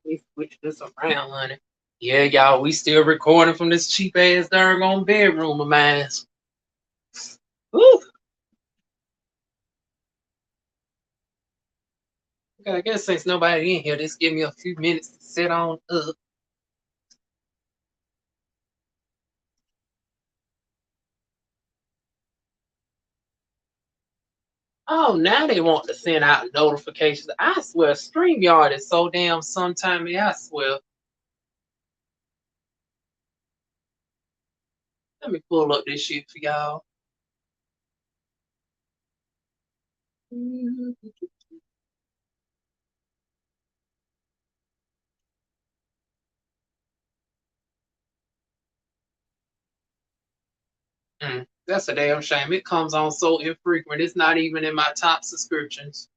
We switch this around, honey. Yeah, y'all, we still recording from this cheap ass darn on bedroom of mine. Woo! Okay, I guess since nobody in here, just give me a few minutes to sit on up. Oh, now they want to send out notifications. I swear, StreamYard is so damn sometime. I swear. Let me pull up this shit for y'all. That's a damn shame. It comes on so infrequent. It's not even in my top subscriptions.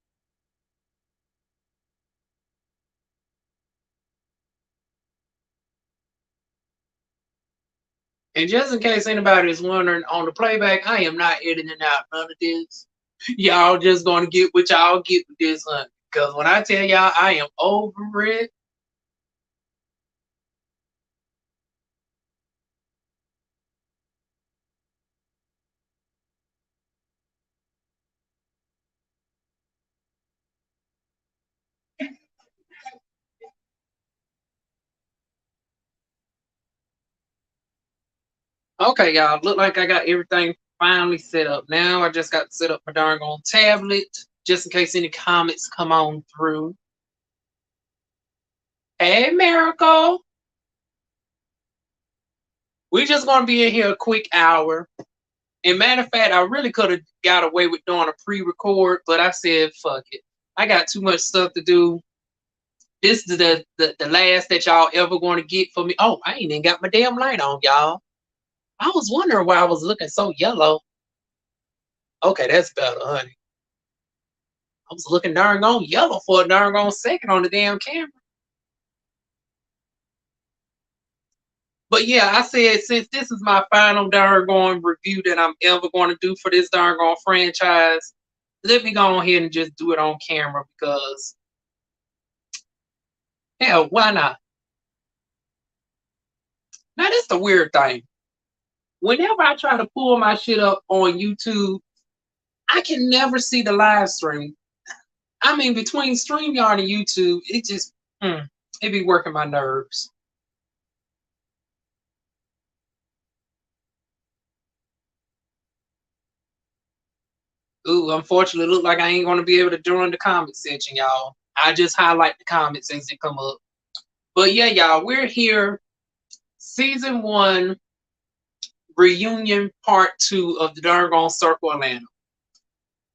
And just in case anybody is wondering on the playback, I am not editing out none of this. Y'all just gonna get what y'all get with this, honey. Because when I tell y'all I am over it. Okay, y'all. Look like I got everything finally set up. Now I just got to set up my darn on tablet just in case any comments come on through. Hey, Miracle. We just gonna be in here a quick hour. And matter of fact, I really could have got away with doing a pre-record, but I said, fuck it. I got too much stuff to do. This is the last that y'all ever going to get for me. Oh, I ain't even got my damn light on, y'all. I was wondering why I was looking so yellow. Okay, that's better, honey. I was looking darn on yellow for a darn on second on the damn camera. But yeah, I said since this is my final darn on review that I'm ever going to do for this darn on franchise, let me go ahead and just do it on camera because hell, why not? Now that's the weird thing. Whenever I try to pull my shit up on YouTube, I can never see the live stream. I mean, between StreamYard and YouTube, it just it be working my nerves. Ooh, unfortunately, look like I ain't gonna be able to join the comment section, y'all. I just highlight the comments as they come up. But yeah, y'all, we're here, season 1, reunion part 2 of the Darn Circle Atlanta.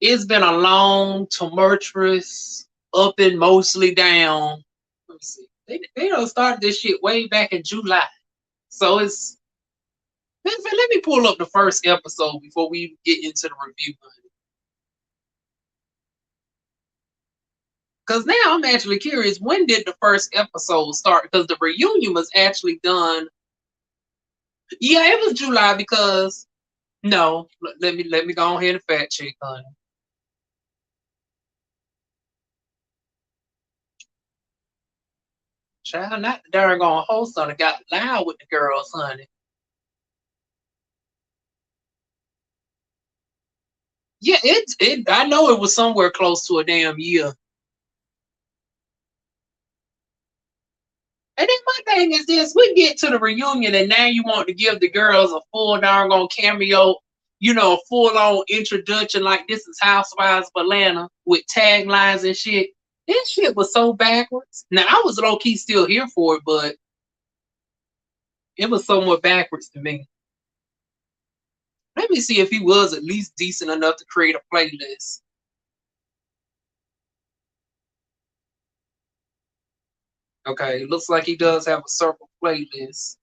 It's been a long, tumultuous, up and mostly down. Let me see. They don't start this shit way back in July. So it's let me pull up the first episode before we get into the review. Because now I'm actually curious, when did the first episode start? Because the reunion was actually done. Yeah, it was July because no, let me go ahead and fact check, honey. Child, not the darn on host on it got loud with the girls, honey. Yeah, it I know it was somewhere close to a damn year. And then my thing is this: we get to the reunion, and now you want to give the girls a full darn on cameo, a full on introduction like this is Housewives of Atlanta with taglines and shit. This shit was so backwards. Now I was low key still here for it, but it was somewhat backwards to me. Let me see if he was at least decent enough to create a playlist. Okay, looks like he does have a circle playlist.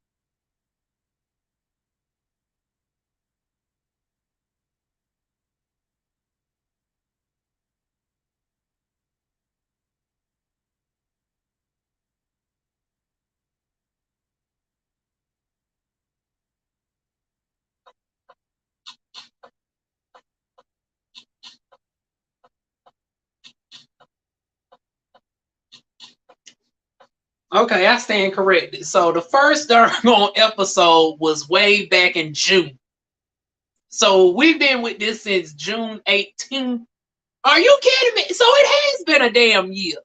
Okay, I stand corrected. So the first darn episode was way back in June. So we've been with this since June 18th. Are you kidding me? So it has been a damn year.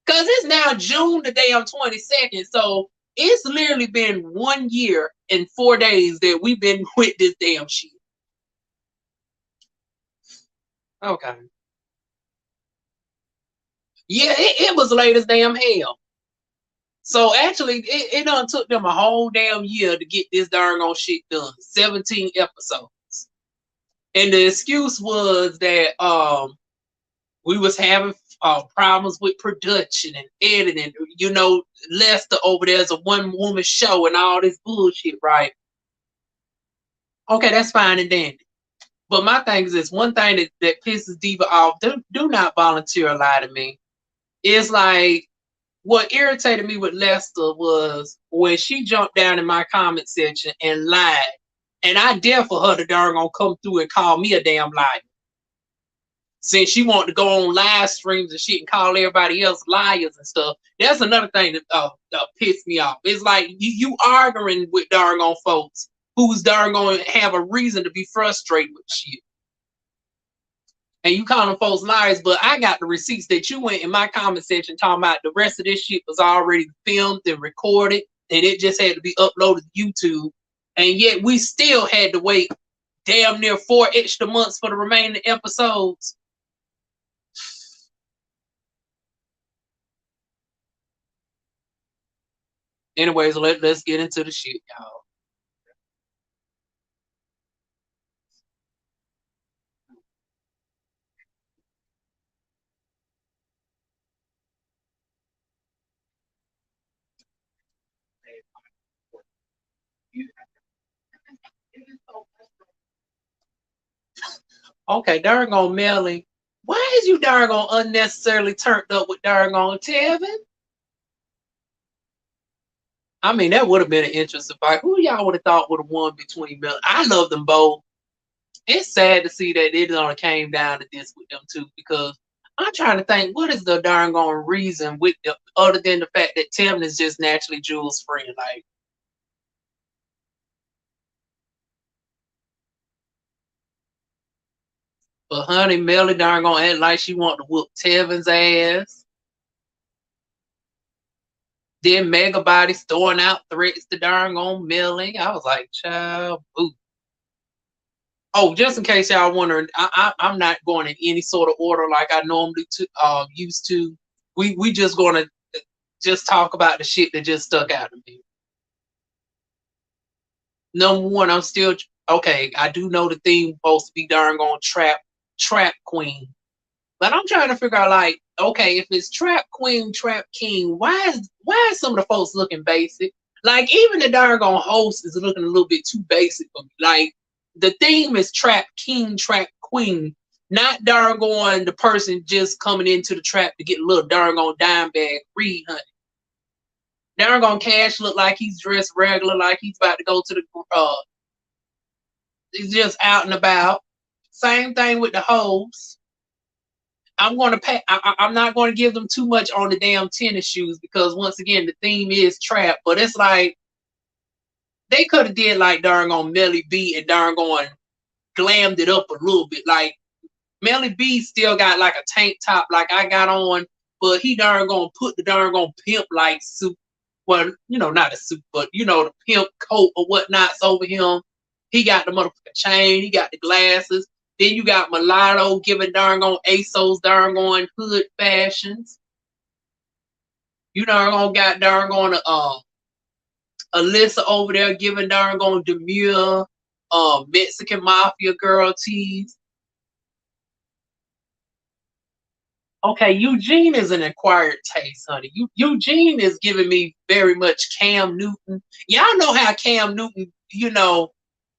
Because it's now June the damn 22nd. So it's literally been 1 year and 4 days that we've been with this damn shit. Okay. Yeah, it was late as damn hell. So actually, it done took them a whole damn year to get this darn on shit done. 17 episodes. And the excuse was that we was having problems with production and editing. You know, Lester over there is a one woman show and all this bullshit, right? Okay, that's fine and dandy. But my thing is this one thing that pisses Diva off, do not volunteer a lie to me. It's like what irritated me with Lester was when she jumped down in my comment section and lied. And I dare for her to darn gonna come through and call me a damn liar. Since she wanted to go on live streams and shit and call everybody else liars and stuff. That's another thing that pissed me off. It's like you arguing with darn on folks who's darn gonna have a reason to be frustrated with shit. And you calling folks liars, but I got the receipts that you went in my comment section talking about the rest of this shit was already filmed and recorded, and it just had to be uploaded to YouTube. And yet we still had to wait damn near 4 extra months for the remaining episodes. Anyways, let's get into the shit, y'all. Okay, darn on Melly. Why is you darn on unnecessarily turned up with darn on Tevin? I mean, that would have been an interesting fight. Who y'all would have thought would have won between Melly? I love them both. It's sad to see that it only came down to this with them two because I'm trying to think what is the darn on reason with them other than the fact that Tevin is just naturally Jules' friend. Like, but honey, Melly darn gonna act like she want to whoop Tevin's ass. Then Mega Body's throwing out threats to darn on Melly. I was like, child, boo. Oh, just in case y'all wondering, I'm not going in any sort of order like I normally used to. We just gonna just talk about the shit that just stuck out to me. Number one, I'm still okay. I do know the theme supposed to be darn on trap queen. But I'm trying to figure out, like, okay, if it's trap queen, trap king, why is some of the folks looking basic? Like, even the darn host is looking a little bit too basic for me. Like, the theme is trap king, trap queen, not darn the person just coming into the trap to get a little darn dime bag free, honey. Darn Cash look like he's dressed regular, like he's about to go to the he's just out and about. Same thing with the host. I'm going to pay. I'm not going to give them too much on the damn tennis shoes because once again the theme is trap. But it's like they could have did like darn on Melly B and darn on glammed it up a little bit. Like Melly B still got like a tank top like I got on, but he darn gonna put the darn gonna pimp like suit. Well, you know, not a suit, but you know, the pimp coat or whatnot's over him. He got the motherfucking chain. He got the glasses. Then you got Mulatto giving darn on ASOS darn on hood fashions. You darn on got darn on Alyssa over there giving darn on demure Mexican mafia girl tees. Okay, Eugene is an acquired taste, honey. Eugene is giving me very much Cam Newton. Y'all know how Cam Newton, you know,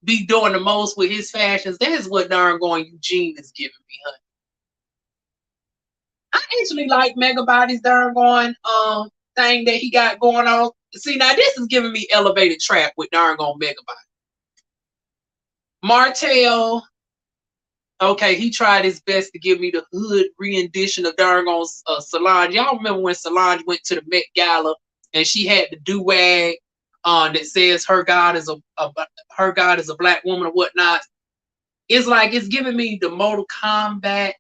be doing the most with his fashions. That is what darn going Eugene is giving me, honey. I actually like Mega Body's darn going thing that he got going on. See, now this is giving me elevated trap with darn going Mega Body. Martell, Okay, he tried his best to give me the hood rendition of darn Solange. Y'all remember when Solange went to the Met Gala and she had the do-rag that says her God is her God is a black woman or whatnot? It's like it's giving me the Mortal Kombat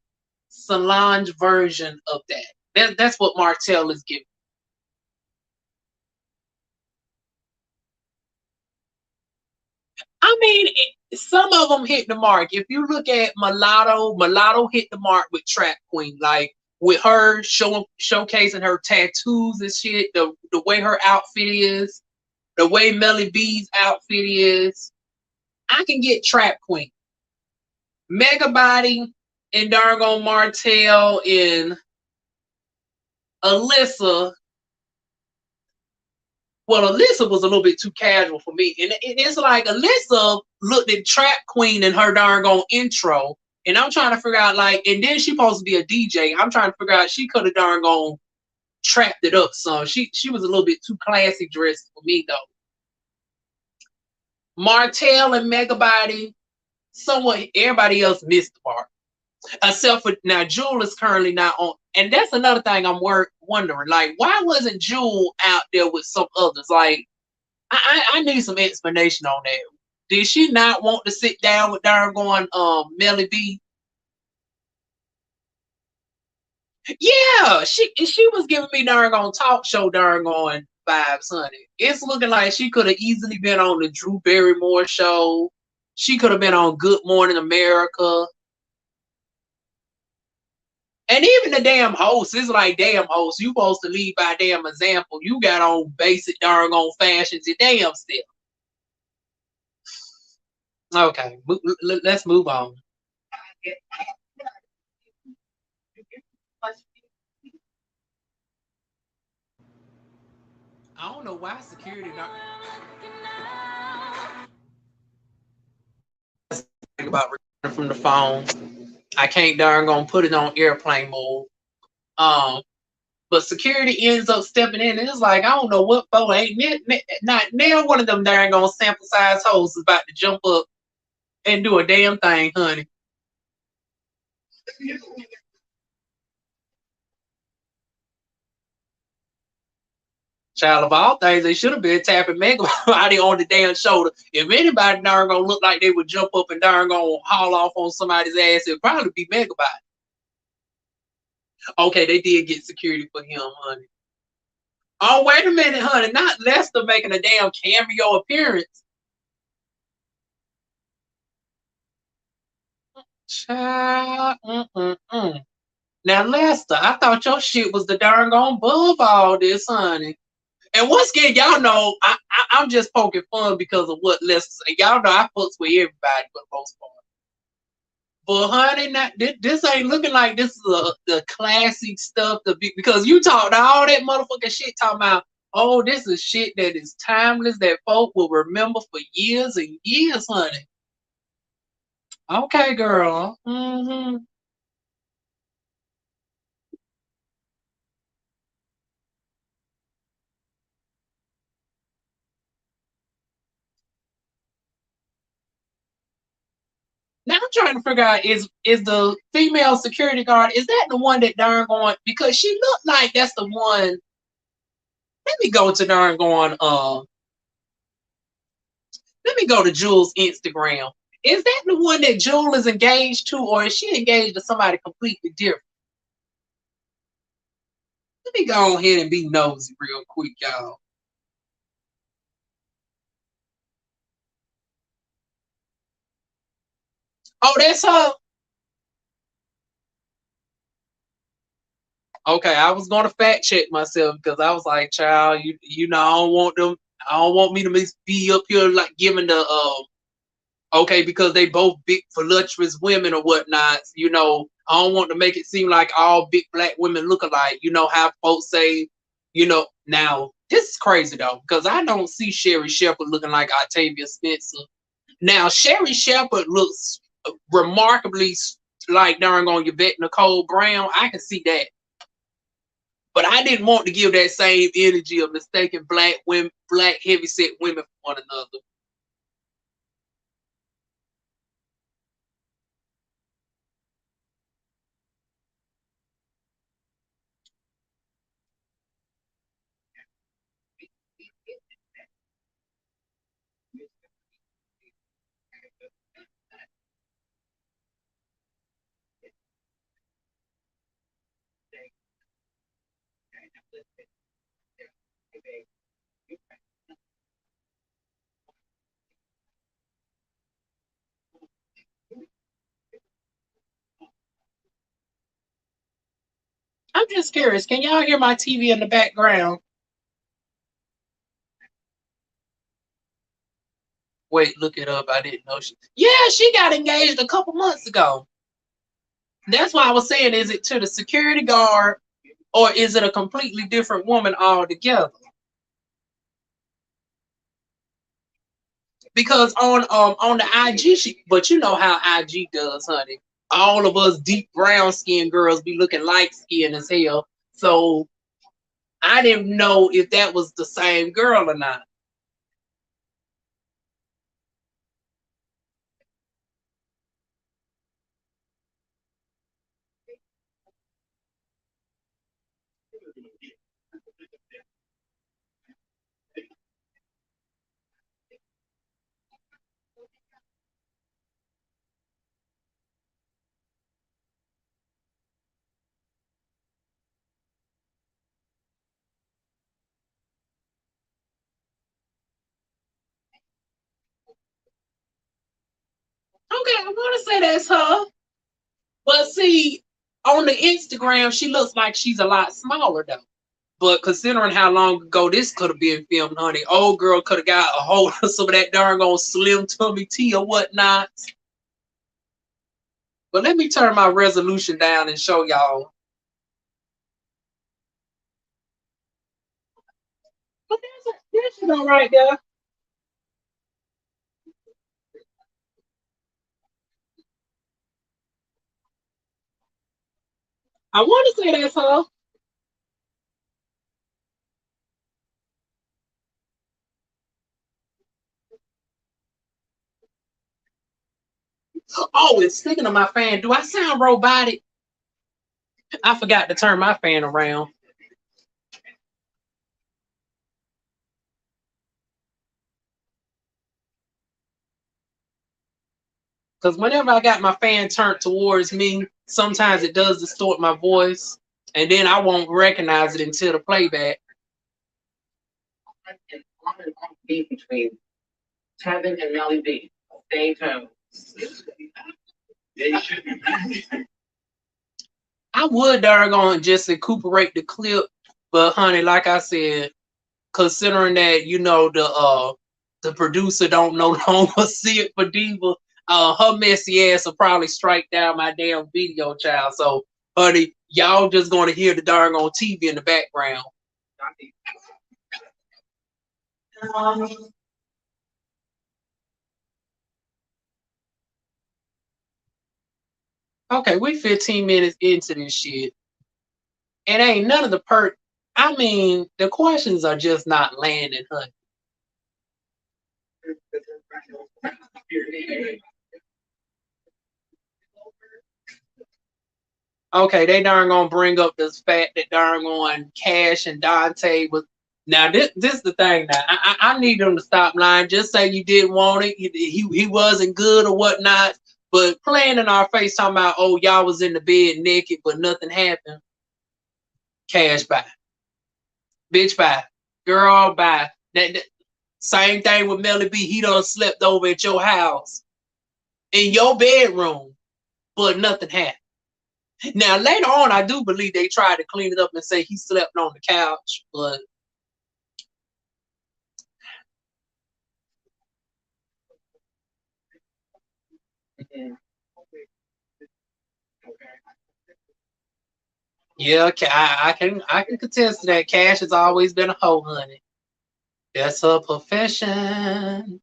Solange version of that. That's what Martell is giving. I mean, some of them hit the mark. If you look at Mulatto hit the mark with Trap Queen, like with her showcasing her tattoos and shit, the way her outfit is, the way Melly B's outfit is. I can get Trap Queen. Mega Body and Dargon Martell and Alyssa. Well, Alyssa was a little bit too casual for me. And it's like Alyssa looked at Trap Queen in her darn intro. And I'm trying to figure out, like, and then she supposed to be a DJ. I'm trying to figure out she could have darn trapped it up some. She was a little bit too classy dressed for me though. Martell and Megabody, somewhat everybody else missed the mark. Except for now, Jewel is currently not on, and that's another thing I'm wondering. Like, why wasn't Jewel out there with some others? Like, I need some explanation on that. Did she not want to sit down with darn Melly B? Yeah, she was giving me darn talk show darn vibes, honey. It's looking like she could have easily been on the Drew Barrymore show. She could have been on Good Morning America. And even the damn host, it's like, damn host, you supposed to lead by damn example. You got on basic darn fashions your damn self. Okay, let's move on. I don't know why security not think about recording from the phone. I can't darn put it on airplane mode. But security ends up stepping in, and it's like, I don't know what for. Ain't not now one of them darn sample size hoes is about to jump up and do a damn thing, honey. Child of all things, they should have been tapping Megabody on the damn shoulder. If anybody darn look like they would jump up and darn haul off on somebody's ass, it'd probably be Megabody. Okay, they did get security for him, honey. Oh, wait a minute, honey. Not Lester making a damn cameo appearance. Child, Now, Lester, I thought your shit was the darn above all this, honey. And once again, y'all know I'm just poking fun because of what Lester said. Y'all know I fucks with everybody for the most part. But honey, this ain't looking like this is the classic stuff to be, because you talked all that motherfucking shit talking about, oh, this is shit that is timeless that folk will remember for years and years, honey. Okay, girl. Mm-hmm. Now I'm trying to figure out, is the female security guard, is that the one that darn because she looked like that's the one. Let me go to darn let me go to Jules' Instagram. Is that the one that Jewel is engaged to, or is she engaged to somebody completely different? Let me go ahead and be nosy real quick, y'all. Oh, that's her. Okay, I was gonna fact check myself because I was like, child, you know, I don't want them. I don't want me to be up here like giving the okay, because they both big voluptuous women or whatnot. You know, I don't want to make it seem like all big black women look alike. You know how folks say, you know, now this is crazy though, because I don't see Sherry Shepherd looking like Octavia Spencer. Now Sherry Shepherd looks remarkably like darn on Yvette Nicole Brown. I can see that. But I didn't want to give that same energy of mistaking black women, black heavyset women for one another. I'm just curious. Can y'all hear my TV in the background? Wait, look it up. I didn't know she. Yeah, she got engaged a couple months ago. That's why I was saying, is it to the security guard or is it a completely different woman altogether? Because on the IG, but you know how IG does, honey. All of us deep brown skinned girls be looking light skinned as hell. So I didn't know if that was the same girl or not. Okay, I want to say that's her. But see, on the Instagram, she looks like she's a lot smaller though. But considering how long ago this could have been filmed, honey, old girl could have got a hold of some of that darn old slim tummy tea or whatnot. But let me turn my resolution down and show y'all. But there's you know right there. I want to say that's her. Oh, and speaking of my fan, do I sound robotic? I forgot to turn my fan around. Because whenever I got my fan turned towards me, sometimes it does distort my voice. And then I won't recognize it until the playback. Between Tevin and Melly B. Stay tuned. I would darn just recuperate the clip, but honey, like I said, considering that the producer don't no longer see it for Diva, her messy ass will probably strike down my damn video, child. So, honey, y'all just gonna hear the darn on TV in the background. Okay, we 15 minutes into this shit, and ain't none of the perk. I mean, the questions are just not landing, honey. Okay, they darn gonna bring up this fact that darn on Cash and Dante was. Now this is the thing. Now I need them to stop lying. Just say you didn't want it. He wasn't good or whatnot. But playing in our face talking about, oh, y'all was in the bed naked but nothing happened. Cash bye, bitch bye, girl bye. That same thing with Melly B. He done slept over at your house in your bedroom, but nothing happened. Now later on, I do believe they tried to clean it up and say he slept on the couch, but yeah, I can contest to that. Cash has always been a hoe, honey. That's her profession.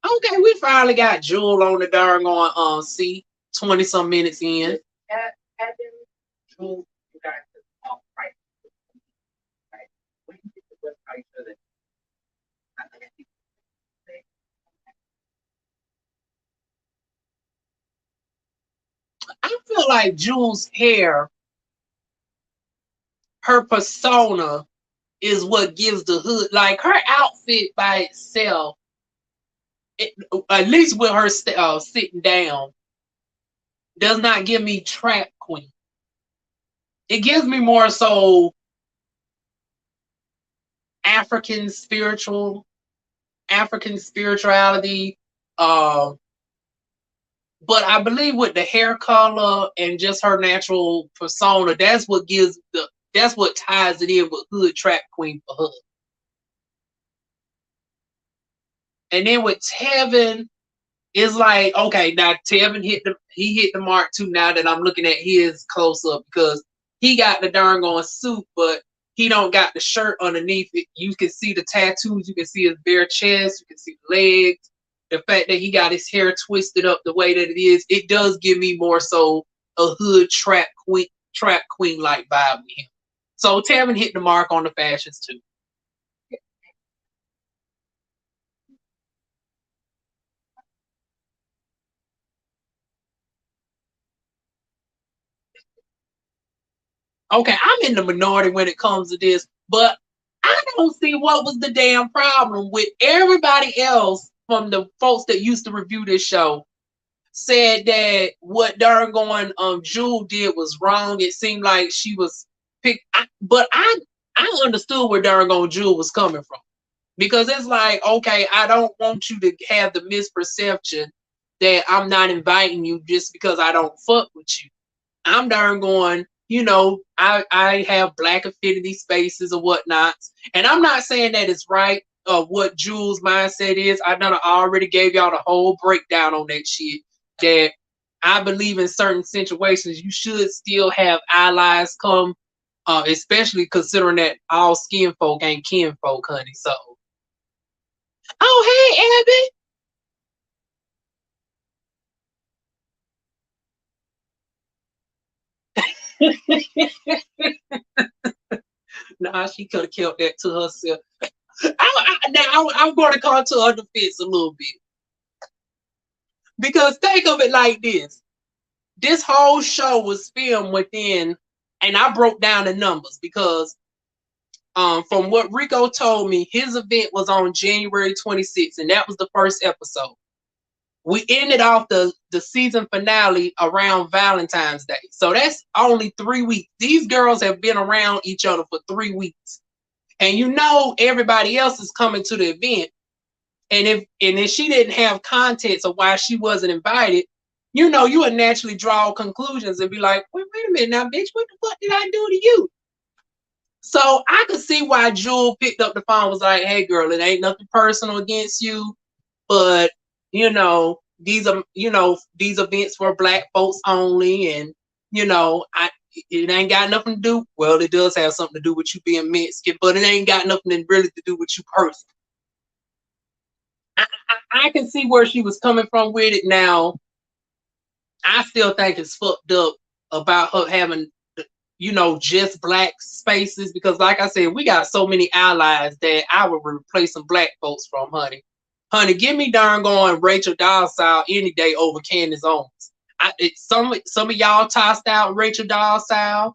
Okay, we finally got Jewel on the darn on seat. 20 some minutes in. I feel like Jewel's hair, her persona is what gives the hood. Like her outfit by itself, it, at least with her sitting down, does not give me trap queen. It gives me more so African spiritual, African spirituality. Uh, but I believe with the hair color and just her natural persona, that's what ties it in with hood trap queen for her. And then with Tevin, it's like, okay, now Tevin hit the mark too now that I'm looking at his close up because he got the darn on suit, but he don't got the shirt underneath it. You can see the tattoos, you can see his bare chest, you can see the legs. The fact that he got his hair twisted up the way that it is, it does give me more so a hood trap queen like vibe with him. So Tevin hit the mark on the fashions too. Okay, I'm in the minority when it comes to this, but I don't see what was the damn problem with everybody else from the folks that used to review this show said that what darn going Jewel did was wrong. It seemed like she was picked, but I understood where darn going Jewel was coming from because it's like, okay, I don't want you to have the misperception that I'm not inviting you just because I don't fuck with you. I'm darn going, I have black affinity spaces or whatnot. And I'm not saying that it's right of what Jules' mindset is. I done already gave y'all the whole breakdown on that shit. That I believe in certain situations you should still have allies come, especially considering that all skin folk ain't kin folk, honey. So, oh hey, Abby. Nah, she could have kept that to herself. I'm going to call to her defense a little bit because think of it like this: this whole show was filmed within, and I broke down the numbers because, from what Rico told me, his event was on January 26th, and that was the first episode. We ended off the season finale around Valentine's Day, so that's only 3 weeks. These girls have been around each other for 3 weeks, and everybody else is coming to the event. And if she didn't have context of why she wasn't invited, you would naturally draw conclusions and be like, wait a minute now, bitch, what the fuck did I do to you? So I could see why Jewel picked up the phone, was like, hey girl, it ain't nothing personal against you, but these events for black folks only, and it ain't got nothing to do. Well, it does have something to do with you being Mexican, but it ain't got nothing really to do with you personally. I can see where she was coming from with it. Now, I still think it's fucked up about her having, just black spaces because, like I said, we got so many allies that I would replace some black folks from, honey. Honey, give me darn going Rachel Dawson any day over Candace Owens. Some of y'all tossed out Rachel Dawson,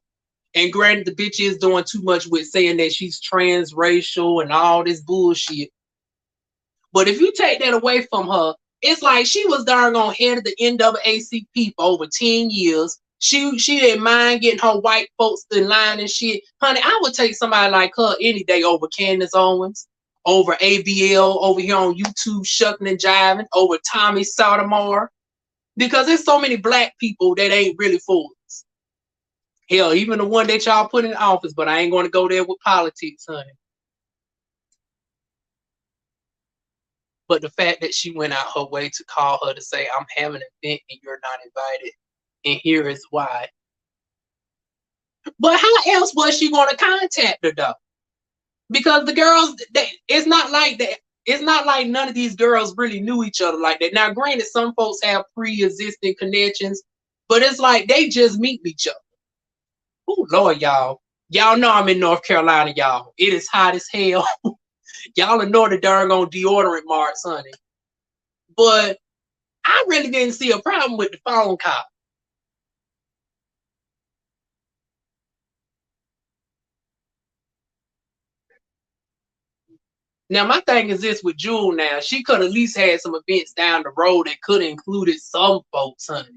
and granted, the bitch is doing too much with saying that she's transracial and all this bullshit. But if you take that away from her, it's like she was darn on head of the NAACP for over 10 years. She didn't mind getting her white folks in line and shit. Honey, I would take somebody like her any day over Candace Owens, over ABL, over here on YouTube shucking and jiving, over Tommy Sotomayor. Because there's so many black people that ain't really fools. Hell, even the one that y'all put in office, but I ain't going to go there with politics, honey. But the fact that she went out her way to call her to say, I'm having an event and you're not invited, and here is why. But how else was she going to contact her though? Because the girls, it's not like that. It's not like none of these girls really knew each other like that. Now, granted, some folks have pre-existing connections, but it's like they just meet each other. Oh Lord, y'all. Y'all know I'm in North Carolina, y'all. It is hot as hell. Y'all ignore the darn on deodorant marks, honey. But I really didn't see a problem with the phone call. Now my thing is this with Jewel now, she could at least had some events down the road that could have included some folks, honey.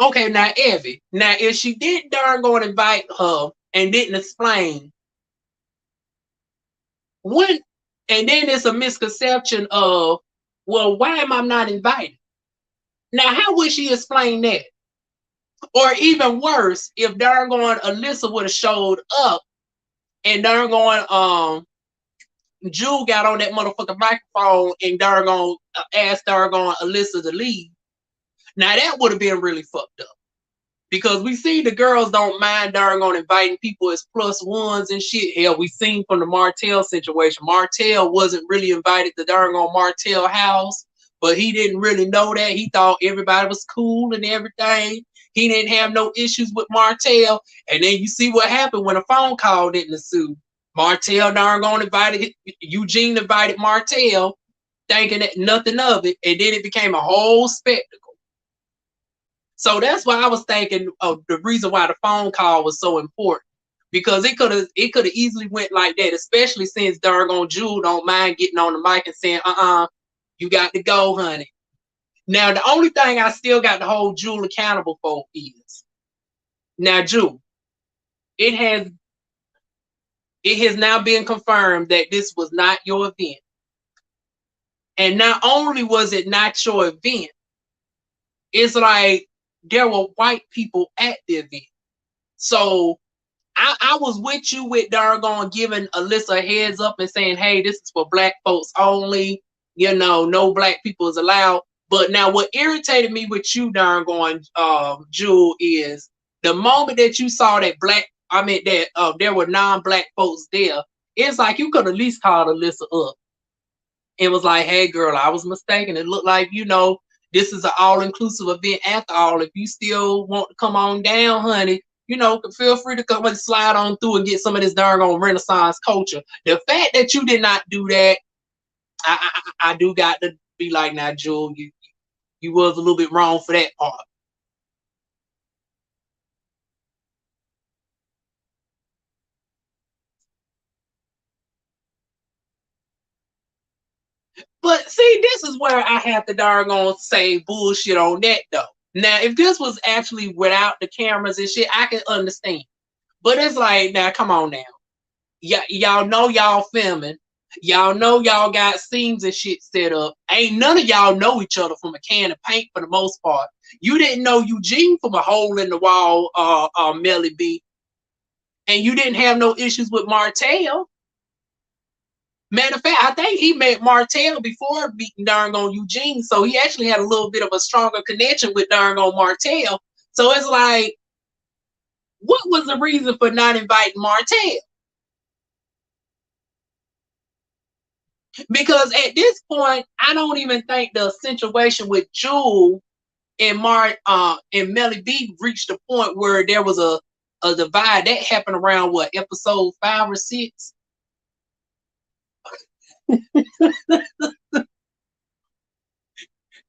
Okay, now Evie, now if she did darn go and invite her and didn't explain when, and then it's a misconception of, well, why am I not invited? Now, how would she explain that? Or even worse, if darn going Alyssa would have showed up and darn going Jewel got on that motherfucking microphone and darn going asked darn going Alyssa to leave. Now that would have been really fucked up. Because we see the girls don't mind darn on inviting people as plus ones and shit. Hell, we seen from the Martell situation. Martell wasn't really invited to darn on Martell house, but he didn't really know that. He thought everybody was cool and everything. He didn't have no issues with Martell. And then you see what happened when a phone call didn't ensue. Martell darn on invited, Eugene invited Martell, thinking that nothing of it, and then it became a whole spectacle. So that's why I was thinking of the reason why the phone call was so important. Because it could have easily went like that, especially since Dargon Jewel don't mind getting on the mic and saying, you got to go, honey. Now the only thing I still got to hold Jewel accountable for is now, Jewel, it has now been confirmed that this was not your event. And not only was it not your event, it's like there were white people at the event. So I was with you with Dargon giving Alyssa a heads up and saying, hey, this is for black folks only. You know, no black people is allowed. But now what irritated me with you, Dargon, Jewel, is the moment that you saw that there were non-black folks there, it's like you could at least call Alyssa up. It was like, hey, girl, I was mistaken. It looked like, this is an all-inclusive event after all. If you still want to come on down, honey, feel free to come and slide on through and get some of this darn on Renaissance culture. The fact that you did not do that, I do got to be like, now, Jewel, you was a little bit wrong for that part. But see, this is where I have to darn on say bullshit on that though. Now, if this was actually without the cameras and shit, I can understand. But it's like, now, come on now. Y'all know y'all filming. Y'all know y'all got scenes and shit set up. Ain't none of y'all know each other from a can of paint for the most part. You didn't know Eugene from a hole in the wall, Melly B. And you didn't have no issues with Martell. Matter of fact, I think he met Martell before beating darn on Eugene. So he actually had a little bit of a stronger connection with darn on Martell. So it's like, what was the reason for not inviting Martell? Because at this point, I don't even think the situation with Jewel and and Melly B reached a point where there was a divide. That happened around what, episode 5 or 6?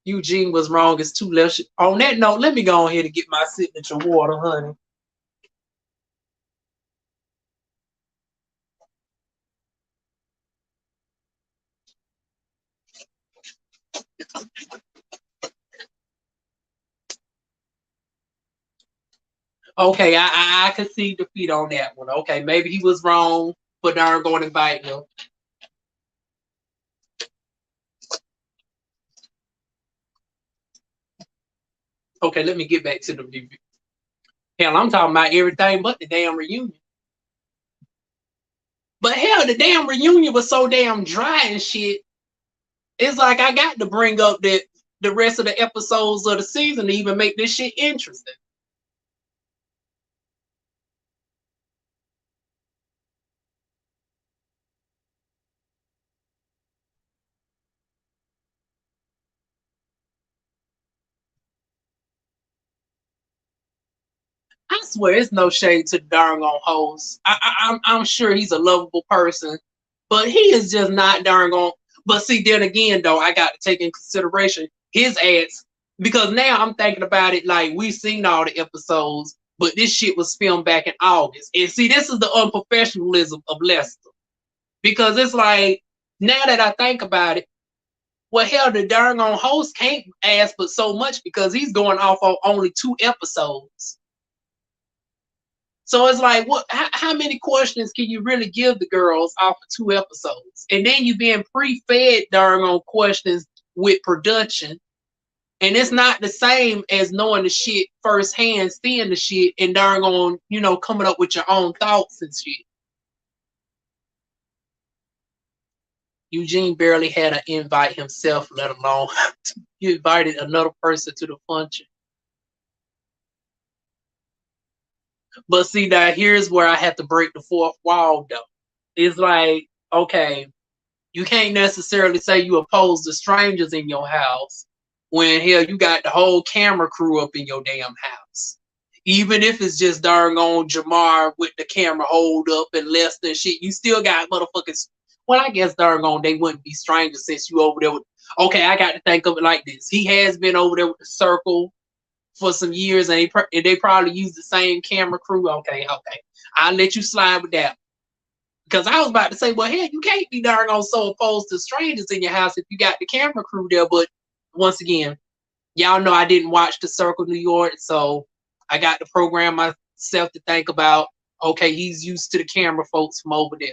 Eugene was wrong. It's too left. On that note, let me go ahead and get my signature water, honey. Okay, I could see defeat on that one. Okay, maybe he was wrong for darn going to invite him. Okay, let me get back to the review. Hell, I'm talking about everything but the damn reunion. But hell, the damn reunion was so damn dry and shit. It's like I got to bring up the rest of the episodes of the season to even make this shit interesting. I swear, it's no shade to the darn on host. I'm sure he's a lovable person, but he is just not darn on. But see, then again, though, I got to take in consideration his ass Because now I'm thinking about it like we've seen all the episodes, but this shit was filmed back in August. And see, this is the unprofessionalism of Lester. Because it's like, now that I think about it, well, hell, the darn on host can't ask but so much because he's going off on only 2 episodes. So it's like, what? How many questions can you really give the girls off of 2 episodes? And then you being pre-fed darn on questions with production. And it's not the same as knowing the shit firsthand, seeing the shit, and darn on, coming up with your own thoughts and shit. Eugene barely had an invite himself, let alone he invited another person to the function. But see, now here's where I have to break the fourth wall, though. It's like, okay, you can't necessarily say you oppose the strangers in your house when, hell, you got the whole camera crew up in your damn house. Even if it's just darn on Jamar with the camera hold up and less than shit, you still got motherfuckers. Well, I guess darn on they wouldn't be strangers since you over there with. Okay, I got to think of it like this. He has been over there with the circle for some years, and they probably use the same camera crew. Okay, I'll let you slide with that. Because I was about to say, well, hell, you can't be darn on so opposed to strangers in your house if you got the camera crew there. But once again, y'all know I didn't watch The Circle New York, so I got to program myself to think about, okay, he's used to the camera folks from over there.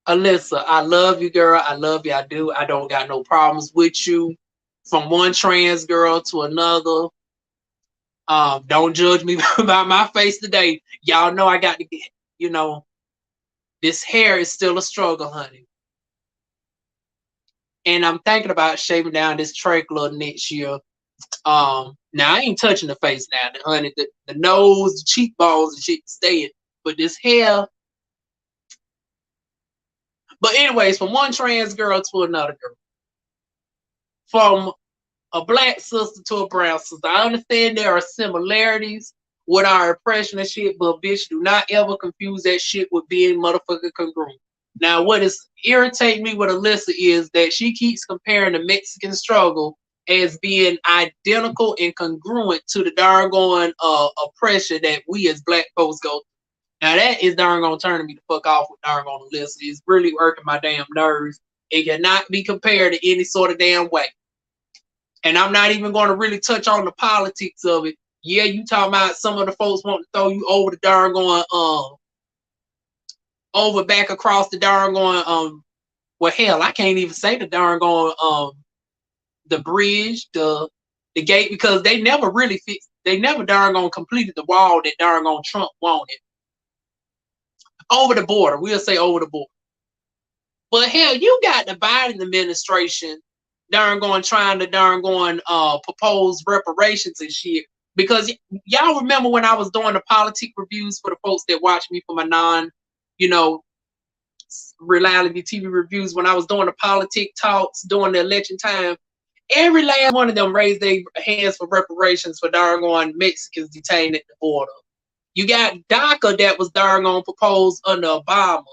Alyssa, I love you, girl. I love you. I do. I don't got no problems with you. From one trans girl to another. Don't judge me about my face today. Y'all know I got to get, this hair is still a struggle, honey. And I'm thinking about shaving down this trachea next year. Now I ain't touching the face now, honey. The nose, the cheekbones, and shit staying. But this hair. But anyways, from one trans girl to another girl. From a black sister to a brown sister. I understand there are similarities with our impression of shit, but bitch, do not ever confuse that shit with being motherfucking congruent. Now, what is irritating me with Alyssa is that she keeps comparing the Mexican struggle as being identical and congruent to the darn oppression that we as black folks go through. Now, that is darn gonna turning me the fuck off with darn Alyssa. It's really working my damn nerves. It cannot be compared to any sort of damn way. And I'm not even going to really touch on the politics of it. Yeah, you talking about some of the folks want to throw you over the darn over back across the darn well, hell, I can't even say the darn the bridge, the gate, because they never really fixed, they never darn completed the wall that darn Trump wanted. Over the border, we'll say over the border. But hell, you got the Biden administration trying to propose reparations and shit. Because y'all remember when I was doing the politic reviews for the folks that watch me for my reality TV reviews, when I was doing the politic talks during the election time, every last one of them raised their hands for reparations for Mexicans detained at the border. You got DACA that was proposed under Obama.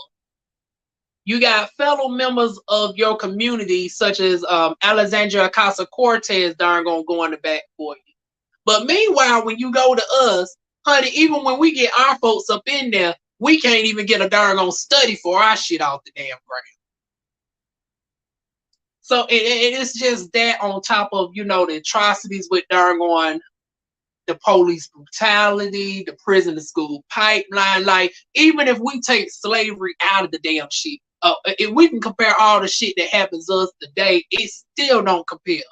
You got fellow members of your community, such as Alexandria Ocasio-Cortez, go in the back for you. But meanwhile, when you go to us, honey, even when we get our folks up in there, we can't even get a study for our shit off the damn ground. So it's just that on top of, the atrocities with the police brutality, the prison to school pipeline. Like, even if we take slavery out of the damn shit, if we can compare all the shit that happens to us today, it still don't compare.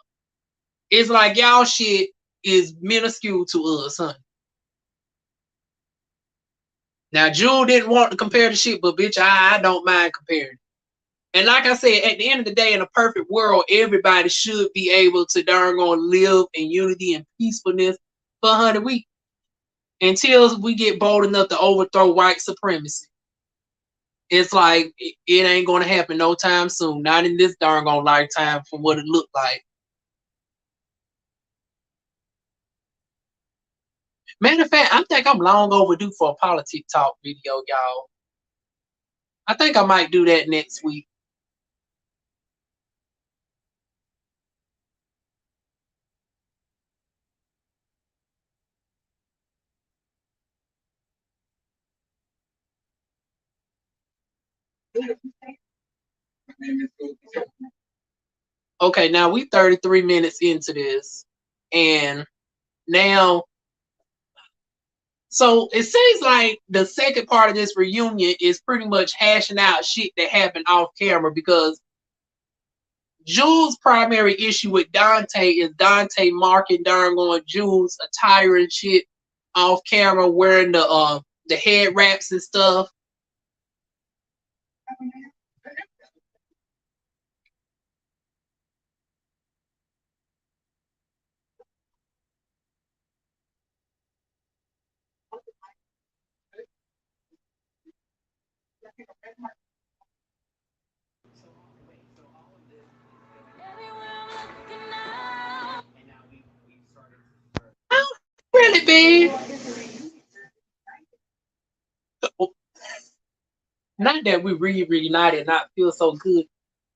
It's like y'all shit is minuscule to us, honey. Now, Jewel didn't want to compare the shit, but bitch, I don't mind comparing. And like I said, at the end of the day, in a perfect world, everybody should be able to live in unity and peacefulness for 100 weeks until we get bold enough to overthrow white supremacy. It's like it ain't gonna happen no time soon. Not in this darn gone lifetime from what it looked like. Matter of fact, I think I'm long overdue for a politic talk video, y'all. I think I might do that next week. Okay, now we 33 minutes into this. And now, so it seems like the second part of this reunion is pretty much hashing out shit that happened off camera because Jules' primary issue with Dante is Dante marking darn going Jules attire and shit off camera, wearing the head wraps and stuff. Oh, really big. Not that we reunited and not feel so good.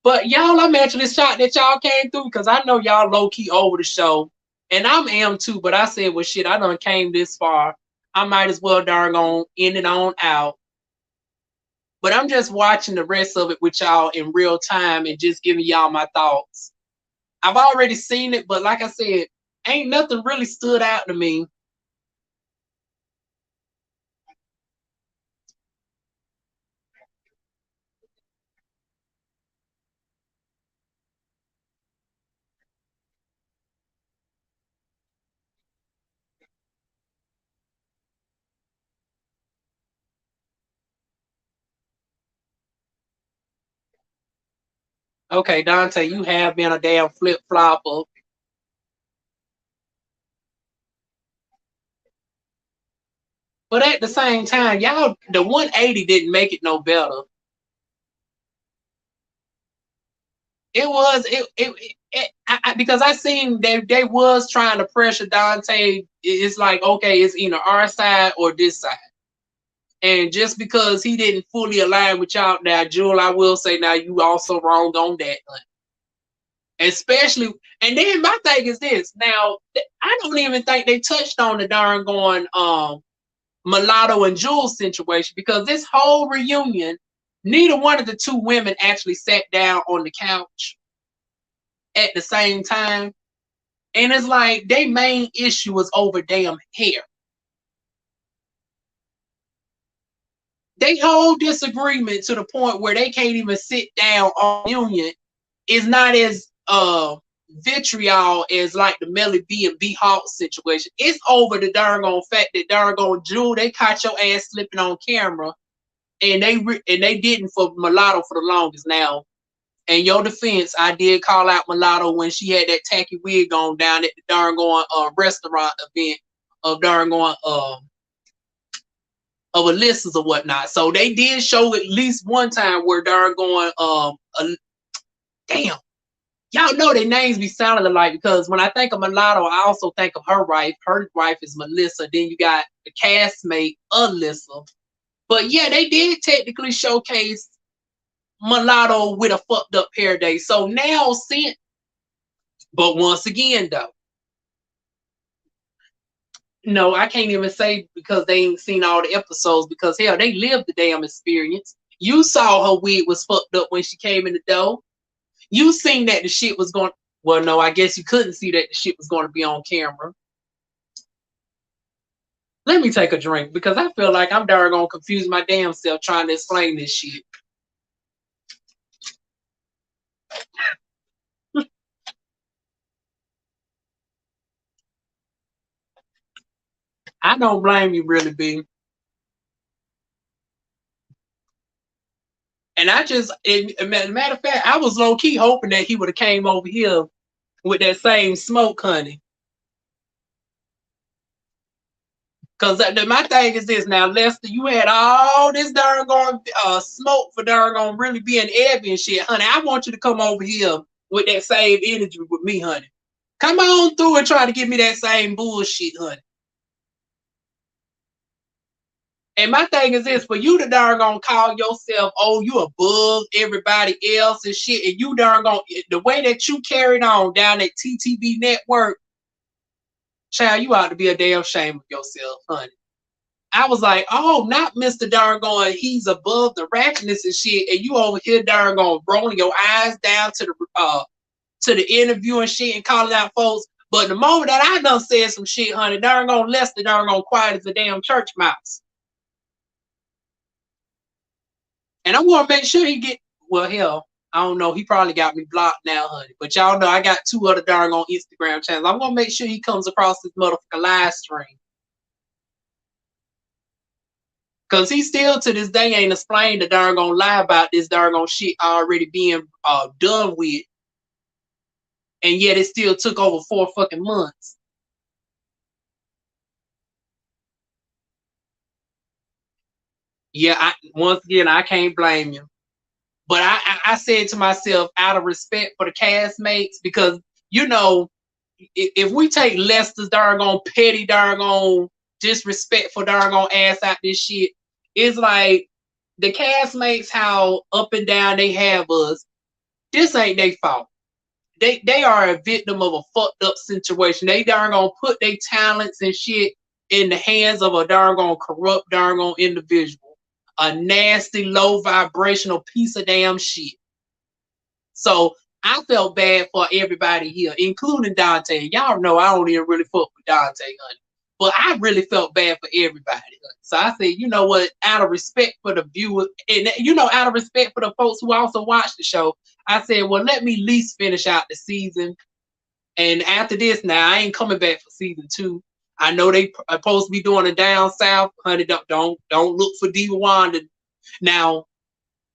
But y'all, I'm actually shocked that y'all came through because I know y'all low key over the show. And I'm am too, but I said, well shit, I done came this far. I might as well darn on end it on out. But I'm just watching the rest of it with y'all in real time and just giving y'all my thoughts. I've already seen it, but like I said, ain't nothing really stood out to me. Okay, Dante, you have been a damn flip flopper. But at the same time, y'all, the 180 didn't make it no better. It was because I seen they was trying to pressure Dante. It's like, okay, it's either our side or this side. And just because he didn't fully align with y'all, now Jewel, I will say now you also wrong on that. Especially, and then my thing is this. Now I don't even think they touched on the darn going Mulatto and Jules situation because this whole reunion, neither one of the two women actually sat down on the couch at the same time. And it's like their main issue was over damn hair. They whole disagreement to the point where they can't even sit down on union is not as vitriol as like the Melly B and B Hawk situation. It's over the darn on fact that darn on Jewel, they caught your ass slipping on camera and they didn't for Mulatto for the longest. Now in your defense, I did call out Mulatto when she had that tacky wig on down at the darn going restaurant event of darn going of Alyssa's or whatnot. So they did show at least one time where darn going damn. Y'all know their names be sounding alike because when I think of Mulatto, I also think of her wife. Her wife is Melissa. Then you got the castmate Alyssa. But yeah, they did technically showcase Mulatto with a fucked up hair day. So now since, but once again though, no, I can't even say because they ain't seen all the episodes because hell, they lived the damn experience. You saw her wig was fucked up when she came in the door. You seen that the shit was going. Well, no, I guess you couldn't see that the shit was going to be on camera. Let me take a drink because I feel like I'm darn gonna confuse my damn self trying to explain this shit. I don't blame you, really, B. And I just, matter of fact, I was low key hoping that he would have came over here with that same smoke, honey. Cause my thing is this now, Lester, you had all this darn going smoke for darn gonna really being heavy and shit, honey. I want you to come over here with that same energy with me, honey. Come on through and try to give me that same bullshit, honey. And my thing is this, for you to darn gonna call yourself, oh, you above everybody else and shit, and you darn gonna, the way that you carried on down at TTV network, child, you ought to be a damn shame of yourself, honey. I was like, oh, not Mr. Darn he's above the ratchetness and shit, and you over here darn rolling your eyes down to the interview and shit and calling out folks. But the moment that I done said some shit, honey, darn Lester quiet as a damn church mouse. And I'm gonna make sure he get, well, hell, I don't know, he probably got me blocked now, honey. But y'all know I got 2 other darn Instagram channels. I'm gonna make sure he comes across this motherfucking live stream. Cause he still to this day ain't explained the darn lie about this darn shit already being done with. And yet it still took over 4 fucking months. Yeah, once again, I can't blame you. But I said to myself, out of respect for the castmates, because, you know, if we take Lester's darn petty darn disrespectful darn ass out this shit, it's like the castmates, how up and down they have us, this ain't their fault. They are a victim of a fucked up situation. They darn put their talents and shit in the hands of a darn corrupt darn individual. A nasty, low vibrational piece of damn shit. So I felt bad for everybody here, including Dante. Y'all know I don't even really fuck with Dante, honey. But I really felt bad for everybody. So I said, you know what, out of respect for the viewers, and out of respect for the folks who also watch the show, I said, well, let me at least finish out the season. And after this, now I ain't coming back for season 2. I know they are supposed to be doing a down south, honey. Don't look for DivaWuan. Now,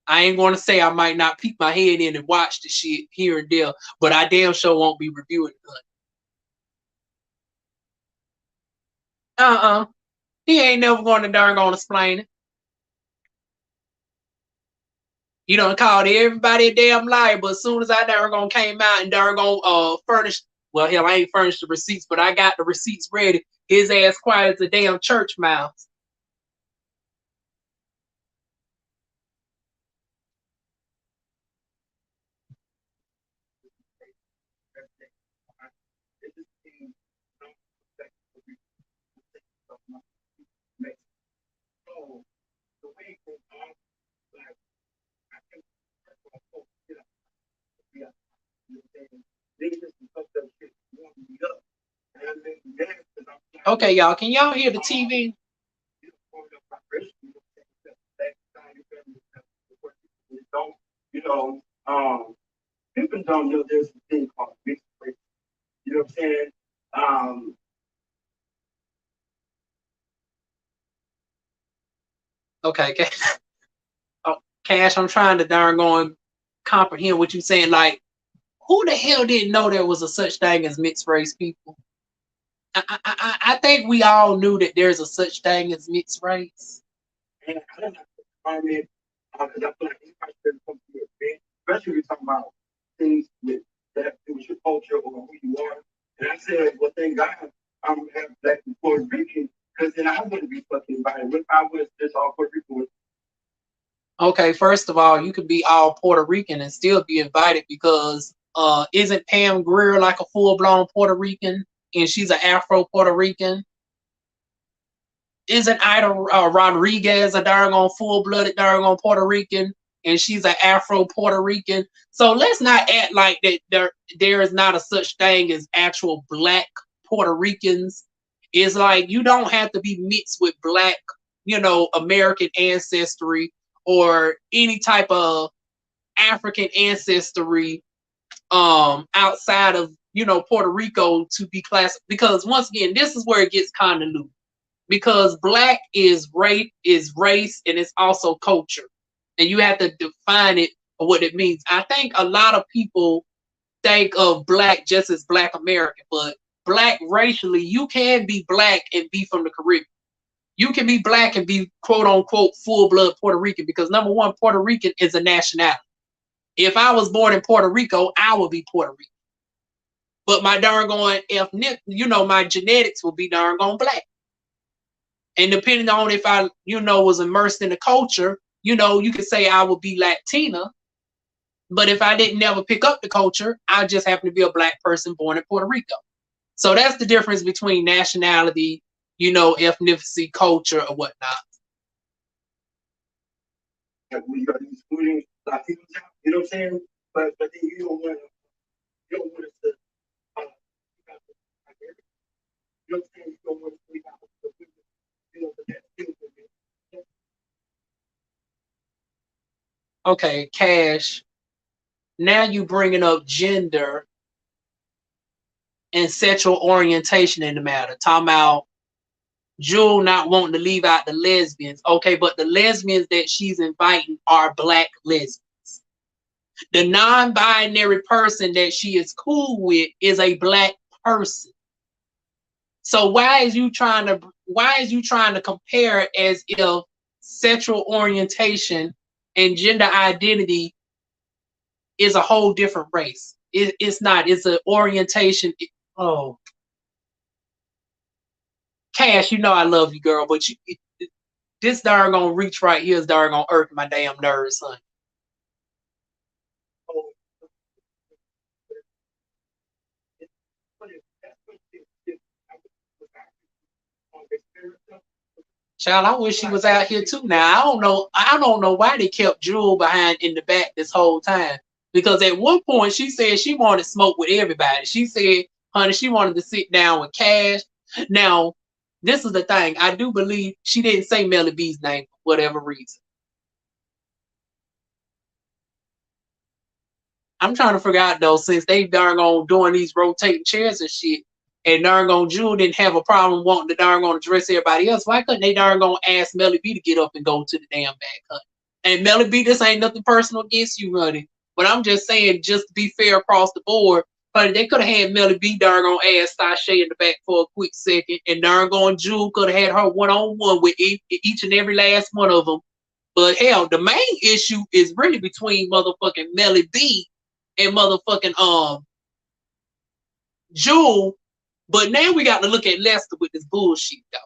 I ain't gonna say I might not peek my head in and watch the shit here and there, but I damn sure won't be reviewing it. He ain't never going to darn explain it. You done called everybody a damn liar, but as soon as I darn came out and darn furnish, well, hell, I ain't furnished the receipts, but I got the receipts ready. His ass quiet as a damn church mouse. Okay, y'all, can y'all hear the TV? People don't know there's a thing called mixed race. You know what I'm saying? Okay, Cash, I'm trying to darn comprehend what you're saying. Like, who the hell didn't know there was a such thing as mixed race people? I think we all knew that there's a such thing as mixed race. And I don't have to find it because I feel like anybody should come to your event, especially when you're talking about things that have to do with your culture or who you are. And I said, well, thank God I don't have Black and Puerto Rican, because then I wouldn't be fucking invited. What if I was just all Puerto Rican? Okay, first of all, you could be all Puerto Rican and still be invited because isn't Pam Grier like a full-blown Puerto Rican and she's an Afro Puerto Rican? Isn't Ida Rodriguez a darn full-blooded darn Puerto Rican and she's an Afro Puerto Rican? So let's not act like that there is not a such thing as actual Black Puerto Ricans. It's like you don't have to be mixed with Black, American ancestry or any type of African ancestry outside of Puerto Rico to be classified, because once again this is where it gets kind of loose, because Black is race and it's also culture, and you have to define it for what it means. I think a lot of people think of Black just as Black American, but Black racially, you can be Black and be from the Caribbean. You can be black and be quote unquote full blood Puerto Rican because number one, Puerto Rican is a nationality. If I was born in Puerto Rico, I would be Puerto Rican. But my darn going ethnic, my genetics will be darn gone black. And depending on if I, was immersed in the culture, you could say I would be Latina. But if I didn't never pick up the culture, I just happen to be a black person born in Puerto Rico. So that's the difference between nationality, ethnicity, culture, or whatnot. When you are excluding Latinos out, you know what I'm saying? But then you don't want us to you know what I'm saying? You don't want us to leave out the that still would be. Okay, Cash. Now you bringing up gender and sexual orientation in the matter. Talking about Jewel not wanting to leave out the lesbians. Okay, but the lesbians that she's inviting are black lesbians. The non-binary person that she is cool with is a black person. So why is you trying to compare it as if sexual orientation and gender identity is a whole different race? It's not. It's an orientation. Oh, Cash, I love you, girl, but this darn gonna reach right here is darn gonna irk my damn nerves, son. Child, I wish she was out here too. Now I don't know why they kept Jewel behind in the back this whole time. Because at one point she said she wanted smoke with everybody. She said, honey, she wanted to sit down with Cash. Now, this is the thing. I do believe she didn't say Melly B's name for whatever reason. I'm trying to figure out though, since they darn on doing these rotating chairs and shit, and darn on Jewel didn't have a problem wanting to darn on address everybody else. Why couldn't they darn on ask Melly B to get up and go to the damn back, honey? And Melly B, this ain't nothing personal against you, honey. But I'm just saying, just to be fair across the board, honey, they could have had Melly B darn on ask Sashay in the back for a quick second, and darn on Jewel could have had her one-on-one with each and every last one of them. But hell, the main issue is really between motherfucking Melly B and motherfucking Jewel. But now we got to look at Lester with this bullshit though.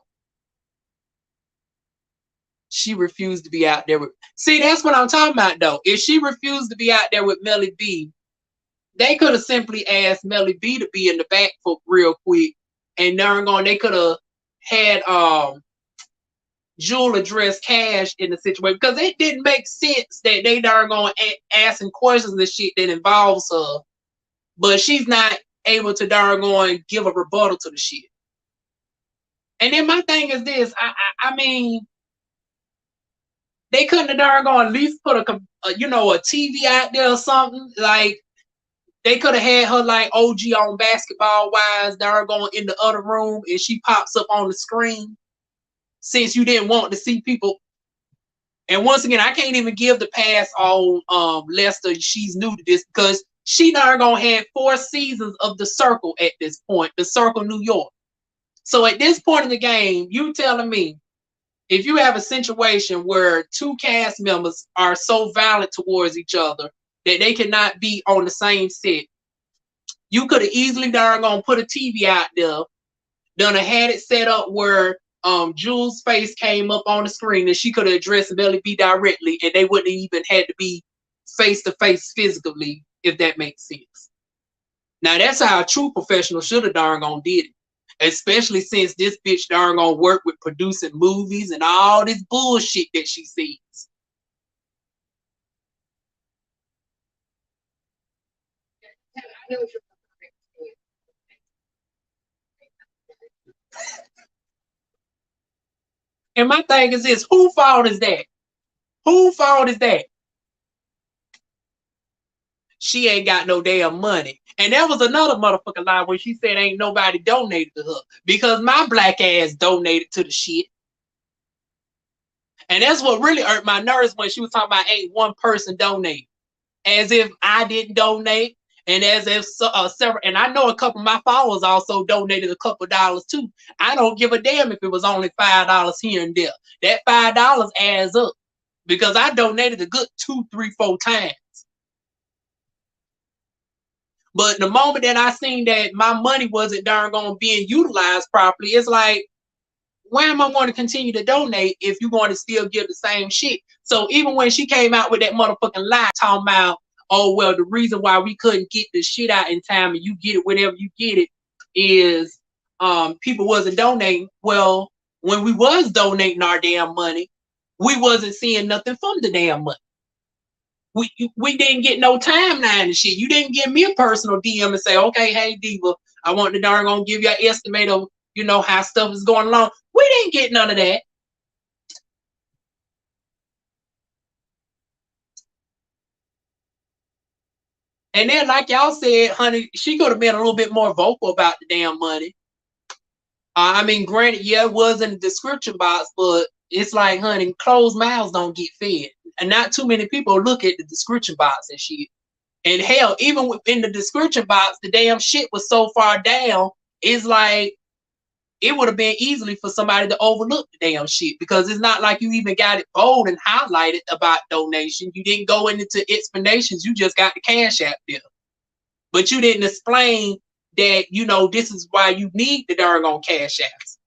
She refused to be out there with. See, that's what I'm talking about though. If she refused to be out there with Melly B, they could have simply asked Melly B to be in the back for real quick, and darn on they could have had Jewel address Cash in the situation because it didn't make sense that they darn going asking questions and shit that involves her, but she's not able to darn going give a rebuttal to the shit. And then my thing is this: I mean, they couldn't have darn going at least put a TV out there or something. Like they could have had her like OG on Basketball Wives, darn going in the other room, and she pops up on the screen. Since you didn't want to see people, and once again, I can't even give the pass on Lester. She's new to this because she darn gonna have 4 seasons of The Circle at this point, The Circle New York. So at this point in the game, you telling me if you have a situation where 2 cast members are so violent towards each other that they cannot be on the same set, you could have easily darn gonna put a TV out there, done had it set up where Jewel's face came up on the screen and she could have addressed Melly B directly and they wouldn't even had to be face to face physically, if that makes sense. Now that's how a true professional should have darn gone did it. Especially since this bitch darn gonna work with producing movies and all this bullshit that she sees. And my thing is this: whose fault is that? Whose fault is that? She ain't got no damn money. And that was another motherfucking lie when she said ain't nobody donated to her. Because my black ass donated to the shit. And that's what really hurt my nerves when she was talking about ain't one person donate. As if I didn't donate. And as if several, and I know a couple of my followers also donated a couple of dollars too. I don't give a damn if it was only $5 here and there. That $5 adds up because I donated a good 2, 3, 4 times. But the moment that I seen that my money wasn't darn gonna being utilized properly, it's like, why am I going to continue to donate if you're going to still give the same shit? So even when she came out with that motherfucking lie talking about, oh, well, the reason why we couldn't get the shit out in time and you get it whenever you get it is people wasn't donating. Well, when we was donating our damn money, we wasn't seeing nothing from the damn money. We didn't get no timeline and shit. You didn't give me a personal DM and say, okay, hey, Diva, I want to darn gonna give you an estimate of, you know, how stuff is going along. We didn't get none of that. And then, like y'all said, honey, she could have been a little bit more vocal about the damn money. I mean, granted, yeah, it was in the description box, but it's like, honey, closed mouths don't get fed. And not too many people look at the description box and shit. And hell, even within the description box, the damn shit was so far down, it's like, it would have been easily for somebody to overlook the damn shit because it's not like you even got it bold and highlighted about donation. You didn't go into explanations. You just got the Cash App there. But you didn't explain that, you know, this is why you need the darn on Cash Apps.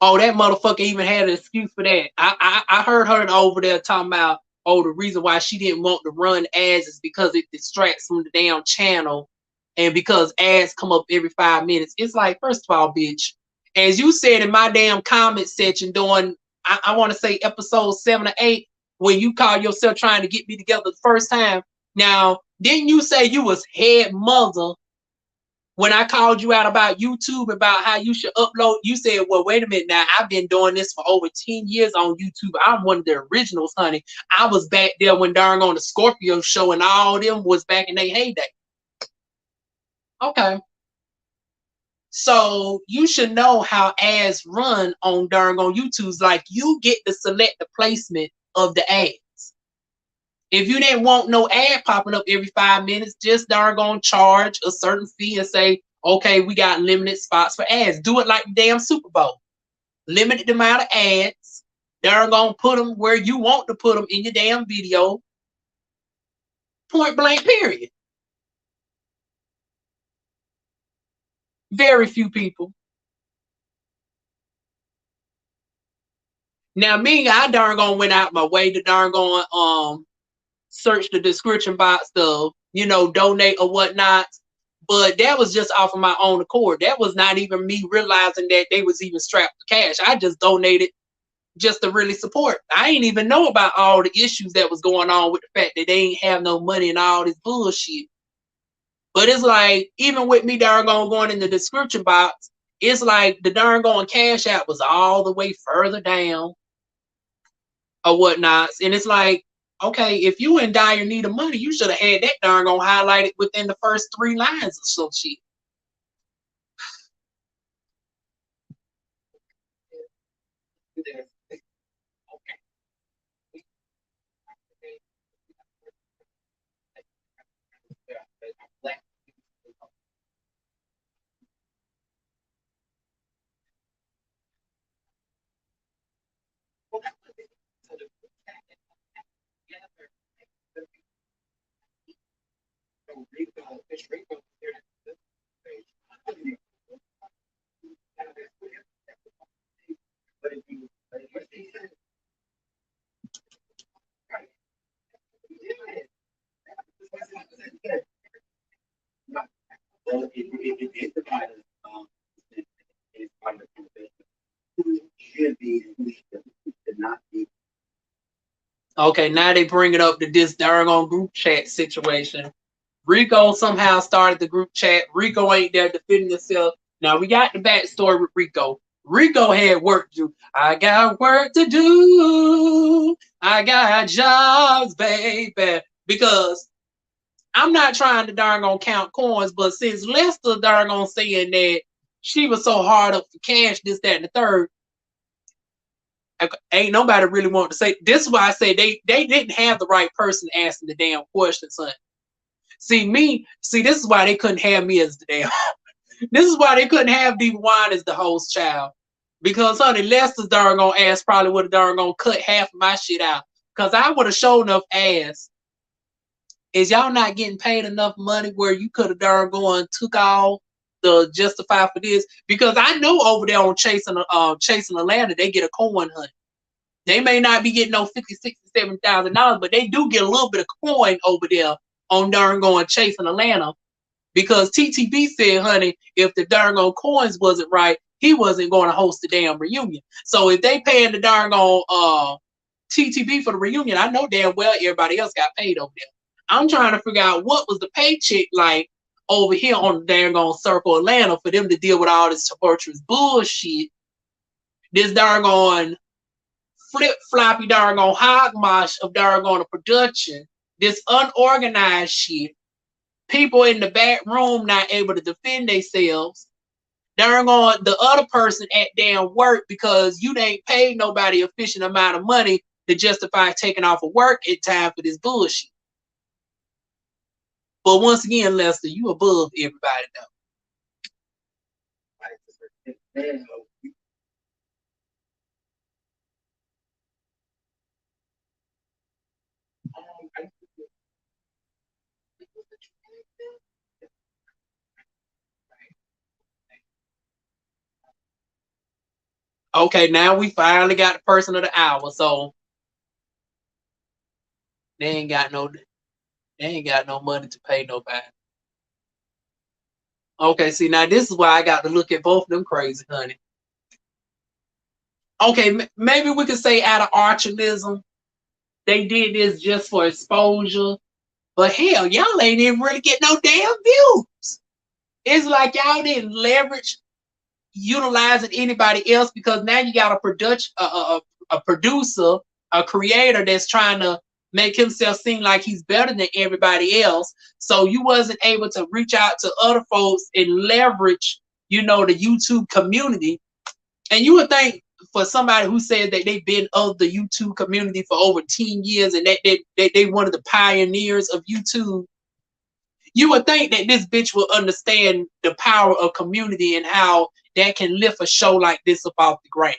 Oh, that motherfucker even had an excuse for that. I heard her over there talking about, oh, the reason why she didn't want to run ads is because it distracts from the damn channel. And because ads come up every 5 minutes. It's like, first of all, bitch, as you said in my damn comment section during, I want to say episode 7 or 8, when you called yourself trying to get me together the first time. Now, didn't you say you was head mother when I called you out about YouTube, about how you should upload? You said, well, wait a minute now. I've been doing this for over 10 years on YouTube. I'm one of the originals, honey. I was back there when darn on the Scorpio show and all them was back in their heyday. Okay. So you should know how ads run on darn on YouTube's. Like, you get to select the placement of the ads. If you didn't want no ad popping up every 5 minutes, just darn gonna charge a certain fee and say, okay, we got limited spots for ads. Do it like the damn Super Bowl. Limited amount of ads. Darn gonna put them where you want to put them in your damn video. Point blank, period. Very few people. Now, me, I darn gonna went out my way to darn going search the description box of, you know, donate or whatnot. But that was just off of my own accord. That was not even me realizing that they was even strapped for cash. I just donated just to really support. I ain't even know about all the issues that was going on with the fact that they ain't have no money and all this bullshit. But it's like, even with me darn going in the description box, it's like the darn going Cash App was all the way further down or whatnot. And it's like, okay, if you in dire need of money, you should have had that darn gonna highlight it within the first 3 lines or some shit. Okay, now they bring it up to this darn on group chat situation. Rico somehow started the group chat. Rico ain't there defending himself. Now we got the backstory with Rico. Rico had work to do. I got work to do. I got jobs, baby. Because I'm not trying to darn on count coins, but since Lester darn on saying that she was so hard up for cash, this, that, and the third, Ain't nobody really want to say. This is why I say they didn't have the right person asking the damn questions, son. This is why they couldn't have me as the damn. This is why they couldn't have DivaWuan as the host, child. Because honey, Lester's darn gonna ass probably would have darn gonna cut half of my shit out. Cause I would have shown enough ass. Is y'all not getting paid enough money where you could have darn going took all the justify for this? Because I know over there on Chasing Atlanta, they get a coin hunt. They may not be getting no $50,000, $60,000, $70,000, but they do get a little bit of coin over there on darn going Chasing Atlanta. Because TTB said, honey, if the darn on coins wasn't right, he wasn't going to host the damn reunion. So if they paying the darn on TTB for the reunion, I know damn well everybody else got paid over there. I'm trying to figure out what was the paycheck like over here on the darn on Circle Atlanta for them to deal with all this tumultuous bullshit. This darn on flip-floppy darn on hogmash of darn on a production. This unorganized shit. People in the back room not able to defend themselves. Darn on the other person at damn work because you ain't paid nobody a efficient amount of money to justify taking off of work in time for this bullshit. But once again, Lester, you above everybody though. Okay, now we finally got the person of the hour, so they ain't got no money to pay nobody. Okay, see now this is why I got to look at both of them crazy, honey. Okay, maybe we could say out of archerism, they did this just for exposure. But hell, y'all ain't even really get no damn views. It's like y'all didn't leverage utilizing anybody else because now you got a producer, a creator that's trying to make himself seem like he's better than everybody else. So you wasn't able to reach out to other folks and leverage, the YouTube community. And you would think for somebody who said that they've been of the YouTube community for over 10 years and that they one of the pioneers of YouTube, you would think that this bitch will understand the power of community and how that can lift a show like this up off the ground.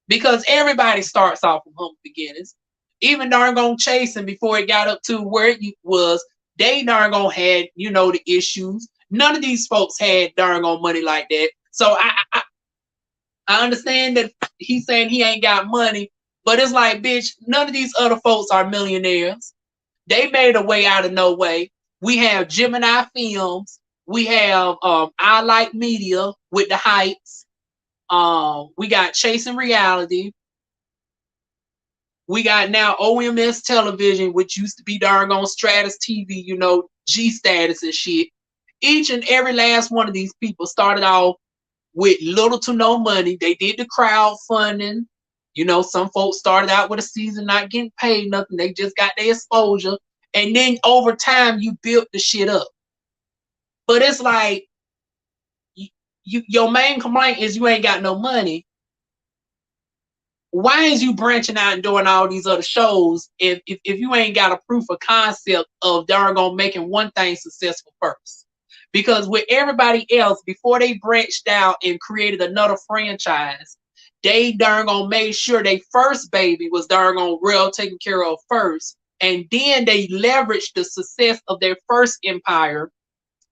Because everybody starts off from humble beginnings. Even darn gone chasing before it got up to where it was, they darn gone had, the issues. None of these folks had darn gone money like that. So I understand that he's saying he ain't got money, but it's like, bitch, none of these other folks are millionaires. They made a way out of no way. We have Gemini Films. We have I Like Media with the Heights. We got Chasing Reality. We got now OMS Television, which used to be darn on Stratus TV, G Status and shit. Each and every last one of these people started off with little to no money. They did the crowdfunding. Some folks started out with a season not getting paid nothing. They just got their exposure. And then over time, you built the shit up. But it's like, your main complaint is you ain't got no money. Why is you branching out and doing all these other shows if you ain't got a proof of concept of darn gone making one thing successful first? Because with everybody else, before they branched out and created another franchise, they darn gone made sure their first baby was darn gone real taken care of first. And then they leveraged the success of their first empire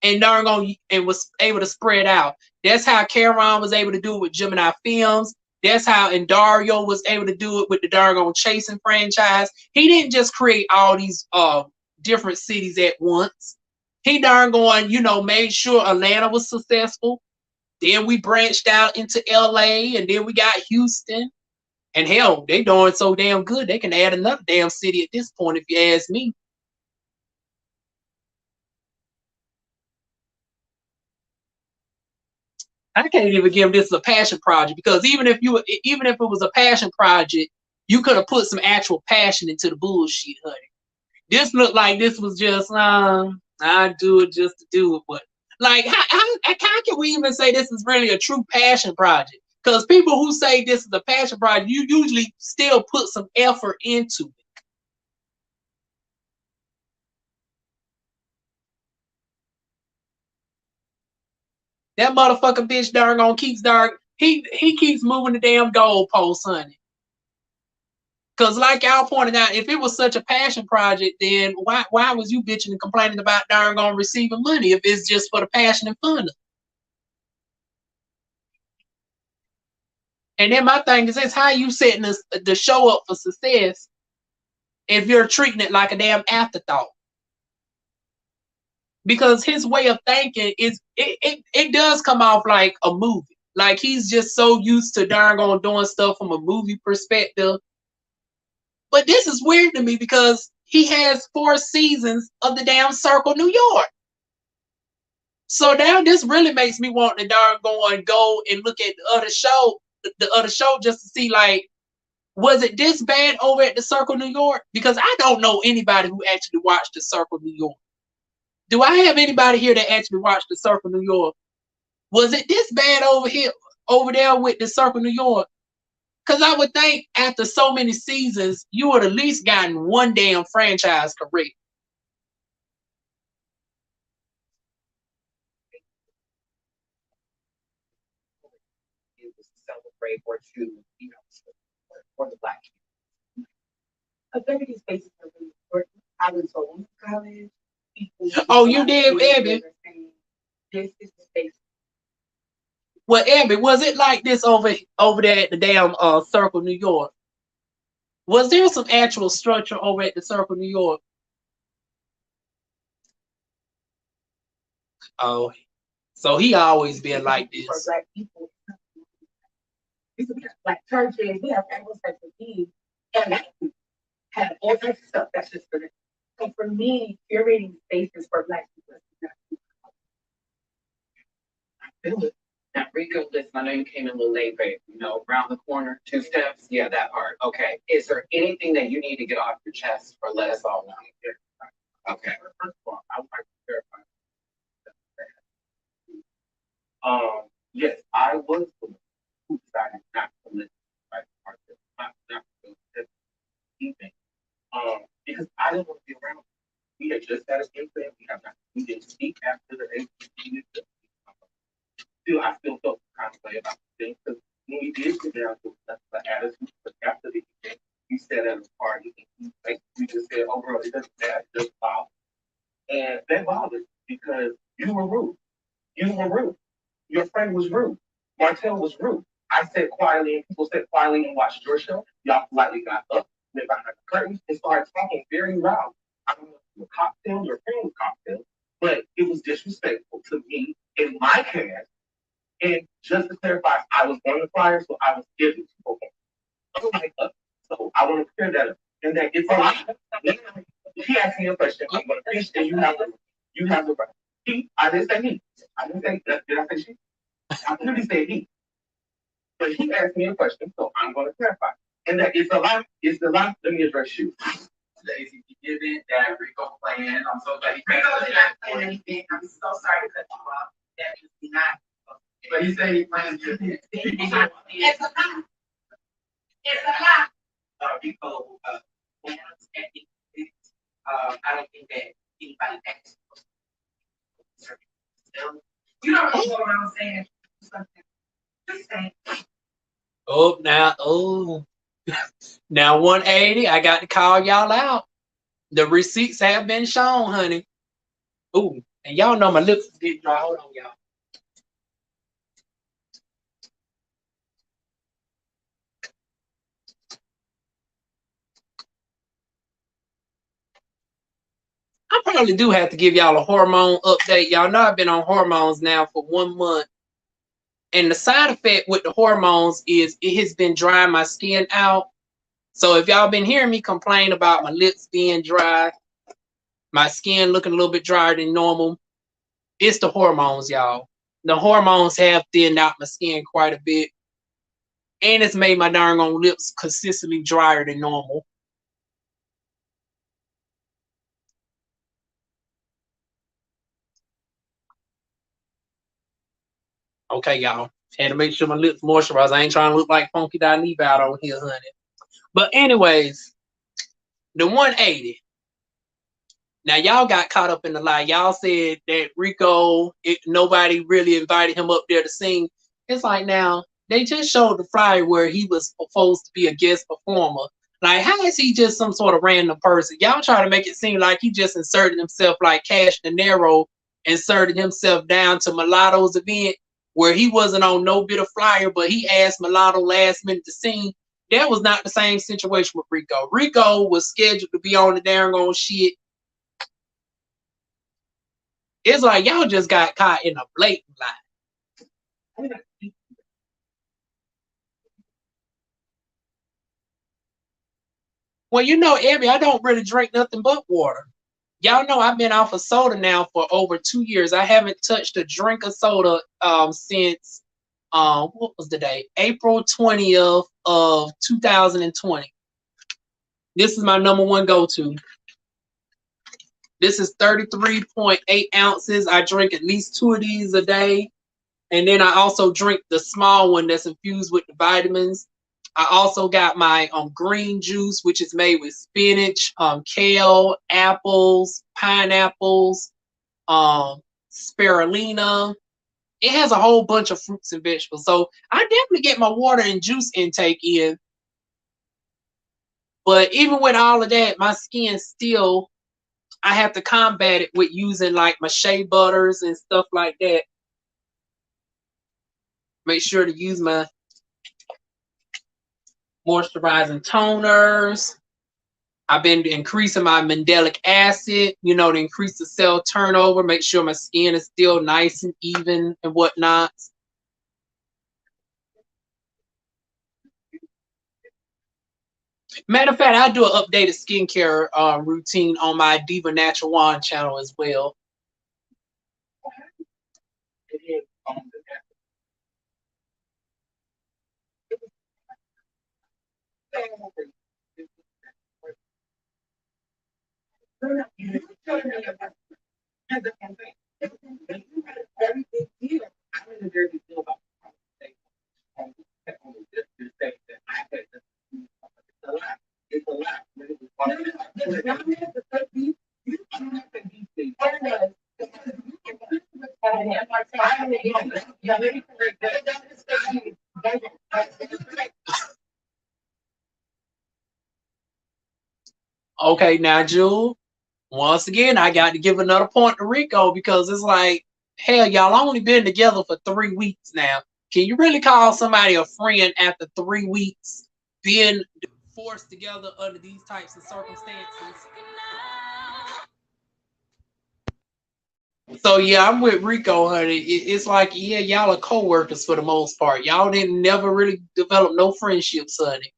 and darn gone and was able to spread out. That's how Caron was able to do it with Gemini Films. That's how Dario was able to do it with the darn gone Chasing franchise. He didn't just create all these different cities at once. He darn gone, made sure Atlanta was successful. Then we branched out into LA, and then we got Houston. And hell, they doing so damn good, they can add another damn city at this point, if you ask me. I can't even give this a passion project because even if it was a passion project, you could have put some actual passion into the bullshit, honey. This looked like this was just I do it just to do it, but like how can we even say this is really a true passion project? Because people who say this is a passion project, you usually still put some effort into it. That motherfucking bitch darn on keeps darn. He keeps moving the damn goalposts, honey. Cause like y'all pointed out, if it was such a passion project, then why was you bitching and complaining about darn on receiving money if it's just for the passion and fun? And then my thing is, how you setting the show up for success if you're treating it like a damn afterthought? Because his way of thinking is it does come off like a movie. Like he's just so used to darn on doing stuff from a movie perspective. But this is weird to me because he has 4 seasons of the damn Circle New York. So now this really makes me want to darn go and look at the other show just to see like, was it this bad over at the Circle New York? Because I don't know anybody who actually watched the Circle New York. Do I have anybody here that actually watched the Circle New York? Was it this bad over there with the Circle New York? Because I would think after so many seasons, you would at least gotten one damn franchise correct. Celebrate or to, for the Black community. A lot of these spaces are really important. I was going to college. Oh, you did, Abby? This is the space. Well, Abby, was it like this over there at the damn Circle New York? Was there some actual structure over at the Circle New York? Oh, so he always been like this. For Black people, we have Black churches, we have all types of things, and we have all types of stuff that's just for them. So for me, curating spaces for Black people is I feel it. That Rico list, I know you came in a little late, babe. Around the corner, 2 steps. Yeah, that part. Okay. Is there anything that you need to get off your chest or let us all know? Okay. First of all, I would like to clarify. Yes, I was the one who decided not to listen to not to go to this evening. Because I didn't want to be around. We had just had an incident. We didn't speak after the incident. Still, I still felt kind of way about the thing because when we did sit down to the attitude, but after the event, we sat at a party and we just said, "Oh, girl, it doesn't matter, it just bother." And that bothered because you were rude. You were rude. Your friend was rude. Martell was rude. I said quietly, and people said quietly and watched your show. Y'all politely got up, went behind the curtains, and started talking very loud. I don't know if you were cocktail or friend cocktail, but it was disrespectful to me in my cast. And just to clarify, I was on the flyer, so I was giving people unlike us. So I want to clear that up. And that it's a lot. He asked me a question. I'm going to finish, and you have the right. I didn't say he. I didn't say that. Did I say she? I clearly said he. But he asked me a question, so I'm going to clarify. And that it's a lot. It's a lot. Let me address you. Lazy forgiving, that Rico playing. I'm so glad Rico did not plan anything. I'm so sorry to cut you off. That is not. But he said he plans to. It's a lot. It's a lot. Rico plans and I don't think that anybody actually. You don't want to go around saying something. Just saying. Oh, now 180. I got to call y'all out. The receipts have been shown, honey. Ooh, and y'all know my lips is getting dry. Hold on, y'all. I probably do have to give y'all a hormone update. Y'all know I've been on hormones now for 1 month. And the side effect with the hormones is it has been drying my skin out. So if y'all been hearing me complain about my lips being dry, my skin looking a little bit drier than normal, it's the hormones, y'all. The hormones have thinned out my skin quite a bit. And it's made my darn on lips consistently drier than normal. Okay, y'all. Had to make sure my lips moisturized. I ain't trying to look like Funky Leave out on here, honey. But anyways, the 180. Now y'all got caught up in the lie. Y'all said that Rico, nobody really invited him up there to sing. It's like now they just showed the flyer where he was supposed to be a guest performer. Like, how is he just some sort of random person? Y'all try to make it seem like he just inserted himself like Cash De Niro inserted himself down to Mulatto's event where he wasn't on no bit of flyer, but he asked Mulatto last minute to sing. That was not the same situation with Rico. Rico was scheduled to be on the darn on shit. It's like y'all just got caught in a blatant lie. Well, you know, Abby, I don't really drink nothing but water. Y'all know I've been off of soda now for over 2 years. I haven't touched a drink of soda since what was the date? April 20th of 2020. This is my number one go-to. This is 33.8 ounces. I drink at least 2 of these a day. And then I also drink the small one that's infused with the vitamins. I also got my green juice, which is made with spinach, kale, apples, pineapples, spirulina. It has a whole bunch of fruits and vegetables. So I definitely get my water and juice intake in. But even with all of that, my skin still, I have to combat it with using like my shea butters and stuff like that. Make sure to use my moisturizing toners. I've been increasing my mandelic acid, you know, to increase the cell turnover, make sure my skin is still nice and even and whatnot. Matter of fact, I do an updated skincare routine on my DivaWuan channel as well. Okay, now, Jewel, once again, I got to give another point to Rico because it's like, hell, y'all only been together for 3 weeks now. Can you really call somebody a friend after 3 weeks being forced together under these types of circumstances? So yeah, I'm with Rico, honey. It's like, yeah, y'all are co-workers for the most part. Y'all didn't never really develop no friendships, honey.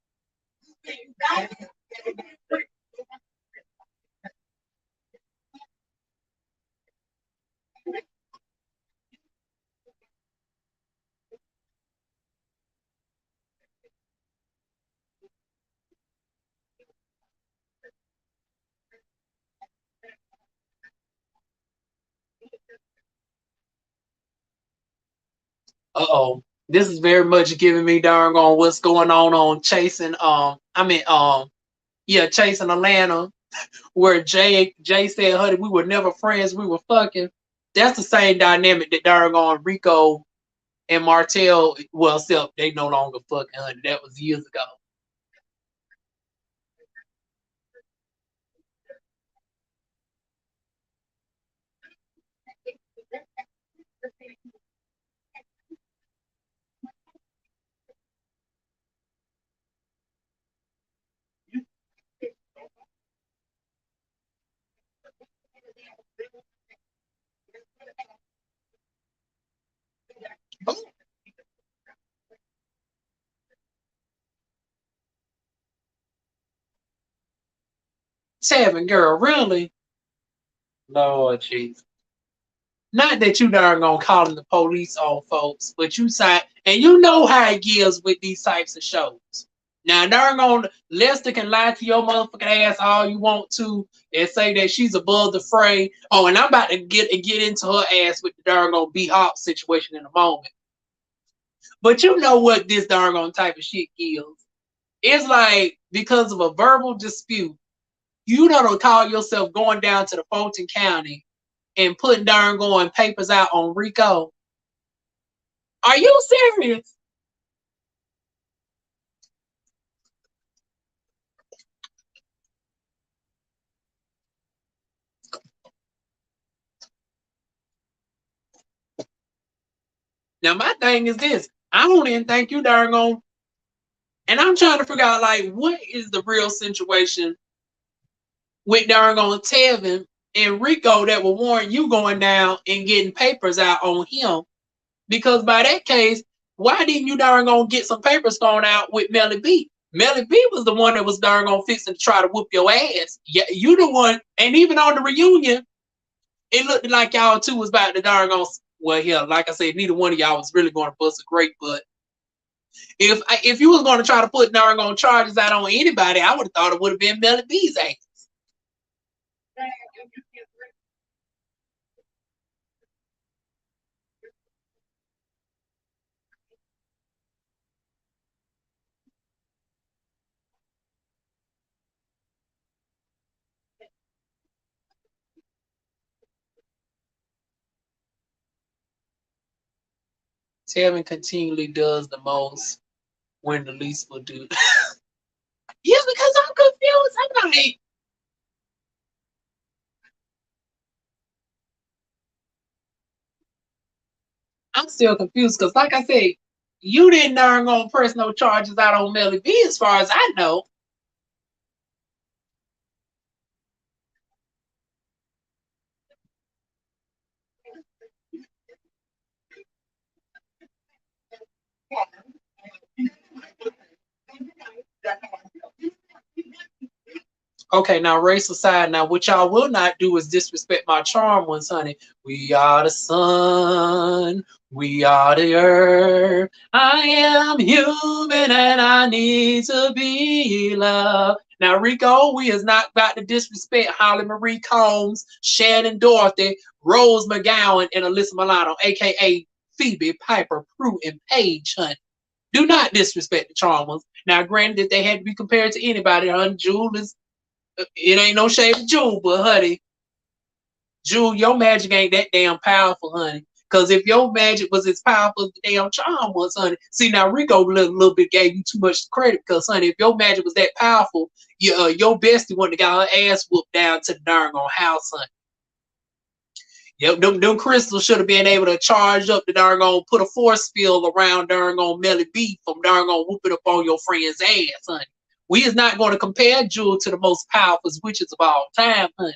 Uh-oh. This is very much giving me darn on what's going on Chasing Chasing Atlanta, where Jay said, honey, we were never friends, we were fucking. That's the same dynamic that darn on Rico and Martell, well, except they no longer fucking, honey. That was years ago. Seven, girl, really? Lord jeez. Not that you darn gonna calling the police on folks, but you say, and you know how it gives with these types of shows. Now, darn on Lester can lie to your motherfucking ass all you want to and say that she's above the fray. Oh, and I'm about to get into her ass with the darn on B Hop situation in a moment. But you know what this darn type of shit kills? It's like because of a verbal dispute, you don't call yourself going down to the Fulton County and putting darn going papers out on Rico. Are you serious? Now my thing is this. I don't even think you darn going, and I'm trying to figure out like what is the real situation with darn on Tevin and Rico that will warrant you going down and getting papers out on him. Because by that case, why didn't you darn gonna get some papers thrown out with Melly B? Melly B was the one that was darn gonna fixing to try to whoop your ass. Yeah, you the one, and even on the reunion, it looked like y'all two was about to darn gonna. Well, yeah, like I said, neither one of y'all was really going to bust a grape. But if you was going to try to put darn gonna charges out on anybody, I would have thought it would have been Melly B's ass. Tevin continually does the most when the least will do. Yeah, because I'm confused. I'm like, I'm still confused because, like I said, you didn't darn gonna press no charges out on Melly B, as far as I know. Okay, now race aside, now what y'all will not do is disrespect my charm ones, honey. We are the sun, we are the earth. I am human and I need to be loved. Now, Rico, we is not about to disrespect Holly Marie Combs, Shannon Dorothy, Rose McGowan, and Alyssa Milano, aka Phoebe, Piper, Prue, and Paige, honey. Do not disrespect the charm ones. Now, granted, that they had to be compared to anybody, honey. Jewel is it ain't no shade of Jewel, but honey, Jewel, your magic ain't that damn powerful, honey. Because if your magic was as powerful as the damn charm was, honey. See, now Rico little bit gave you too much credit because, honey, if your magic was that powerful, your bestie wouldn't have got her ass whooped down to the darn on house, honey. Yep, them crystals should have been able to charge up the darn on, put a force field around darn on Melly B from darn on whooping up on your friend's ass, honey. We is not going to compare Jewel to the most powerful witches of all time, honey.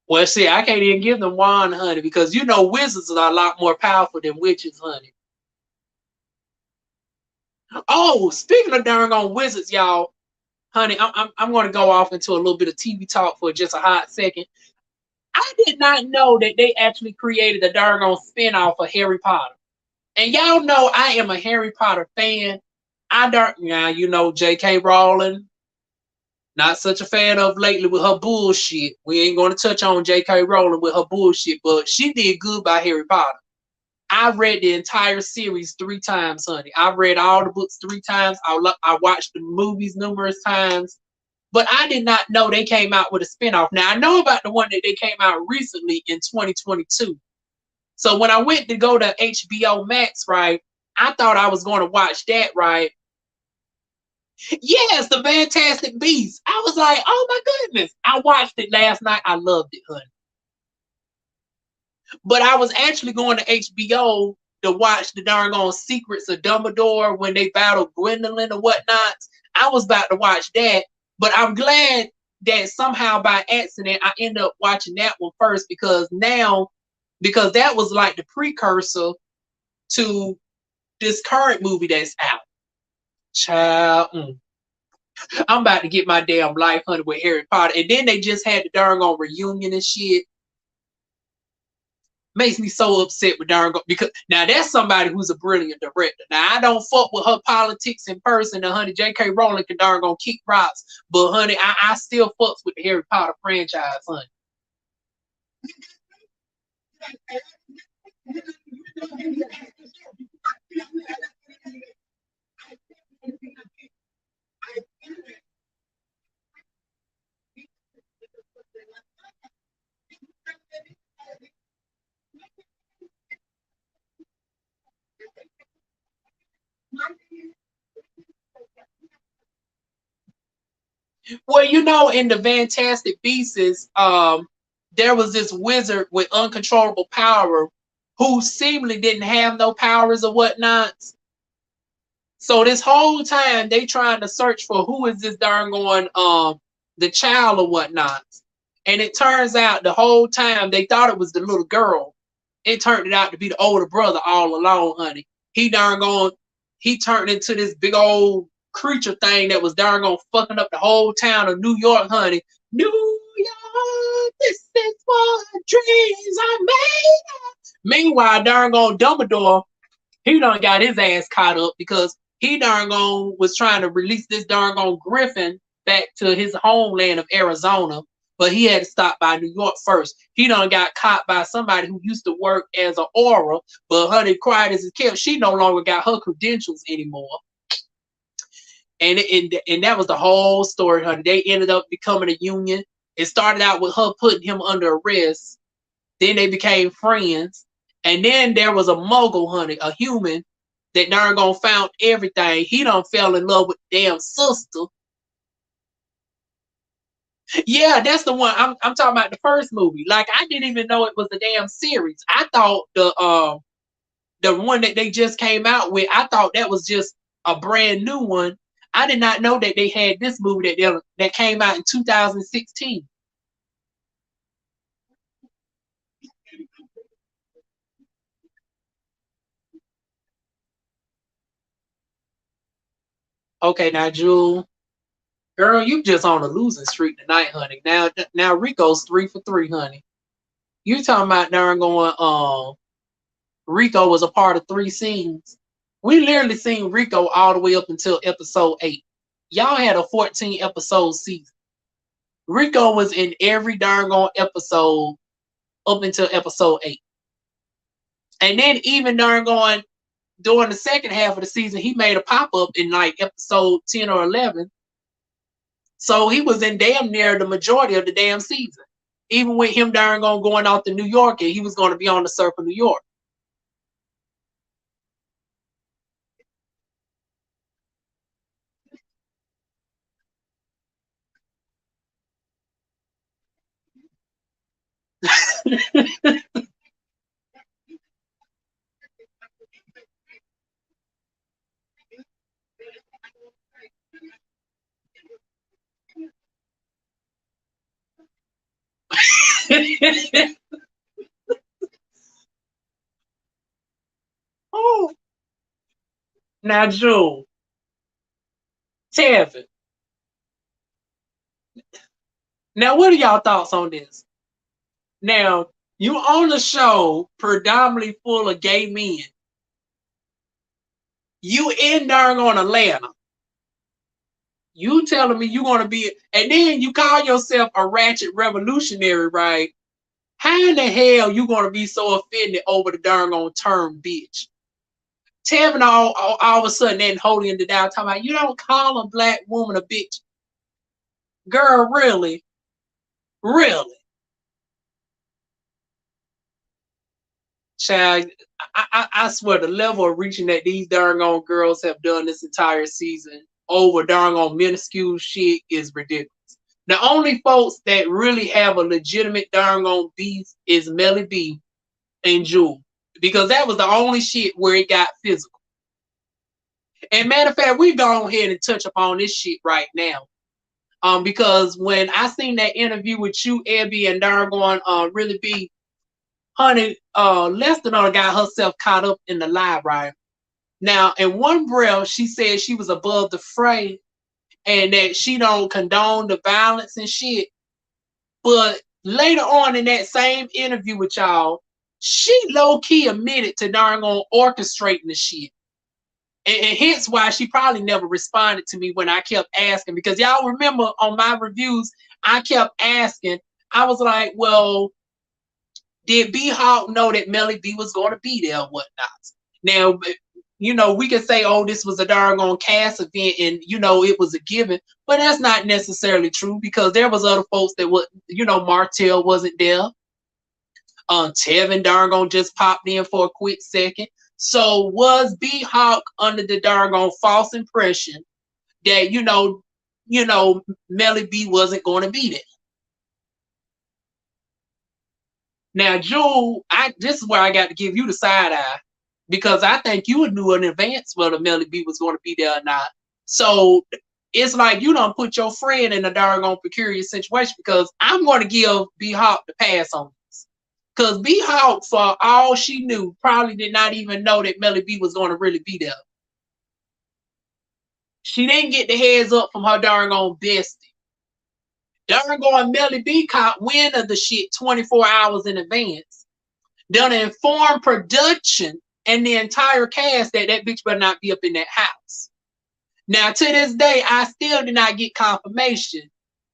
Well, see, I can't even give them wand, honey, because you know wizards are a lot more powerful than witches, honey. Oh, speaking of darn on wizards, y'all, honey, I'm going to go off into a little bit of TV talk for just a hot second. I did not know that they actually created a darn on spinoff of Harry Potter. And y'all know I am a Harry Potter fan. Now you know J.K. Rowling, not such a fan of lately with her bullshit. We ain't going to touch on J.K. Rowling with her bullshit, but she did good by Harry Potter. I read the entire series 3 times, honey. I read all the books 3 times. I watched the movies numerous times. But I did not know they came out with a spinoff. Now, I know about the one that they came out recently in 2022. So when I went to go to HBO Max, right, I thought I was going to watch that, right? Yes, the Fantastic Beasts. I was like, oh my goodness. I watched it last night. I loved it, honey. But I was actually going to HBO to watch the darn on Secrets of Dumbledore when they battled Gwendolyn or whatnot. I was about to watch that, but I'm glad that somehow by accident I ended up watching that one first because that was like the precursor to this current movie that's out. Child, I'm about to get my damn life hunted with Harry Potter. And then they just had the darn on reunion and shit. Makes me so upset with darn because now that's somebody who's a brilliant director. Now I don't fuck with her politics in person. And honey, J.K. Rowling can darn gonna kick rocks, but honey, I still fucks with the Harry Potter franchise, honey. Well, in the Fantastic Beasts, there was this wizard with uncontrollable power who seemingly didn't have no powers or whatnot. So this whole time they trying to search for who is this darn going the child or whatnot. And it turns out the whole time they thought it was the little girl. It turned out to be the older brother all along, honey. He turned into this big old creature thing that was darn gonna fucking up the whole town of New York, honey. New York, this is what dreams are made of. Meanwhile, darn gone Dumbledore, he done got his ass caught up because he darn gone was trying to release this darn gone Griffin back to his homeland of Arizona, but he had to stop by New York first. He done got caught by somebody who used to work as an aura, but honey, quiet as it kept, she no longer got her credentials anymore. And that was the whole story, honey. They ended up becoming a union. It started out with her putting him under arrest. Then they became friends. And then there was a mogul, honey, a human that darn gone found everything. He done fell in love with the damn sister. Yeah, that's the one. I'm talking about the first movie. Like I didn't even know it was a damn series. I thought the one that they just came out with, I thought that was just a brand new one. I did not know that they had this movie that came out in 2016. Okay, now Jewel, girl, you just on a losing streak tonight, honey. Now Rico's 3 for 3, honey. You talking about darn going Rico was a part of 3 scenes. We literally seen Rico all the way up until episode 8. Y'all had a 14 episode season. Rico was in every darn on episode up until episode 8. And then even darn going during the second half of the season, he made a pop-up in like episode 10 or 11. So he was in damn near the majority of the damn season. Even with him darn going off to New York, and he was going to be on the surf of New York. Oh, now Jewel, Tevin. Now, what are y'all thoughts on this? Now, you on a show predominantly full of gay men. You in darn on Atlanta. You telling me you want to be, and then you call yourself a ratchet revolutionary, right? How in the hell you gonna be so offended over the darn on term bitch? Tevin all of a sudden then holding it down, talking about you don't call a black woman a bitch. Girl, really? Really? Child, I swear the level of reaching that these darn on girls have done this entire season over darn on minuscule shit is ridiculous. The only folks that really have a legitimate darn on beef is Melly B and Jewel. Because that was the only shit where it got physical. And matter of fact, we go ahead and touch upon this shit right now. Because when I seen that interview with you, Abby, and Dargon, really be, honey, Lester done got herself caught up in the lie, right? Now, in one breath, she said she was above the fray and that she don't condone the violence and shit. But later on in that same interview with y'all, she low-key admitted to Dargon orchestrating the shit. And hence why she probably never responded to me when I kept asking. Because y'all remember on my reviews, I kept asking. I was like, well, did B Hawk know that Melly B was going to be there or whatnot? Now, you know, we can say, oh, this was a darn cast event and, you know, it was a given. But that's not necessarily true because there was other folks that would, you know, Martell wasn't there. Tevin darn just popped in for a quick second. So was B Hawk under the darn false impression that, you know, Melly B wasn't going to be there? Now, Jewel, this is where I got to give you the side eye because I think you knew in advance whether Melly B was going to be there or not. So it's like you don't put your friend in a darn precarious situation because I'm going to give B Hawk the pass on this. Because B Hawk, for all she knew, probably did not even know that Melly B was going to really be there. She didn't get the heads up from her darn bestie. Darn Melly B caught wind of the shit 24 hours in advance. Done inform production and the entire cast that bitch better not be up in that house. Now, to this day, I still did not get confirmation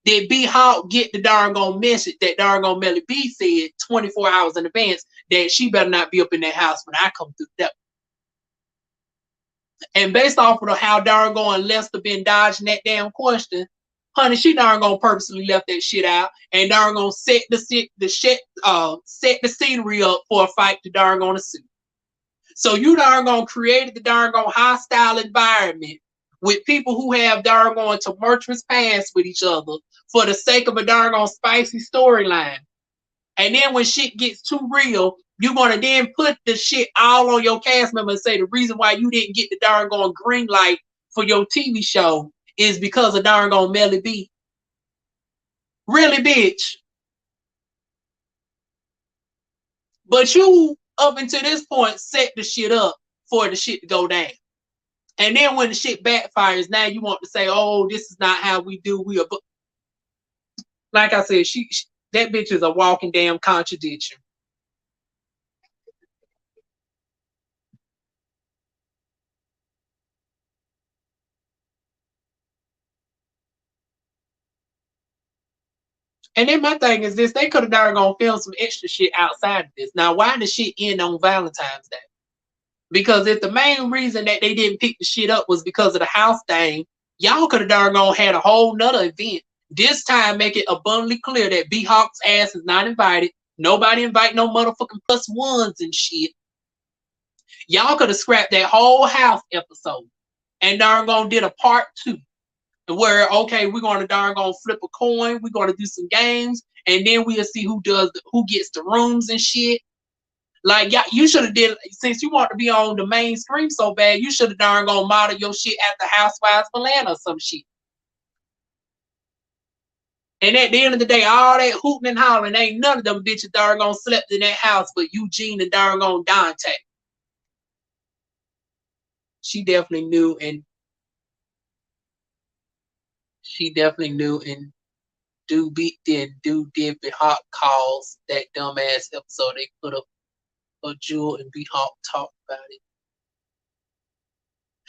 that B Hawk get the darn message that darn Melly B said 24 hours in advance that she better not be up in that house when I come through that. And based off of how darn Lester been dodging that damn question, honey, she darn purposely left that shit out and darn set the scenery up for a fight to darn ensue. So you darn created the darn hostile environment with people who have darn tumultuous past with each other for the sake of a darn spicy storyline. And then when shit gets too real, you're gonna then put the shit all on your cast member and say the reason why you didn't get the darn green light for your TV show is because of darn Melly B. Really, bitch. But you, up until this point, set the shit up for the shit to go down. And then when the shit backfires, now you want to say, oh, this is not how we do. We are. Like I said, that bitch is a walking damn contradiction. And then my thing is this, they could have darn film some extra shit outside of this. Now, why the shit end on Valentine's Day? Because if the main reason that they didn't pick the shit up was because of the house thing, y'all could have darn had a whole nother event. This time, make it abundantly clear that B Hawk's ass is not invited. Nobody invite no motherfucking plus ones and shit. Y'all could have scrapped that whole house episode and darn did a part 2. Where, okay, we're going to darn flip a coin. We're going to do some games. And then we'll see who gets the rooms and shit. Like, yeah, you should have did, since you want to be on the mainstream so bad, you should have darn model your shit after Housewives of Atlanta or some shit. And at the end of the day, all that hooting and hollering, ain't none of them bitches darn slept in that house but Eugene and darn Dante. She definitely knew and did be Hawk calls that dumbass episode they put up for Jewel and B Hawk talked about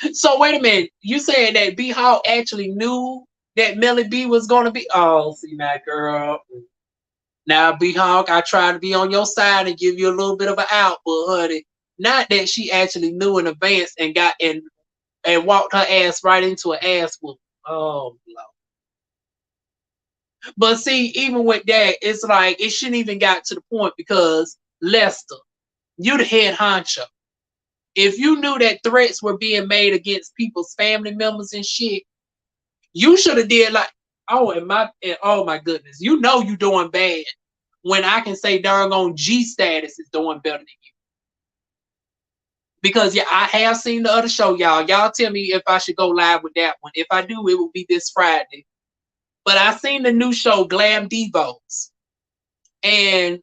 it. So wait a minute, you said that B Hawk actually knew that Melly B was gonna be? Oh, see now, girl. Now B Hawk, I try to be on your side and give you a little bit of an out, but honey, not that she actually knew in advance and got and walked her ass right into an ass whoop. Oh Lord. But see, even with that, it's like it shouldn't even got to the point because Lester, you the head honcho. If you knew that threats were being made against people's family members and shit, you should have did like, oh my goodness, you know you doing bad when I can say darn G status is doing better than Because yeah, I have seen the other show, y'all. Y'all tell me if I should go live with that one. If I do, it will be this Friday. But I seen the new show, Glam Devos. And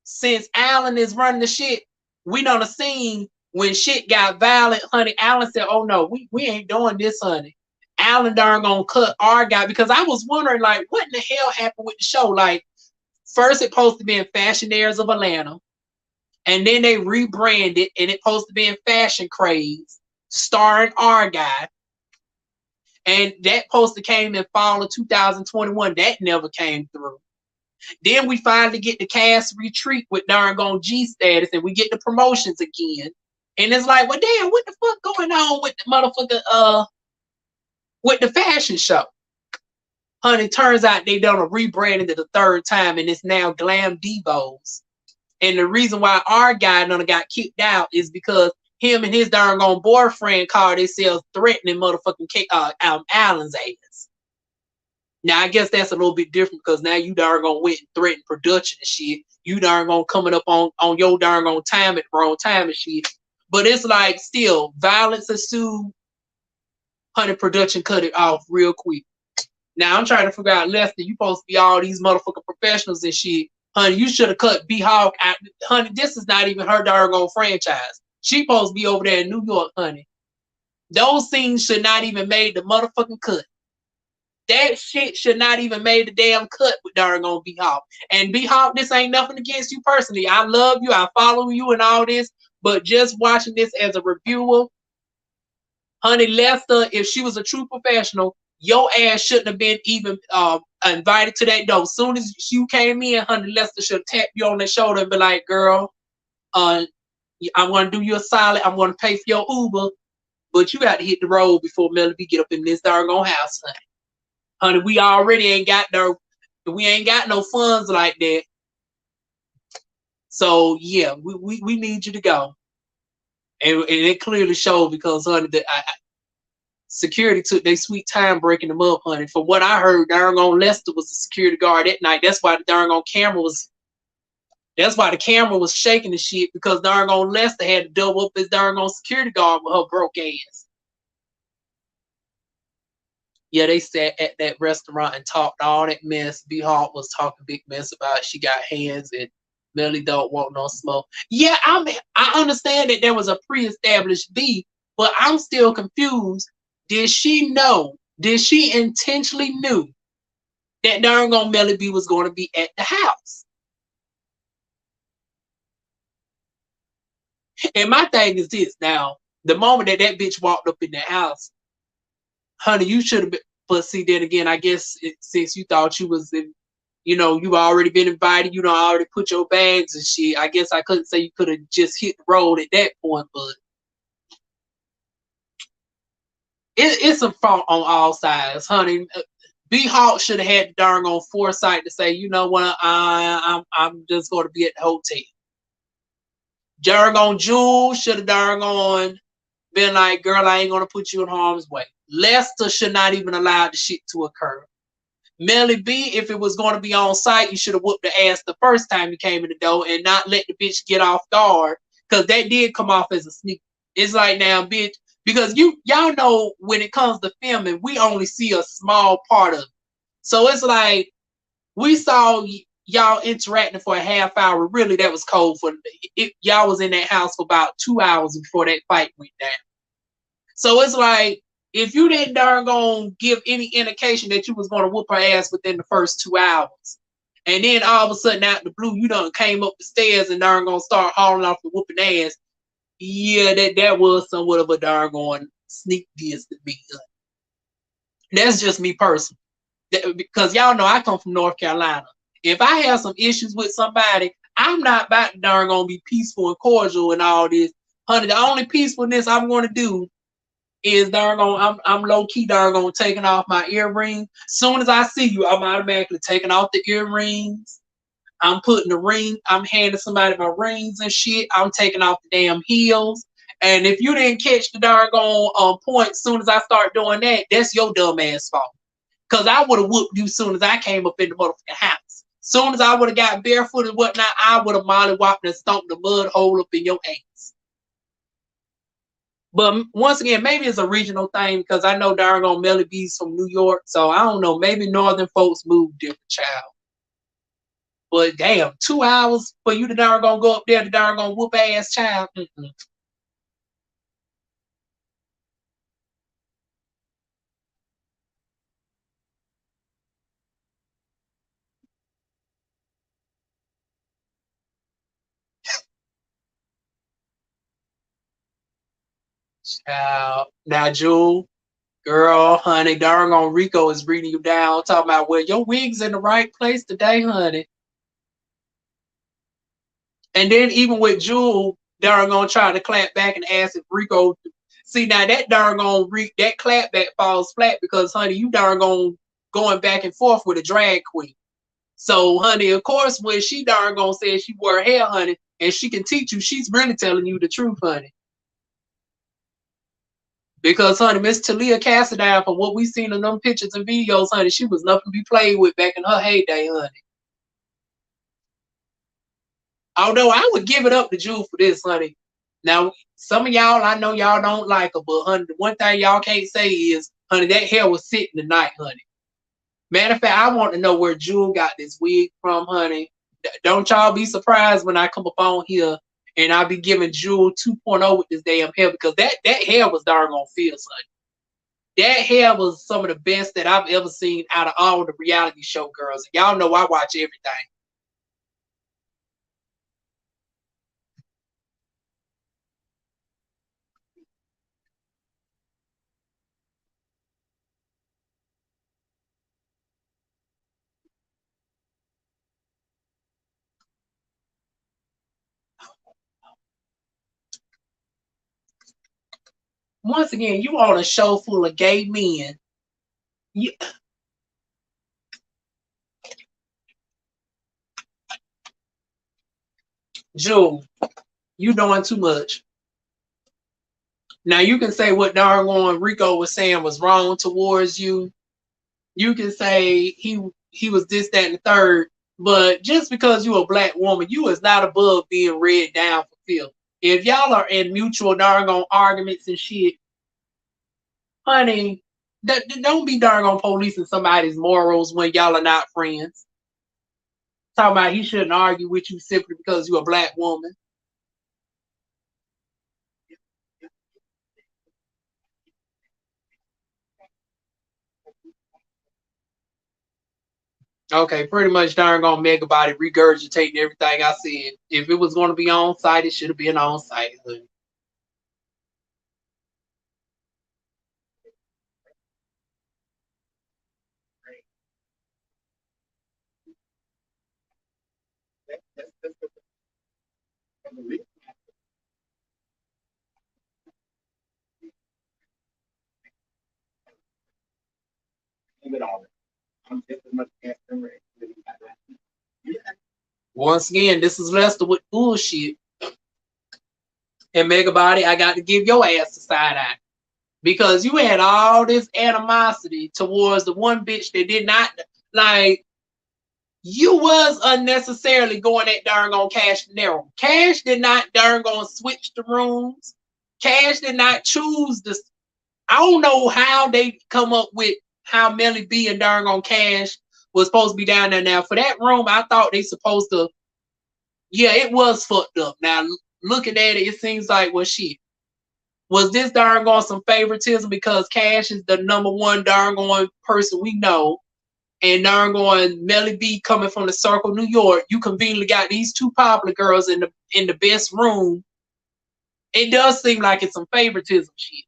since Alan is running the shit, we done seen when shit got violent, honey. Alan said, "Oh no, we ain't doing this, honey." Alan darn gonna cut our guy because I was wondering, like, what in the hell happened with the show? Like, first it supposed to be in Fashionaires of Atlanta, and then they rebranded and it supposed to be in Fashion Craze, starring our guy. And that poster came in fall of 2021. That never came through. Then we finally get the cast retreat with darn gone G status, and we get the promotions again. And it's like, well, damn, what the fuck going on with the motherfucker with the fashion show? Honey, turns out they done a rebranding it the third time, and it's now Glam Devos. And the reason why our guy done got kicked out is because him and his darn gone boyfriend called themselves threatening motherfucking Allen's ass. Now I guess that's a little bit different because now you darn gonna went and threaten production and shit. You darn gonna coming up on your darn gonna time at the wrong time and shit. But it's like still violence ensued. Honey, production cut it off real quick. Now I'm trying to figure out, Lester, you supposed to be all these motherfucking professionals and shit. Honey, you should have cut B Hawk out. Honey, this is not even her darn gone franchise. She supposed to be over there in New York, honey. Those scenes should not even made the motherfucking cut. That shit should not even made the damn cut with darn on B Hawk. And B Hawk, this ain't nothing against you personally. I love you. I follow you and all this. But just watching this as a reviewer, honey, Lester, if she was a true professional, your ass shouldn't have been even invited to that door. As soon as you came in, honey, Lester should tap you on the shoulder and be like, girl, I'm going to do you a solid. I'm going to pay for your Uber. But you got to hit the road before Melody get up in this darn house, honey. Honey, we already ain't got no funds like that. So yeah, we need you to go. And it clearly showed because honey, security took their sweet time breaking them up, honey. From what I heard, darn on Lester was the security guard that night. That's why the darn on camera was shaking the shit because darn on Lester had to double up his darn on security guard with her broke ass. Yeah, they sat at that restaurant and talked all that mess. B Hawk was talking big mess about she got hands and Melly don't want no smoke. Yeah, I understand that there was a pre-established beef, but I'm still confused. Did she know? Did she intentionally knew that darn on Melly B was going to be at the house? And my thing is this now, the moment that bitch walked up in the house, honey, you should have been, but see, then again, I guess since you thought you was in, you already been invited, you don't already put your bags and shit. I guess I couldn't say you could have just hit the road at that point, but it's a fault on all sides, honey. B Hawk should have had the darn on foresight to say, you know what, I'm just going to be at the hotel. Darn on Jules should have darn on been like, girl, I ain't gonna put you in harm's way. Lester should not even allow the shit to occur. Melly B, if it was going to be on site, you should have whooped the ass the first time you came in the door and not let the bitch get off guard, because that did come off as a sneak. It's like, now, bitch, because y'all know when it comes to filming, we only see a small part of it. So it's like we saw y'all interacting for a half hour. Really, that was cold for it. Y'all was in that house for about 2 hours before that fight went down. So it's like, if you didn't darn gonna give any indication that you was gonna whoop her ass within the first 2 hours, and then all of a sudden out the blue, you done came up the stairs and darn gonna start hauling off the whooping ass, yeah, that was somewhat of a darn going sneak diss to me. That's just me personally. Because y'all know I come from North Carolina. If I have some issues with somebody, I'm not about to darn gonna be peaceful and cordial and all this. Honey, the only peacefulness I'm gonna do is darn on I'm low key darn on taking off my earrings. Soon as I see you, I'm automatically taking off the earrings. I'm putting the ring, I'm handing somebody my rings and shit. I'm taking off the damn heels. And if you didn't catch the darn on point soon as I start doing that, that's your dumb ass fault. Cause I would have whooped you soon as I came up in the motherfucking house. Soon as I would have got barefoot and whatnot, I would have mollywopped and stomped the mud hole up in your ass. But once again, maybe it's a regional thing because I know darn on Melly B's from New York, so I don't know. Maybe northern folks move different, child. But damn, 2 hours for you to darn gonna go up there to darn gonna whoop ass, child. Child. Now, Jewel, girl, honey, darn on Rico is reading you down, talking about, well, your wig's in the right place today, honey. And then even with Jewel, darn gonna try to clap back and ask if Rico. See, now that darn gonna that clap back falls flat because, honey, you darn gonna going back and forth with a drag queen. So, honey, of course, when she darn gonna say she wore her hair, honey, and she can teach you, she's really telling you the truth, honey. Because, honey, Miss Talia Cassidy, from what we seen in them pictures and videos, honey, she was nothing to be played with back in her heyday, honey. Although I would give it up to Jewel for this, honey. Now, some of y'all, I know y'all don't like her, but, honey, the one thing y'all can't say is, honey, that hair was sitting tonight, honey. Matter of fact, I want to know where Jewel got this wig from, honey. Don't y'all be surprised when I come up on here and I be giving Jewel 2.0 with this damn hair because that hair was darn on fierce, honey. That hair was some of the best that I've ever seen out of all the reality show girls. And y'all know I watch everything. Once again, you on a show full of gay men. You, Jewel, you doing too much. Now you can say what darn Rico was saying was wrong towards you. You can say he was this, that, and the third. But just because you're a black woman, you is not above being read down for filth. If y'all are in mutual darn arguments and shit, honey, don't be darn policing somebody's morals when y'all are not friends. Talking about he shouldn't argue with you simply because you're a black woman. Okay, pretty much darn Megabody regurgitating everything I said. If it was going to be on site, it should have been on site, honey. Once again, this is Lester with bullshit. And Megabody, I got to give your ass a side eye. Because you had all this animosity towards the one bitch that did not, like, you was unnecessarily going at darn on Cash Nero. Cash did not darn on switch the rooms. Cash did not choose this. I don't know how they come up with how Melly B and darn on Cash was supposed to be down there. Now, for that room, I thought they supposed to, yeah, it was fucked up. Now, looking at it, it seems like, well, shit. Was this darn on some favoritism because Cash is the number one darn on person we know, and darn on Melly B coming from the Circle, New York, you conveniently got these two popular girls in the best room. It does seem like it's some favoritism shit.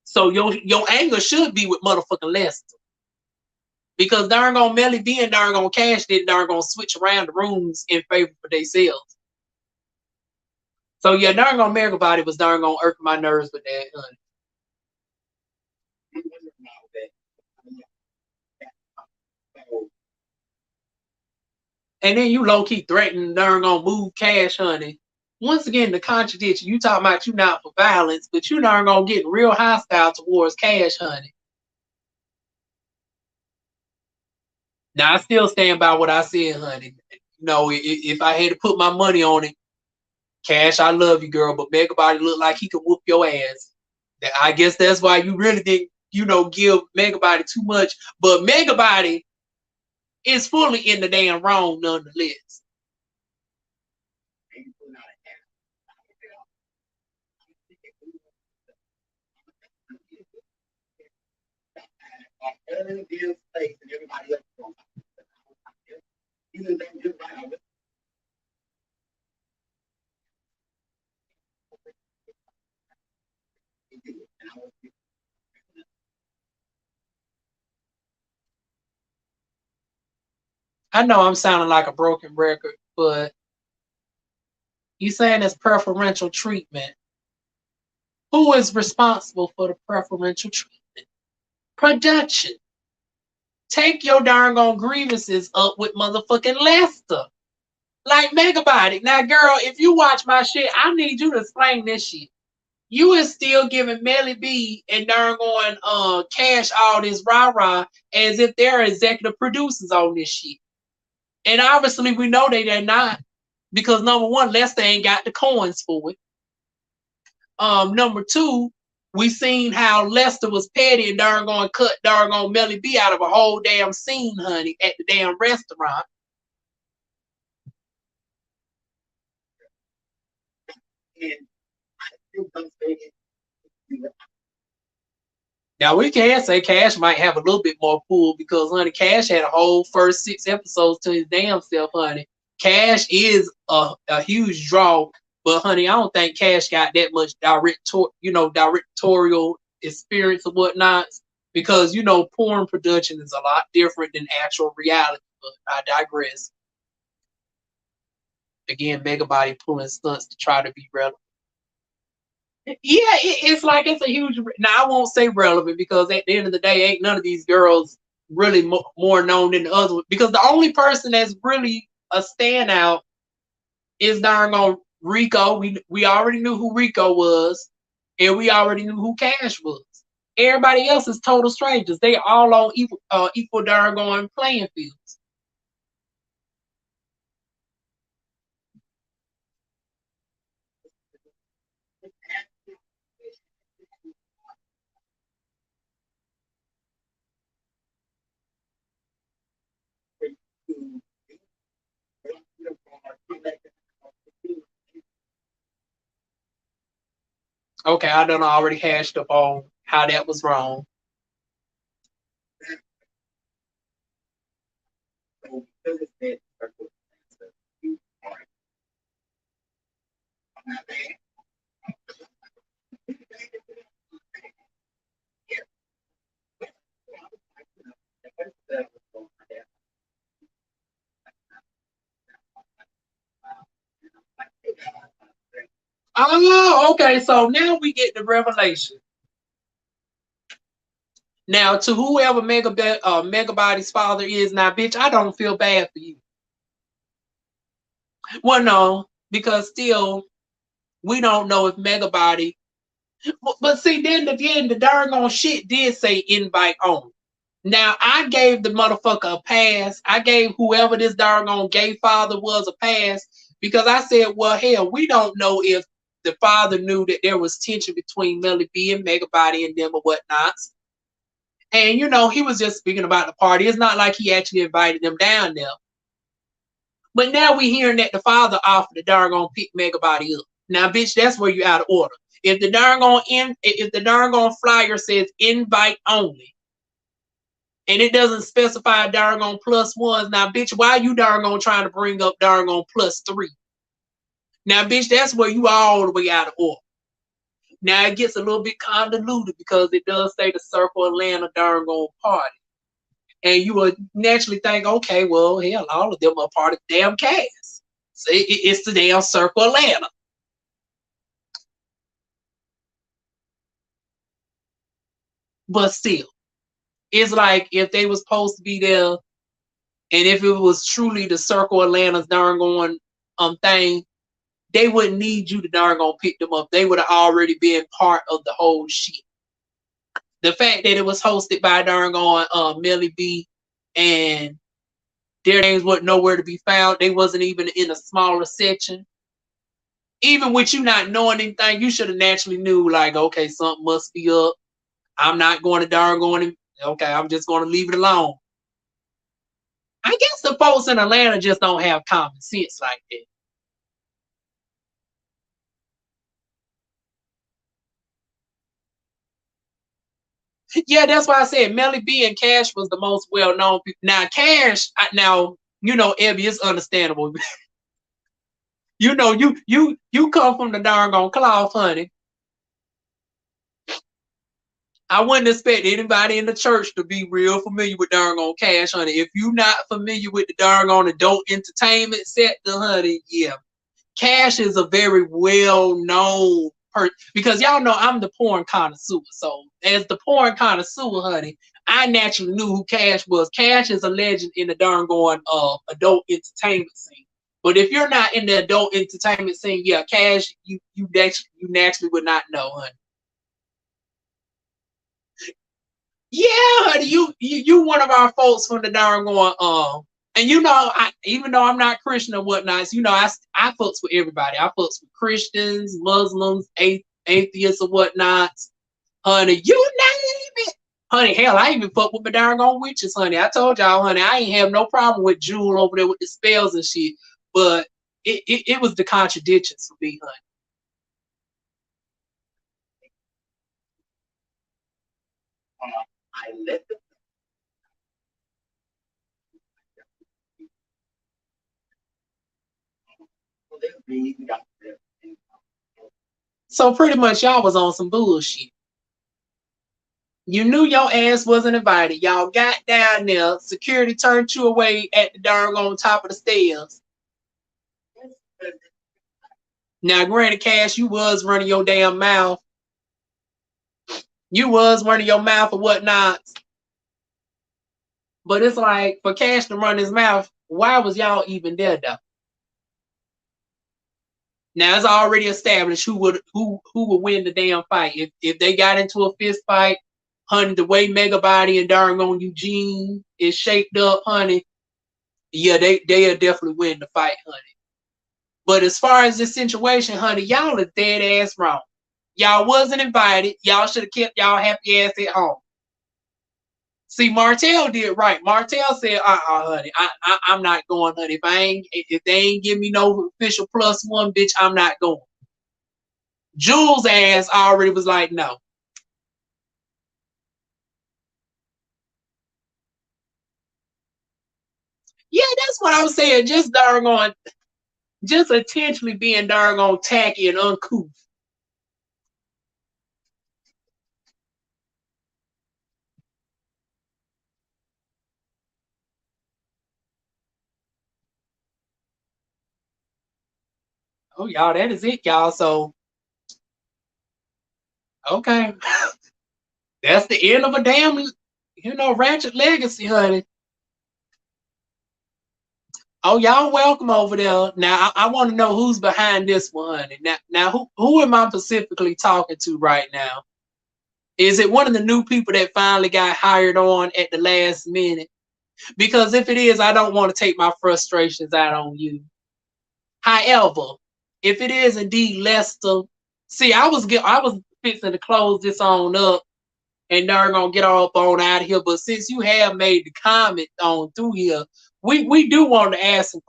So your anger should be with motherfucking Lester. Because darn on Melly B and darn on Cash didn't darn on switch around the rooms in favor for themselves. So yeah, darn on Megabody was darn on irking my nerves with that, honey. And then you low-key threatening darn gonna move Cash, honey. Once again, the contradiction, you talking about you not for violence, but you darn gonna get real hostile towards Cash, honey. Now I still stand by what I said, honey. You know, if I had to put my money on it, Cash, I love you, girl, but Megabody look like he could whoop your ass. I guess that's why you really didn't, give Megabody too much. But Megabody is fully in the damn wrong nonetheless. I know I'm sounding like a broken record, but you saying it's preferential treatment. Who is responsible for the preferential treatment? Production. Take your darn on grievances up with motherfucking Lester. Like Megabody. Now, girl, if you watch my shit, I need you to explain this shit. You is still giving Melly B and darn going Cash all this rah-rah as if they're executive producers on this shit. And obviously we know they're not. Because number one, Lester ain't got the coins for it. Number two, we seen how Lester was petty and darn going cut darn on Melly B out of a whole damn scene, honey, at the damn restaurant. Now we can say Cash might have a little bit more pull because honey, Cash had a whole first 6 episodes to his damn self, honey. Cash is a huge draw, but honey, I don't think Cash got that much directorial experience or whatnot because porn production is a lot different than actual reality. But I digress. Again, Megabody pulling stunts to try to be relevant. Yeah, it's like it's a huge. Now I won't say relevant because at the end of the day, ain't none of these girls really more known than the other. Because the only person that's really a standout is darn on Rico. We already knew who Rico was, and we already knew who Cash was. Everybody else is total strangers. They all on equal darn going playing fields. Okay, I done already hashed up on how that was wrong. Oh, okay. So now we get the revelation. Now, to whoever Megabody's father is, now, bitch, I don't feel bad for you. Well, no, because still, we don't know if Megabody. But see, then again, the darn on shit did say invite only. Now, I gave the motherfucker a pass. I gave whoever this darn on gay father was a pass because I said, well, hell, we don't know if the father knew that there was tension between Melly B and Megabody and them or whatnot. And he was just speaking about the party. It's not like he actually invited them down there. But now we hearing that the father offered the darn pick Megabody up. Now, bitch, that's where you out of order. If the darn flyer says invite only, and it doesn't specify darn plus ones, now, bitch, why you darn trying to bring up darn plus 3? Now, bitch, that's where you all the way out of order. Now it gets a little bit convoluted because it does say the Circle Atlanta darn party. And you would naturally think, okay, well, hell, all of them are part of the damn cast. So it's the damn Circle Atlanta. But still, it's like if they was supposed to be there, and if it was truly the Circle Atlanta's darn thing, they wouldn't need you to darn pick them up. They would have already been part of the whole shit. The fact that it was hosted by darn Melly B and their names weren't nowhere to be found. They wasn't even in a smaller section. Even with you not knowing anything, you should have naturally knew, like, okay, something must be up. I'm not going to darn going. Okay, I'm just going to leave it alone. I guess the folks in Atlanta just don't have common sense like that. Yeah, that's why I said Melly B and Cash was the most well known people. Now Cash, now you know, Ebby, it's understandable. You know, you come from the darn on cloth, honey. I wouldn't expect anybody in the church to be real familiar with darn on Cash, honey. If you're not familiar with the darn on adult entertainment sector, honey, yeah. Cash is a very well known person because y'all know I'm the porn connoisseur. So as the porn connoisseur, honey, I naturally knew who Cash was. Cash is a legend in the darn going adult entertainment scene. But if you're not in the adult entertainment scene, yeah, Cash, you naturally would not know, honey. Yeah, honey, you one of our folks from the darn going and you know, even though I'm not Christian or whatnot, you know, I fucks with everybody. I fucks with Christians, Muslims, atheists or whatnot. Honey, you name it. Honey, hell, I even fuck with my darn witches, honey. I told y'all, honey, I ain't have no problem with Jewel over there with the spells and shit. But it was the contradictions for me, honey. I let the So pretty much y'all was on some bullshit. You knew your ass wasn't invited. Y'all got down there. Security turned you away at the darn on top of the stairs. Now, granted, Cash, you was running your damn mouth. You was running your mouth or whatnot. But it's like, for Cash to run his mouth, why was y'all even there, though? Now it's already established who would win the damn fight. If they got into a fist fight, honey, the way Megabody and darn on Eugene is shaped up, honey, yeah, they'll definitely win the fight, honey. But as far as this situation, honey, y'all are dead ass wrong. Y'all wasn't invited. Y'all should have kept y'all happy ass at home. See, Martell did right. Martell said, honey, I'm not going, honey. If they ain't give me no official +1, bitch, I'm not going. Jules' ass already was like, no. Yeah, that's what I was saying. Just just intentionally being darn tacky and uncouth. Oh, y'all, that is it, y'all. So, okay. That's the end of a damn, Ratchet legacy, honey. Oh, y'all welcome over there. Now, I want to know who's behind this one, honey. Now, who am I specifically talking to right now? Is it one of the new people that finally got hired on at the last minute? Because if it is, I don't want to take my frustrations out on you. However, if it is indeed Lester, see, I was fixing to close this on up and they're gonna get all up on out of here. But since you have made the comment on through here, we do want to ask some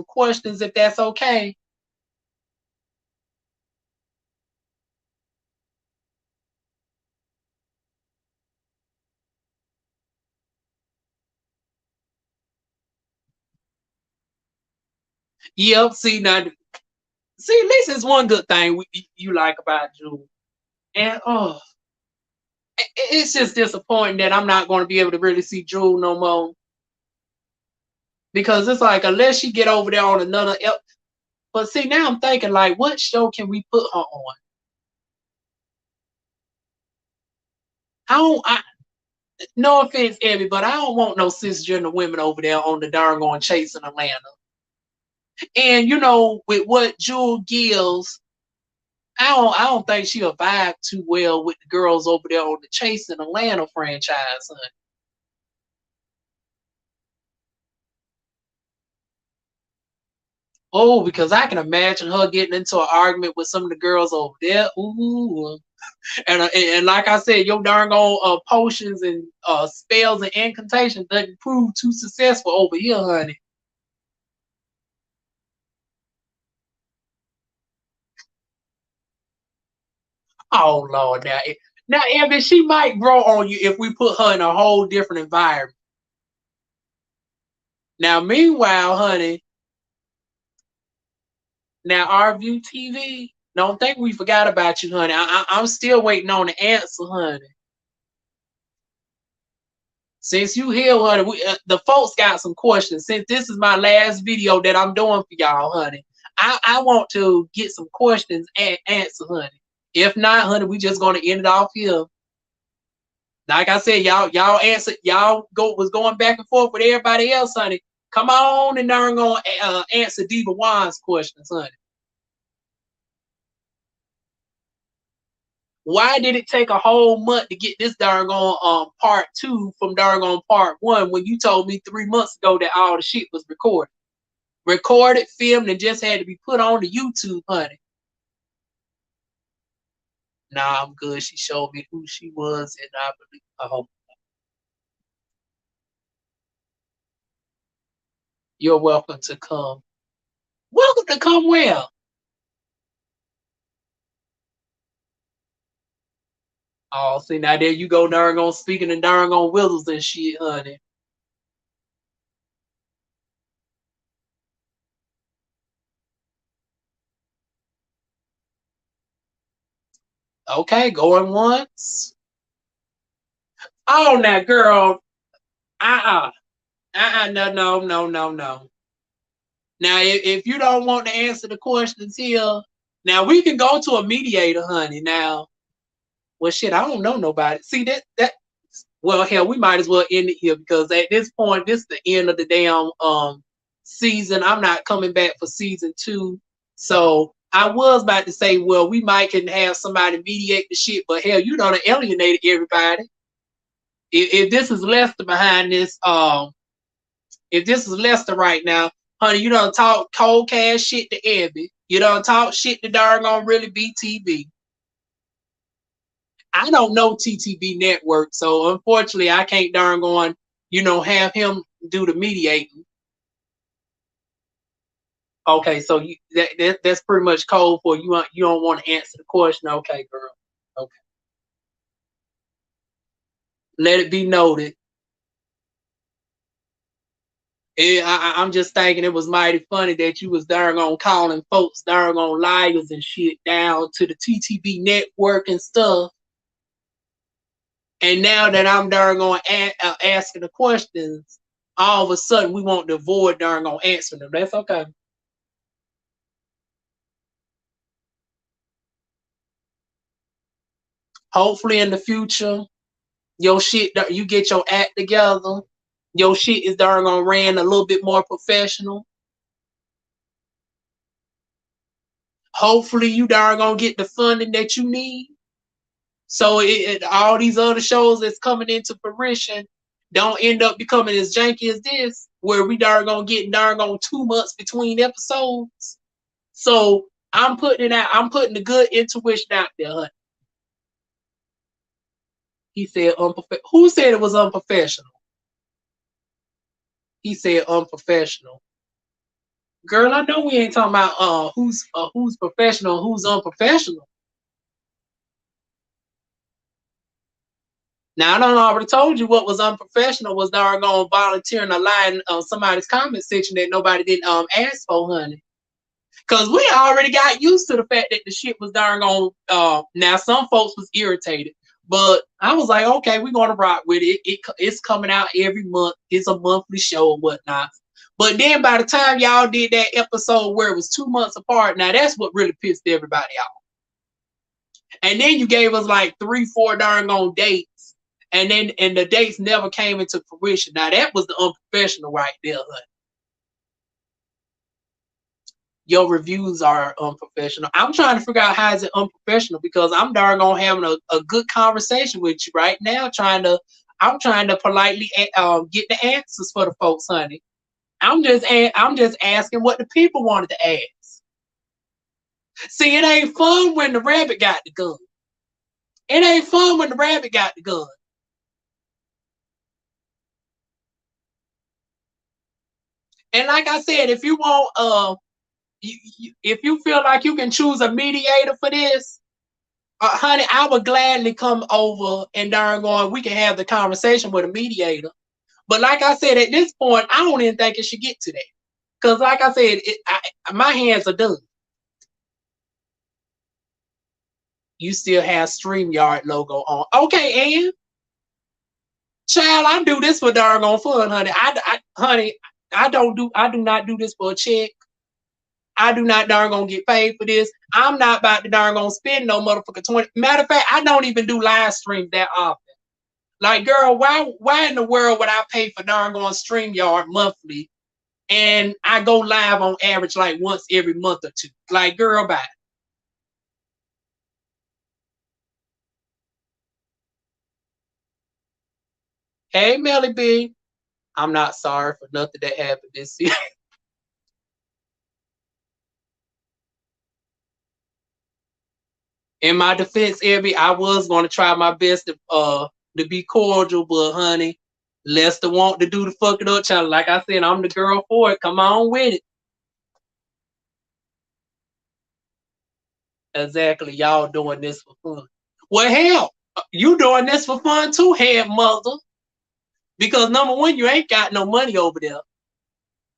questions if that's okay. Yep. See, at least it's one good thing you like about Drew, and it's just disappointing that I'm not going to be able to really see Drew no more because it's like unless she get over there on another. But see, now I'm thinking like, what show can we put her on? I don't. No offense, Abby, but I don't want no cisgender women over there on the darn going chasing Atlanta. And with what Jewel gives, I don't think she'll vibe too well with the girls over there on the Chasing Atlanta franchise, honey. Oh, because I can imagine her getting into an argument with some of the girls over there. Ooh. And like I said, your darn old potions and spells and incantations doesn't prove too successful over here, honey. Oh Lord, now, Evan, she might grow on you if we put her in a whole different environment. Now, meanwhile, honey, now our view TV, don't think we forgot about you, honey. I'm still waiting on the answer, honey. Since you here, honey, the folks got some questions. Since this is my last video that I'm doing for y'all, honey, I want to get some questions and answer, honey. If not, honey, we just gonna end it off here. Like I said, y'all answer, was going back and forth with everybody else, honey. Come on and darn gonna answer DivaWuan's questions, honey. Why did it take a whole month to get this darn on part 2 from darn on part 1 when you told me 3 months ago that all the shit was recorded? Recorded, filmed, and just had to be put on the YouTube, honey. Nah, I'm good. She showed me who she was, and I believe. I hope. You're welcome to come. Welcome to come where? Oh, see, now there you go, darn on speaking and darn on whistles and shit, honey. Okay, going once. Oh, now, girl. No. Now, if you don't want to answer the questions here, now we can go to a mediator, honey. Now, well, shit, I don't know nobody. See that. Well, hell, we might as well end it here because at this point, this is the end of the damn season. I'm not coming back for season 2, so I was about to say, well, we might can have somebody mediate the shit, but hell, you done alienated everybody. If this is Lester behind this, if this is Lester right now, honey, you done talk cold cash shit to Abby. You done talk shit to darn on really BTV. I don't know TTV network, so unfortunately I can't darn going, have him do the mediating. Okay, so that's pretty much cold for you. You don't want to answer the question. Okay, girl. Okay. Let it be noted. I'm just thinking it was mighty funny that you was darn on calling folks darn on liars and shit down to the TTV network and stuff. And now that I'm darn on asking the questions, all of a sudden we want to avoid darn on answering them. That's okay. Hopefully in the future, your shit, you get your act together. Your shit is darn on ran a little bit more professional. Hopefully you darn gonna get the funding that you need. So all these other shows that's coming into fruition don't end up becoming as janky as this, where we darn gonna get darn on 2 months between episodes. So I'm putting it out. I'm putting the good intuition out there, honey. He said unprofessional. Who said it was unprofessional? He said unprofessional. Girl, I know we ain't talking about who's professional, who's unprofessional. Now I don't already told you what was unprofessional was darn gonna volunteering a line on somebody's comment section that nobody didn't ask for, honey. Cause we already got used to the fact that the shit was darn gonna now some folks was irritated. But I was like, okay, we're gonna rock with it. It's coming out every month. It's a monthly show or whatnot. But then by the time y'all did that episode where it was 2 months apart, now that's what really pissed everybody off. And then you gave us like 3, 4 darn on dates, and the dates never came into fruition. Now that was the unprofessional right there, honey. Your reviews are unprofessional. I'm trying to figure out how is it unprofessional because I'm darn on having a good conversation with you right now. I'm trying to politely get the answers for the folks, honey. I'm just asking what the people wanted to ask. See, it ain't fun when the rabbit got the gun. It ain't fun when the rabbit got the gun. And like I said, if you want, if you feel like you can choose a mediator for this, honey, I would gladly come over and darn going, we can have the conversation with a mediator. But like I said, at this point, I don't even think it should get to that. Because like I said, my hands are done. You still have StreamYard logo on. Okay, and child, I do this for darn on fun, honey. Honey, I do not do this for a check. I do not darn gonna get paid for this. I'm not about to darn gonna spend no motherfucker 20. Matter of fact, I don't even do live streams that often. Like, girl, why in the world would I pay for darn going StreamYard monthly and I go live on average like once every month or two? Like, girl, bye. Hey, Melly B. I'm not sorry for nothing that happened this year. In my defense, Abby, I was going to try my best to be cordial, but honey, Lester want to do the fucking up challenge. Like I said, I'm the girl for it. Come on with it. Exactly. Y'all doing this for fun. Well, hell, you doing this for fun too, head mother. Because number one, you ain't got no money over there.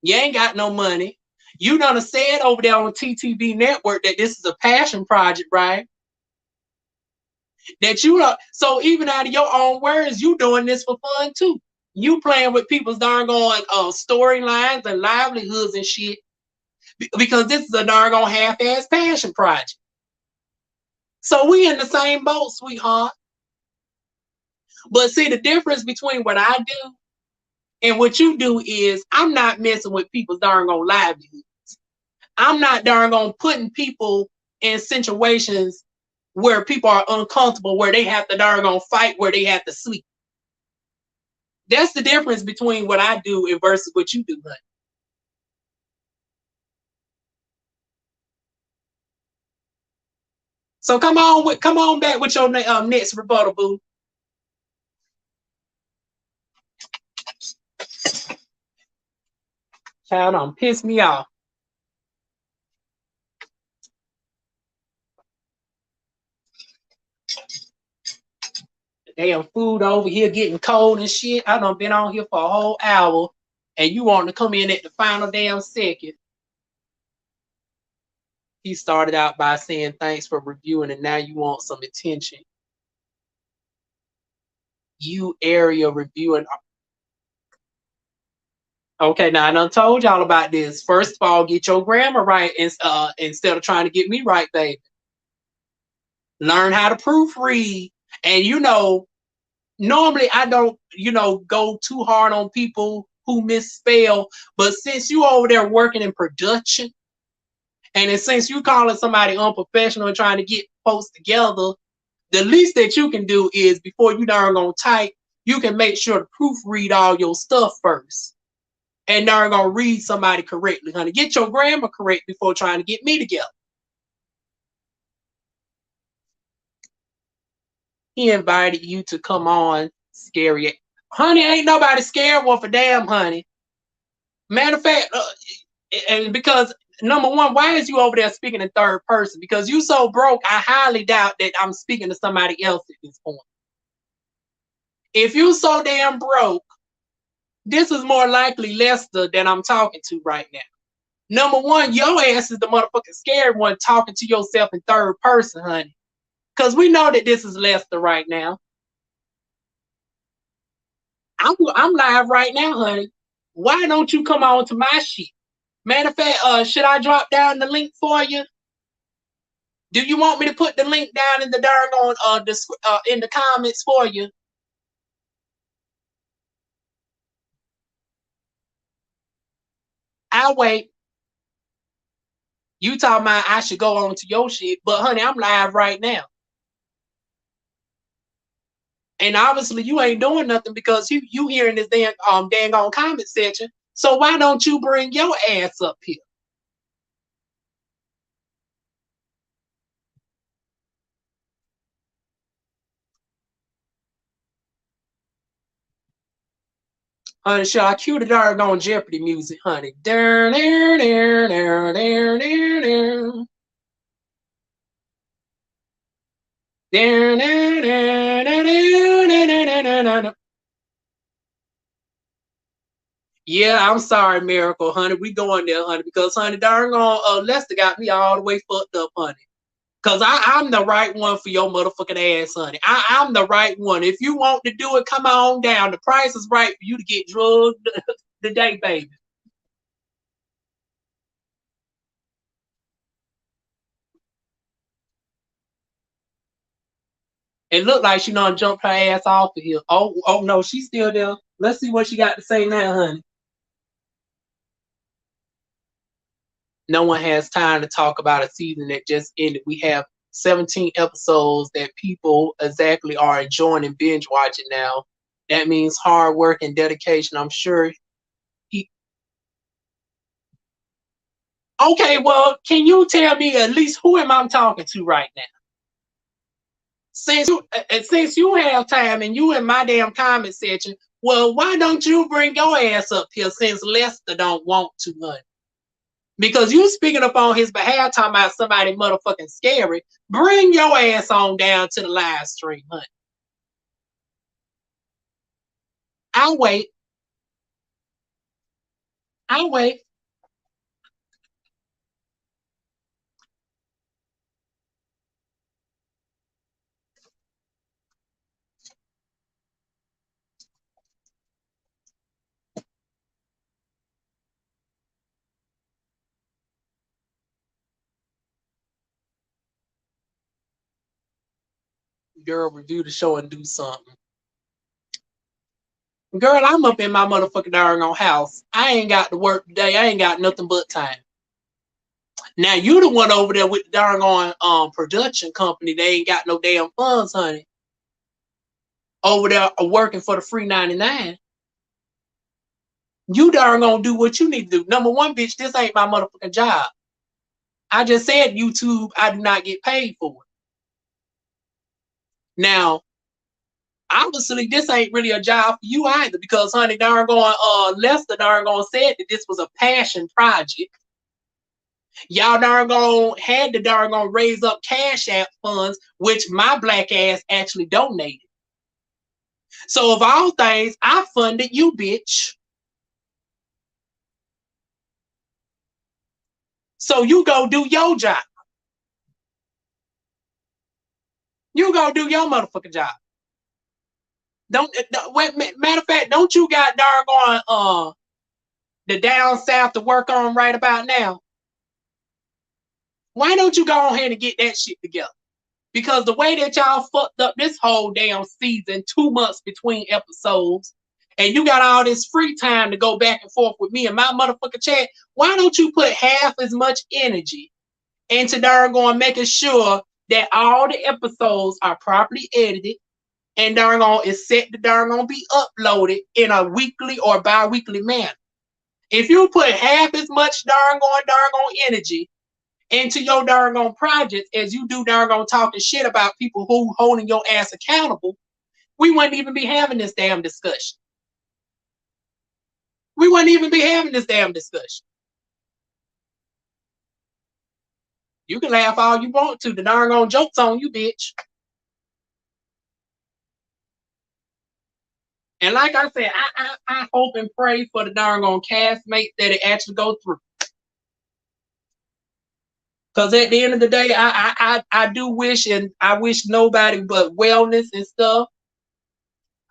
You ain't got no money. You done said over there on the TTV network that this is a passion project, right? That you are, so even out of your own words, you doing this for fun too. You playing with people's darn going storylines and livelihoods and shit. Because this is a darn on half-ass passion project. So we in the same boat, sweetheart. But see, the difference between what I do and what you do is I'm not messing with people's darn on livelihoods. I'm not darn on putting people in situations where people are uncomfortable, where they have to darn on fight, where they have to sleep. That's the difference between what I do and versus what you do, honey. So come on back with your next rebuttal, boo. Child, don't piss me off. Damn food over here getting cold and shit. I done been on here for a whole hour, and you want to come in at the final damn second. He started out by saying thanks for reviewing, and now you want some attention. You area reviewing. Okay, now I done told y'all about this. First of all, get your grammar right instead of trying to get me right, baby. Learn how to proofread. And normally I don't, go too hard on people who misspell. But since you over there working in production, and since you calling somebody unprofessional and trying to get folks together, the least that you can do is before you darn gonna type, you can make sure to proofread all your stuff first. And darn gonna read somebody correctly, honey. Get your grammar correct before trying to get me together. He invited you to come on, scary. Honey, ain't nobody scared one for damn, honey. Matter of fact, and because number one, why is you over there speaking in third person? Because you so broke, I highly doubt that I'm speaking to somebody else at this point. If you so damn broke, this is more likely Lester that I'm talking to right now. Number one, your ass is the motherfucking scared one talking to yourself in third person, honey. Because we know that this is Lester right now. I'm live right now, honey. Why don't you come on to my shit? Matter of fact, should I drop down the link for you? Do you want me to put the link down in the darn in the comments for you? I'll wait. You talking about I should go on to your shit, but honey, I'm live right now. And obviously you ain't doing nothing because you hearing this dang on comment section. So why don't you bring your ass up here? Honey, shall I cue the doggone Jeopardy music, honey? Yeah, I'm sorry, Miracle, honey. We going there, honey, because honey, darn on Lester got me all the way fucked up, honey. Cause I'm the right one for your motherfucking ass, honey. I'm the right one. If you want to do it, come on down. The price is right for you to get drugged today, baby. It looked like she done jumped her ass off of here. Oh no, she's still there. Let's see what she got to say now, honey. No one has time to talk about a season that just ended. We have 17 episodes that people exactly are enjoying and binge watching now. That means hard work and dedication. I'm sure he. Okay, well, can you tell me at least who am I talking to right now? Since you have time and you in my damn comment section, well, why don't you bring your ass up here since Lester don't want to, honey? Because you speaking up on his behalf, talking about somebody motherfucking scary. Bring your ass on down to the live stream, honey. I'll wait. I'll wait. Girl, review the show and do something. Girl, I'm up in my motherfucking darn on house. I ain't got to work today. I ain't got nothing but time. Now you the one over there with the darn on production company. They ain't got no damn funds, honey. Over there working for the free 99. You darn gonna do what you need to do. Number one, bitch, this ain't my motherfucking job. I just said YouTube, I do not get paid for it. Now, obviously, this ain't really a job for you either, because honey, darn going Lester darn going said that this was a passion project. Y'all darn going had to darn going raise up Cashapp funds, which my black ass actually donated. So of all things, I funded you, bitch. So you go do your job. You go do your motherfucking job. Don't matter of fact, don't you got doggone the down south to work on right about now? Why don't you go ahead and get that shit together? Because the way that y'all fucked up this whole damn season, 2 months between episodes, and you got all this free time to go back and forth with me and my motherfucking chat, why don't you put half as much energy into doggone making sure that all the episodes are properly edited and doggone is set to doggone be uploaded in a weekly or bi-weekly manner? If you put half as much doggone energy into your doggone projects as you do doggone talking shit about people who holding your ass accountable, we wouldn't even be having this damn discussion. We wouldn't even be having this damn discussion. You can laugh all you want to. The doggone joke's on you, bitch. And like I said, I hope and pray for the doggone castmates that it actually go through. Because at the end of the day, I do wish, and I wish nobody but wellness and stuff.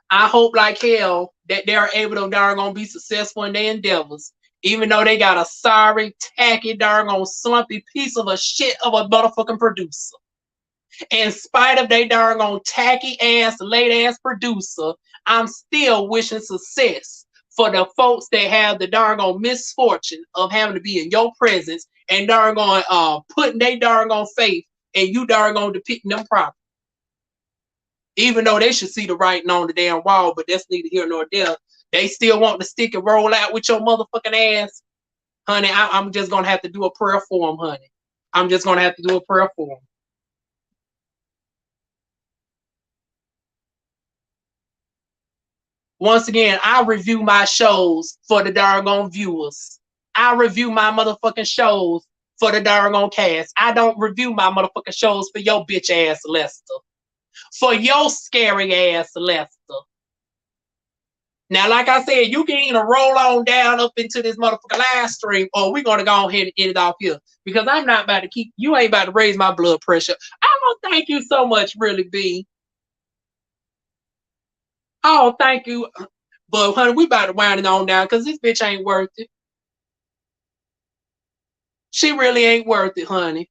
I hope like hell that they're able to doggone be successful in their endeavors, even though they got a sorry, tacky, doggone slumpy piece of a shit of a motherfucking producer. In spite of they doggone tacky ass, late ass producer, I'm still wishing success for the folks that have the doggone misfortune of having to be in your presence and doggone putting their doggone faith and you doggone depicting them properly. Even though they should see the writing on the damn wall, but that's neither here nor there. They still want to stick and roll out with your motherfucking ass. Honey, I'm just going to have to do a prayer for them, honey. I'm just going to have to do a prayer for them. Once again, I review my shows for the doggone viewers. I review my motherfucking shows for the doggone cast. I don't review my motherfucking shows for your bitch ass Lester. For your scary ass Lester. Now, like I said, you can either roll on down up into this motherfucking live stream, or we're going to go ahead and end it off here. Because I'm not about to you ain't about to raise my blood pressure. I don't thank you so much, really, B. Oh, thank you. But, honey, we about to wind it on down because this bitch ain't worth it. She really ain't worth it, honey.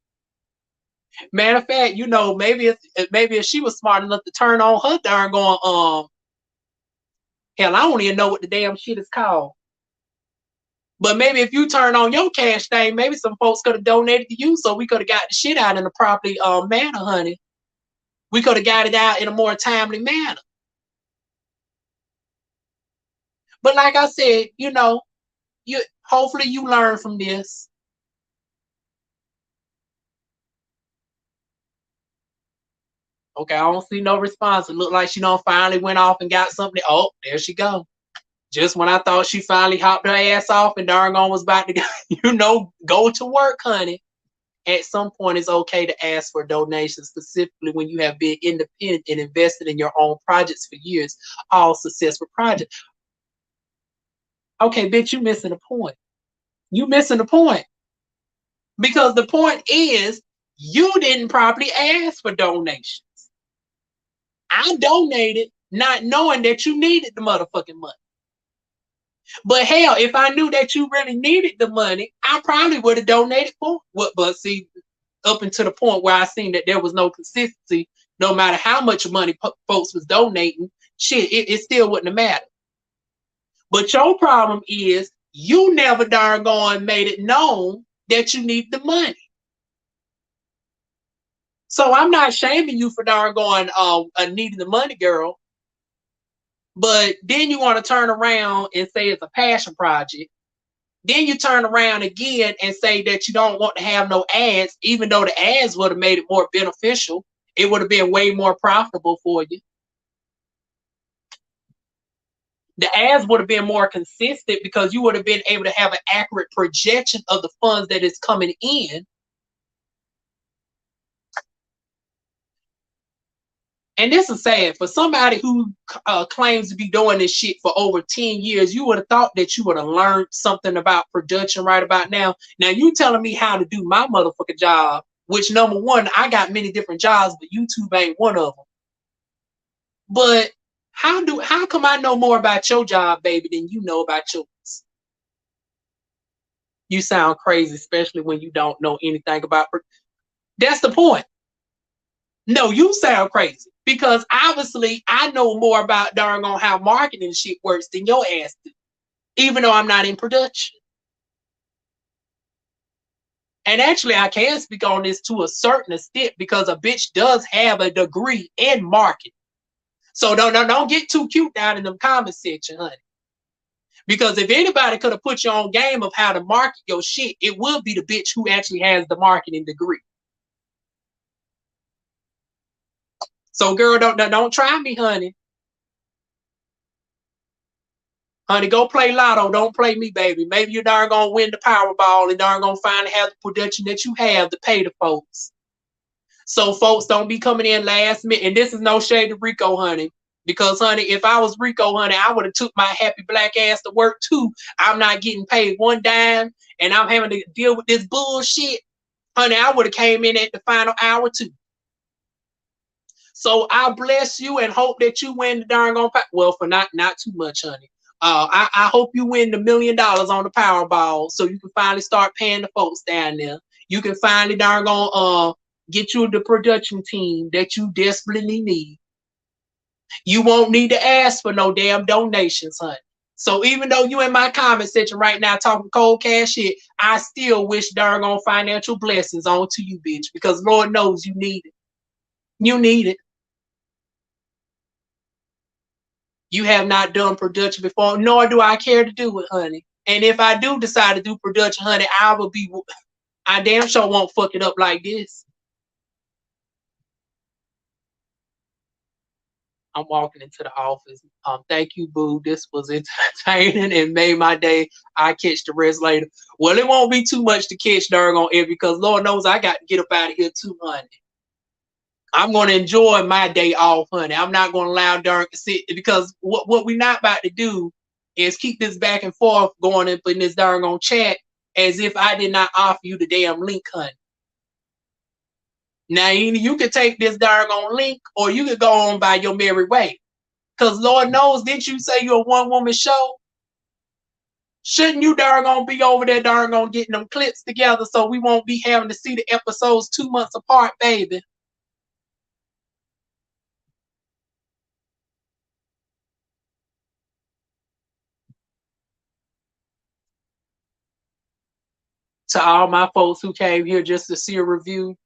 Matter of fact, you know, maybe if she was smart enough to turn on her darn going, hell, I don't even know what the damn shit is called. But maybe if you turn on your cash thing, maybe some folks could have donated to you, so we could have got the shit out in a properly manner, honey. We could have got it out in a more timely manner. But like I said, you know, hopefully you learn from this. Okay, I don't see no response. It looked like she finally went off and got something. Oh, there she go. Just when I thought she finally hopped her ass off and darn on was about to, go to work, honey. At some point, it's okay to ask for donations, specifically when you have been independent and invested in your own projects for years, all successful projects. Okay, bitch, you missing the point. You missing the point. Because the point is, you didn't properly ask for donations. I donated not knowing that you needed the motherfucking money. But hell, if I knew that you really needed the money, I probably would have donated for it. But see, up until the point where I seen that there was no consistency, no matter how much money folks was donating, shit, it still wouldn't have mattered. But your problem is you never darn gone made it known that you need the money. So I'm not shaming you for darn going needing the money, girl. But then you want to turn around and say it's a passion project. Then you turn around again and say that you don't want to have no ads, even though the ads would have made it more beneficial. It would have been way more profitable for you. The ads would have been more consistent because you would have been able to have an accurate projection of the funds that is coming in. And this is sad. For somebody who claims to be doing this shit for over 10 years, you would have thought that you would have learned something about production right about now. Now, you telling me how to do my motherfucking job, which, number one, I got many different jobs, but YouTube ain't one of them. But how come I know more about your job, baby, than you know about yours? You sound crazy, especially when you don't know anything about. That's the point. No, you sound crazy because obviously I know more about darn on how marketing shit works than your ass do, even though I'm not in production. And actually, I can speak on this to a certain extent because a bitch does have a degree in marketing. So don't get too cute down in the comment section, honey. Because if anybody could have put you on game of how to market your shit, it would be the bitch who actually has the marketing degree. So, girl, don't try me, honey. Honey, go play lotto. Don't play me, baby. Maybe you're darn gonna win the Powerball and darn gonna finally have the production that you have to pay the folks. So, folks, don't be coming in last minute. And this is no shade to Rico, honey. Because, honey, if I was Rico, honey, I would have took my happy black ass to work too. I'm not getting paid one dime, and I'm having to deal with this bullshit. Honey, I would have came in at the final hour too. So I bless you and hope that you win the darn on. Well, for not too much, honey. I hope you win the $1 million on the Powerball so you can finally start paying the folks down there. You can finally darn on get you the production team that you desperately need. You won't need to ask for no damn donations, honey. So even though you in my comment section right now talking cold cash shit, I still wish darn on financial blessings onto you, bitch, because Lord knows you need it. You need it. You have not done production before, nor do I care to do it, honey. And if I do decide to do production, honey, I damn sure won't fuck it up like this. I'm walking into the office. Thank you, boo. This was entertaining and made my day. I catch the rest later. Well, it won't be too much to catch on it because Lord knows I got to get up out of here too, honey. I'm going to enjoy my day off, honey. I'm not going to allow Darn to sit because what we're not about to do is keep this back and forth going up in this darn on chat as if I did not offer you the damn link, honey. Now, you can take this darn on link or you can go on by your merry way. Because Lord knows, didn't you say you're a one-woman show? Shouldn't you darn gonna be over there darn gonna getting them clips together so we won't be having to see the episodes 2 months apart, baby? To all my folks who came here just to see a review,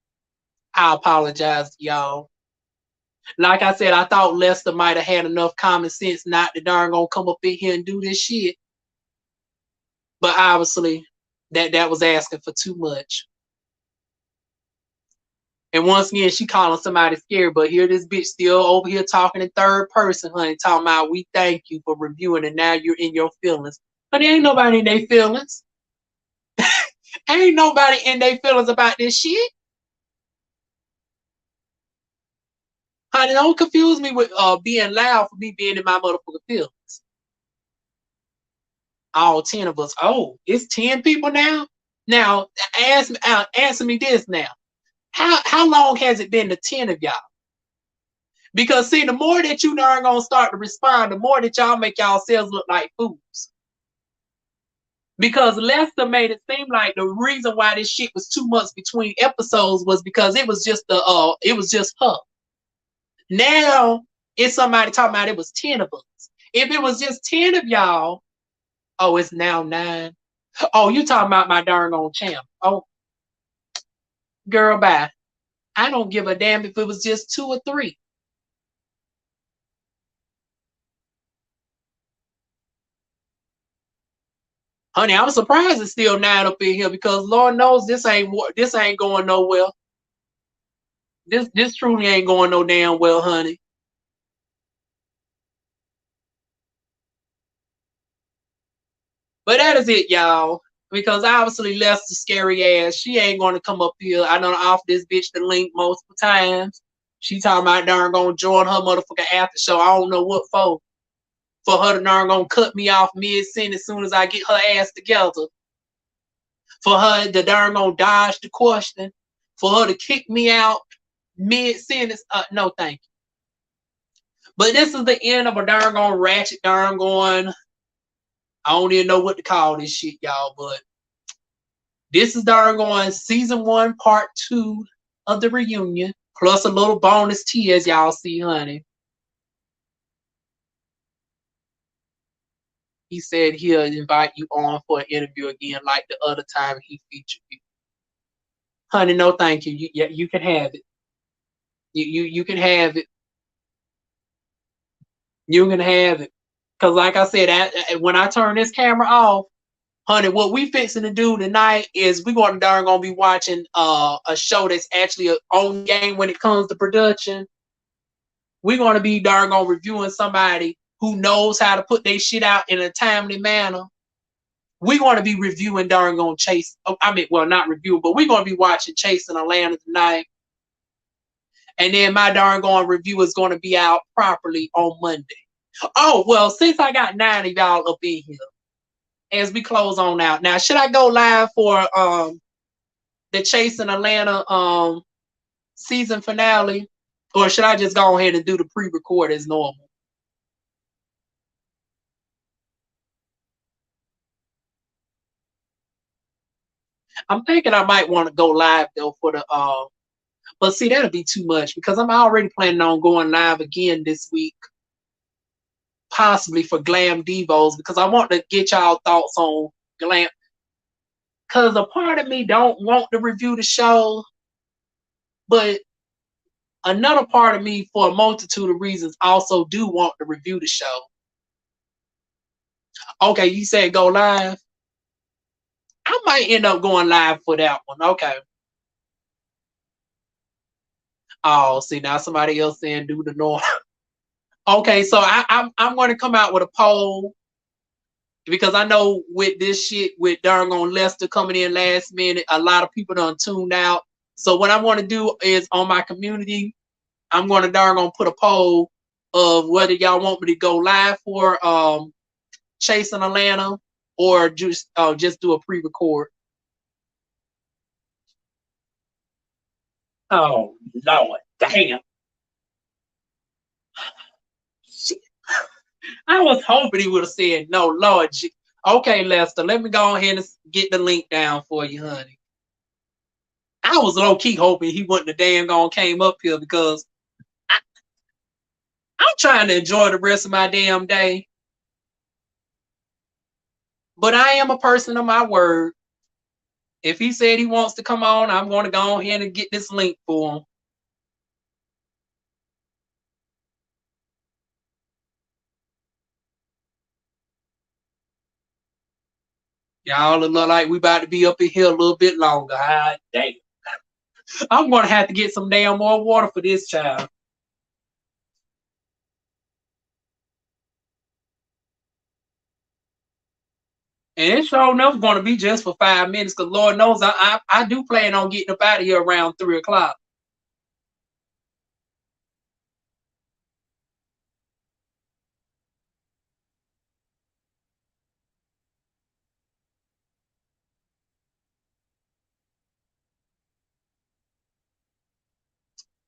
I apologize to y'all. Like I said, I thought Lester might have had enough common sense not to darn gonna come up in here and do this shit. But obviously, that was asking for too much. And once again, she calling somebody scared, but here this bitch still over here talking in third person, honey, talking about we thank you for reviewing and now you're in your feelings. But ain't nobody in their feelings. Ain't nobody in their feelings about this shit. Honey, don't confuse me with being loud for me being in my motherfucking feelings. All 10 of us. Oh, it's 10 people now? Now, answer me this now. How long has it been to 10 of y'all? Because see, the more that you darn gonna start to respond, the more that y'all make y'allselves look like fools. Because Lester made it seem like the reason why this shit was 2 months between episodes was because it was just her. Now it's somebody talking about it was 10 of us. If it was just 10 of y'all, oh, it's now 9. Oh, you talking about my darn on champ. Oh, girl, bye. I don't give a damn if it was just 2 or 3. Honey, I'm surprised it's still 9 up in here because Lord knows this ain't going nowhere. This truly ain't going no damn well, honey. But that is it, y'all. Because obviously Lester's scary ass. She ain't gonna come up here. I done offered this bitch the link multiple times. She talking about darn gonna join her motherfucking after show. I don't know what for. For her to darn gonna cut me off mid-sentence as soon as I get her ass together. For her to darn gonna dodge the question. For her to kick me out mid-sentence. No, thank you. But this is the end of a darn gone ratchet darn going. I don't even know what to call this shit, y'all, but this is darn going season 1, part 2 of the reunion, plus a little bonus tea as y'all see, honey. He said he'll invite you on for an interview again like the other time he featured you. Honey, no thank you. You can have it. You can have it. You can have it. Because like I said, when I turn this camera off, honey, what we fixing to do tonight is we're going to darn gonna be watching a show that's actually a own game when it comes to production. We're going to be darn gonna reviewing somebody who knows how to put their shit out in a timely manner. We're going to be reviewing darn gonna Chase. I mean, well, not reviewing, but we're going to be watching Chasing Atlanta tonight. And then my darn gone review is going to be out properly on Monday. Oh, well, since I got 9 of y'all up in here, as we close on out. Now, should I go live for the Chasing Atlanta season finale? Or should I just go ahead and do the pre-record as normal? I'm thinking I might want to go live though for the but see, that'll be too much because I'm already planning on going live again this week. Possibly for Glam Devos because I want to get y'all thoughts on Glam. Because a part of me don't want to review the show, but another part of me, for a multitude of reasons, also do want to review the show. Okay, you said go live. I might end up going live for that one. Okay. Oh, see now somebody else saying do the norm. Okay, so I'm going to come out with a poll because I know with this shit with darn on Lester coming in last minute, a lot of people done tuned out. So what I want to do is on my community, I'm going to darn on put a poll of whether y'all want me to go live for Chasing Atlanta or just do a pre-record. Oh Lord, damn. Shit. I was hoping he would have said no, Lord. Okay, Lester, let me go ahead and get the link down for you, honey. I was low key hoping he wouldn't have damn gone came up here because I'm trying to enjoy the rest of my damn day. But I am a person of my word. If he said he wants to come on, I'm going to go ahead and get this link for him. Y'all look like we about to be up in here a little bit longer. Ah, damn. I'm going to have to get some damn more water for this child. And it's sure enough going to be just for 5 minutes because Lord knows I do plan on getting up out of here around 3 o'clock.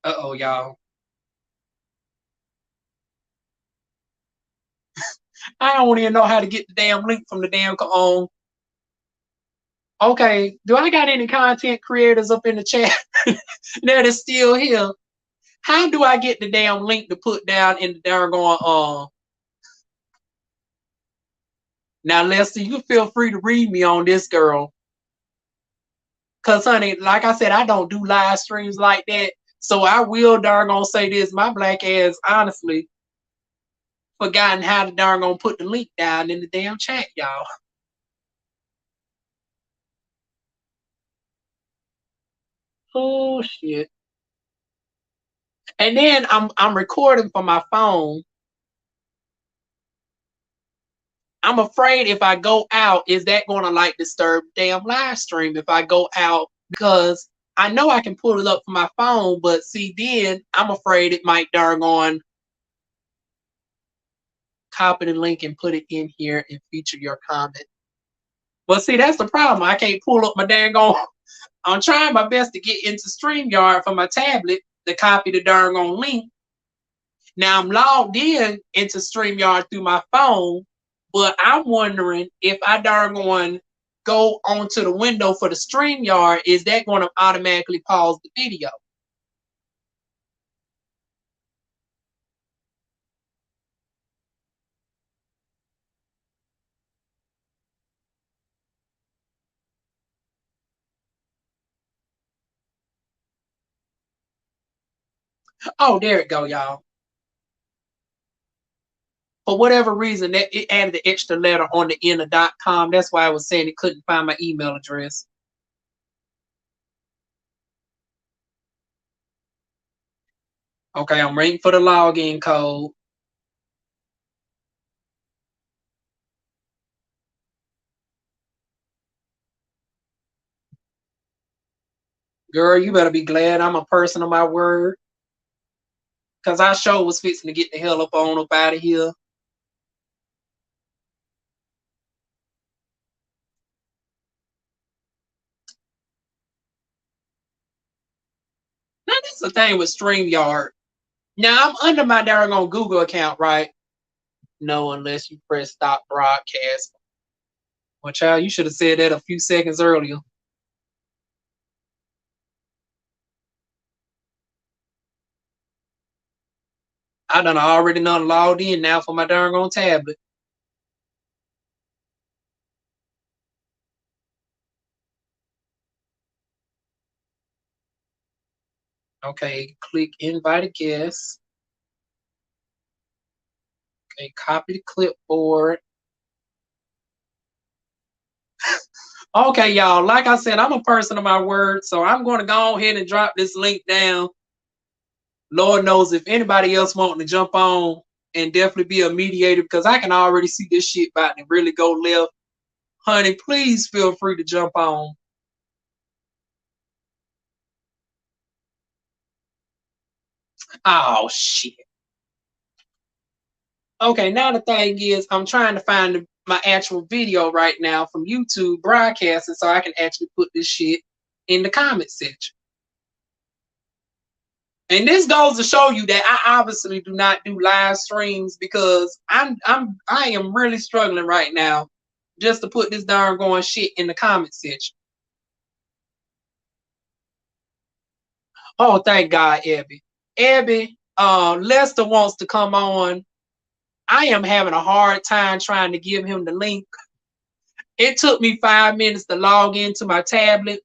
Uh-oh, y'all. I don't even know how to get the damn link from the damn Okay, do I got any content creators up in the chat that is still here? How do I get the damn link to put down in the darn Now, Lester, you feel free to read me on this, girl. Cause honey, like I said, I don't do live streams like that. So I will darn gonna say this. My black ass honestly forgotten how to darn gonna put the link down in the damn chat, y'all. Oh shit. And then I'm recording from my phone. I'm afraid if I go out, is that gonna like disturb the damn live stream if I go out? Because I know I can pull it up from my phone, but see then I'm afraid it might darn on copy the link and put it in here and feature your comment. Well, see, that's the problem. I can't pull up my dang on. I'm trying my best to get into StreamYard from my tablet to copy the darn on link. Now I'm logged in into StreamYard through my phone, but I'm wondering if I darn on go onto the window for the StreamYard, is that going to automatically pause the video? Oh, there it go, y'all. For whatever reason, that it added the extra letter on the end of .com. That's why I was saying it couldn't find my email address. Okay, I'm waiting for the login code. Girl, you better be glad I'm a person of my word. Cause I sure was fixing to get the hell up out of here. Now that's the thing with StreamYard. Now I'm under my darn on Google account, right? No, unless you press stop broadcast. Well, child, you should have said that a few seconds earlier. I done already logged in now for my darn on tablet. Okay, click invite a guest. Okay, copy the clipboard. Okay, y'all. Like I said, I'm a person of my word, so I'm going to go ahead and drop this link down. Lord knows if anybody else wanting to jump on and definitely be a mediator, because I can already see this shit about to really go left. Honey, please feel free to jump on. Oh shit. Okay, now the thing is, I'm trying to find my actual video right now from YouTube broadcasting so I can actually put this shit in the comment section. And this goes to show you that I obviously do not do live streams because I am really struggling right now just to put this darn going shit in the comment section. Oh, thank God, Abby. Abby, Lester wants to come on. I am having a hard time trying to give him the link. It took me 5 minutes to log into my tablet.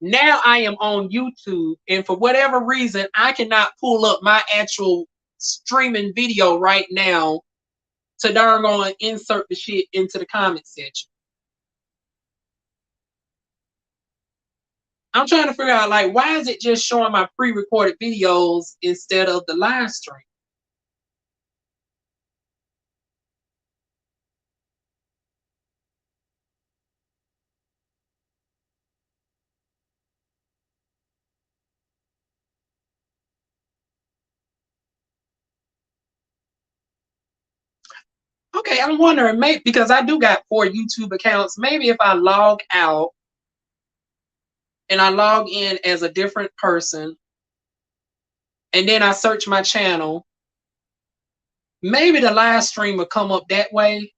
Now I am on YouTube, and for whatever reason, I cannot pull up my actual streaming video right now to darn on insert the shit into the comment section. I'm trying to figure out, like, why is it just showing my pre-recorded videos instead of the live stream? Okay, I'm wondering, maybe because I do got 4 YouTube accounts, maybe if I log out and I log in as a different person and then I search my channel, maybe the live stream will come up that way.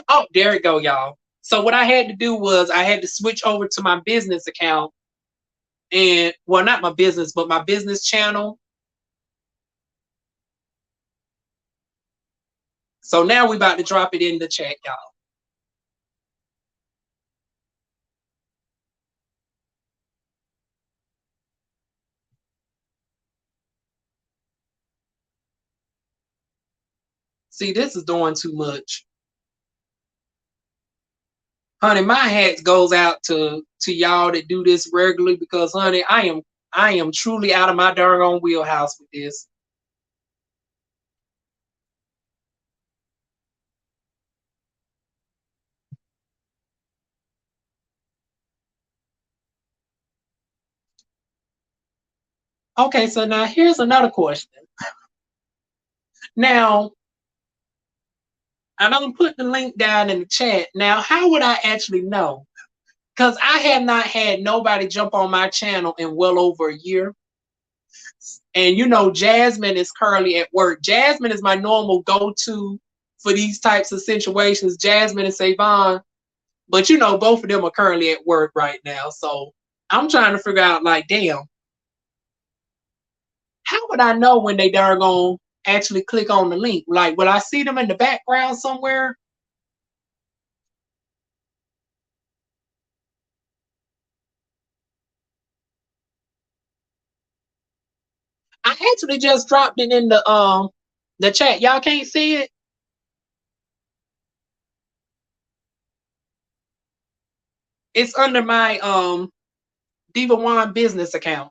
Oh, there it go, y'all. So what I had to do was I had to switch over to my business account and, well, not my business, but my business channel. So now we about to drop it in the chat, y'all. See, this is doing too much. Honey, my hat goes out to y'all that do this regularly because, honey, I am truly out of my darn own wheelhouse with this. Okay, so now here's another question. Now, I don't put the link down in the chat. Now, how would I actually know? Because I have not had nobody jump on my channel in well over a year. And you know, Jasmine is currently at work. Jasmine is my normal go-to for these types of situations, Jasmine and Savon. But you know, both of them are currently at work right now. So I'm trying to figure out, like, damn, how would I know when they darn gonna actually click on the link? Like, will I see them in the background somewhere? I actually just dropped it in the chat. Y'all can't see it. It's under my DivaWuan business account.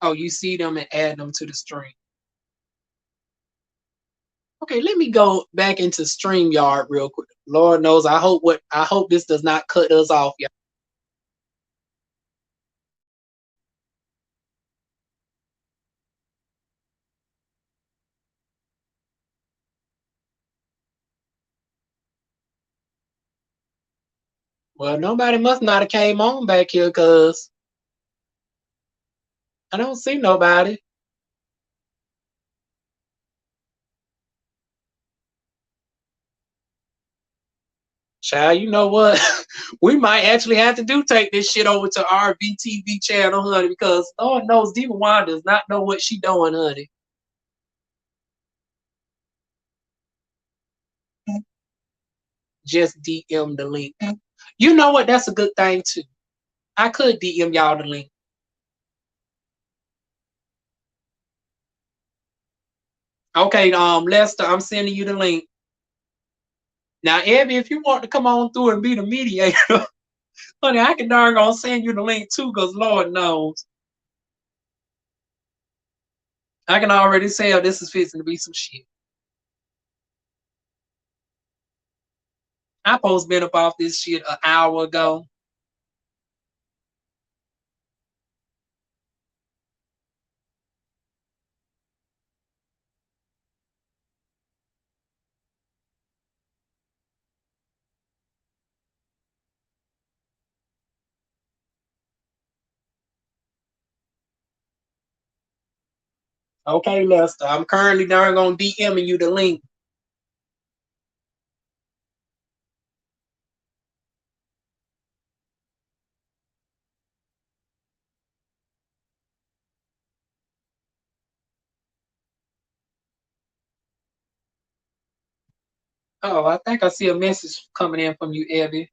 Oh, you see them and add them to the stream. Okay, let me go back into StreamYard real quick. Lord knows, I hope this does not cut us off, y'all. Well, nobody must not have came on back here because I don't see nobody. Child, you know what? We might actually have to take this shit over to our VTV channel, honey, because Lord knows DivaWuan does not know what she doing, honey. Just DM the link. You know what? That's a good thing too. I could DM y'all the link. Okay, Lester, I'm sending you the link. Now, Abby, if you want to come on through and be the mediator, honey, I can darn gonna send you the link too, because Lord knows. I can already tell this is fixing to be some shit. I supposed been up off this shit an hour ago. Okay, Lester, I'm currently darn gonna DMing you the link. Oh, I think I see a message coming in from you, Abby.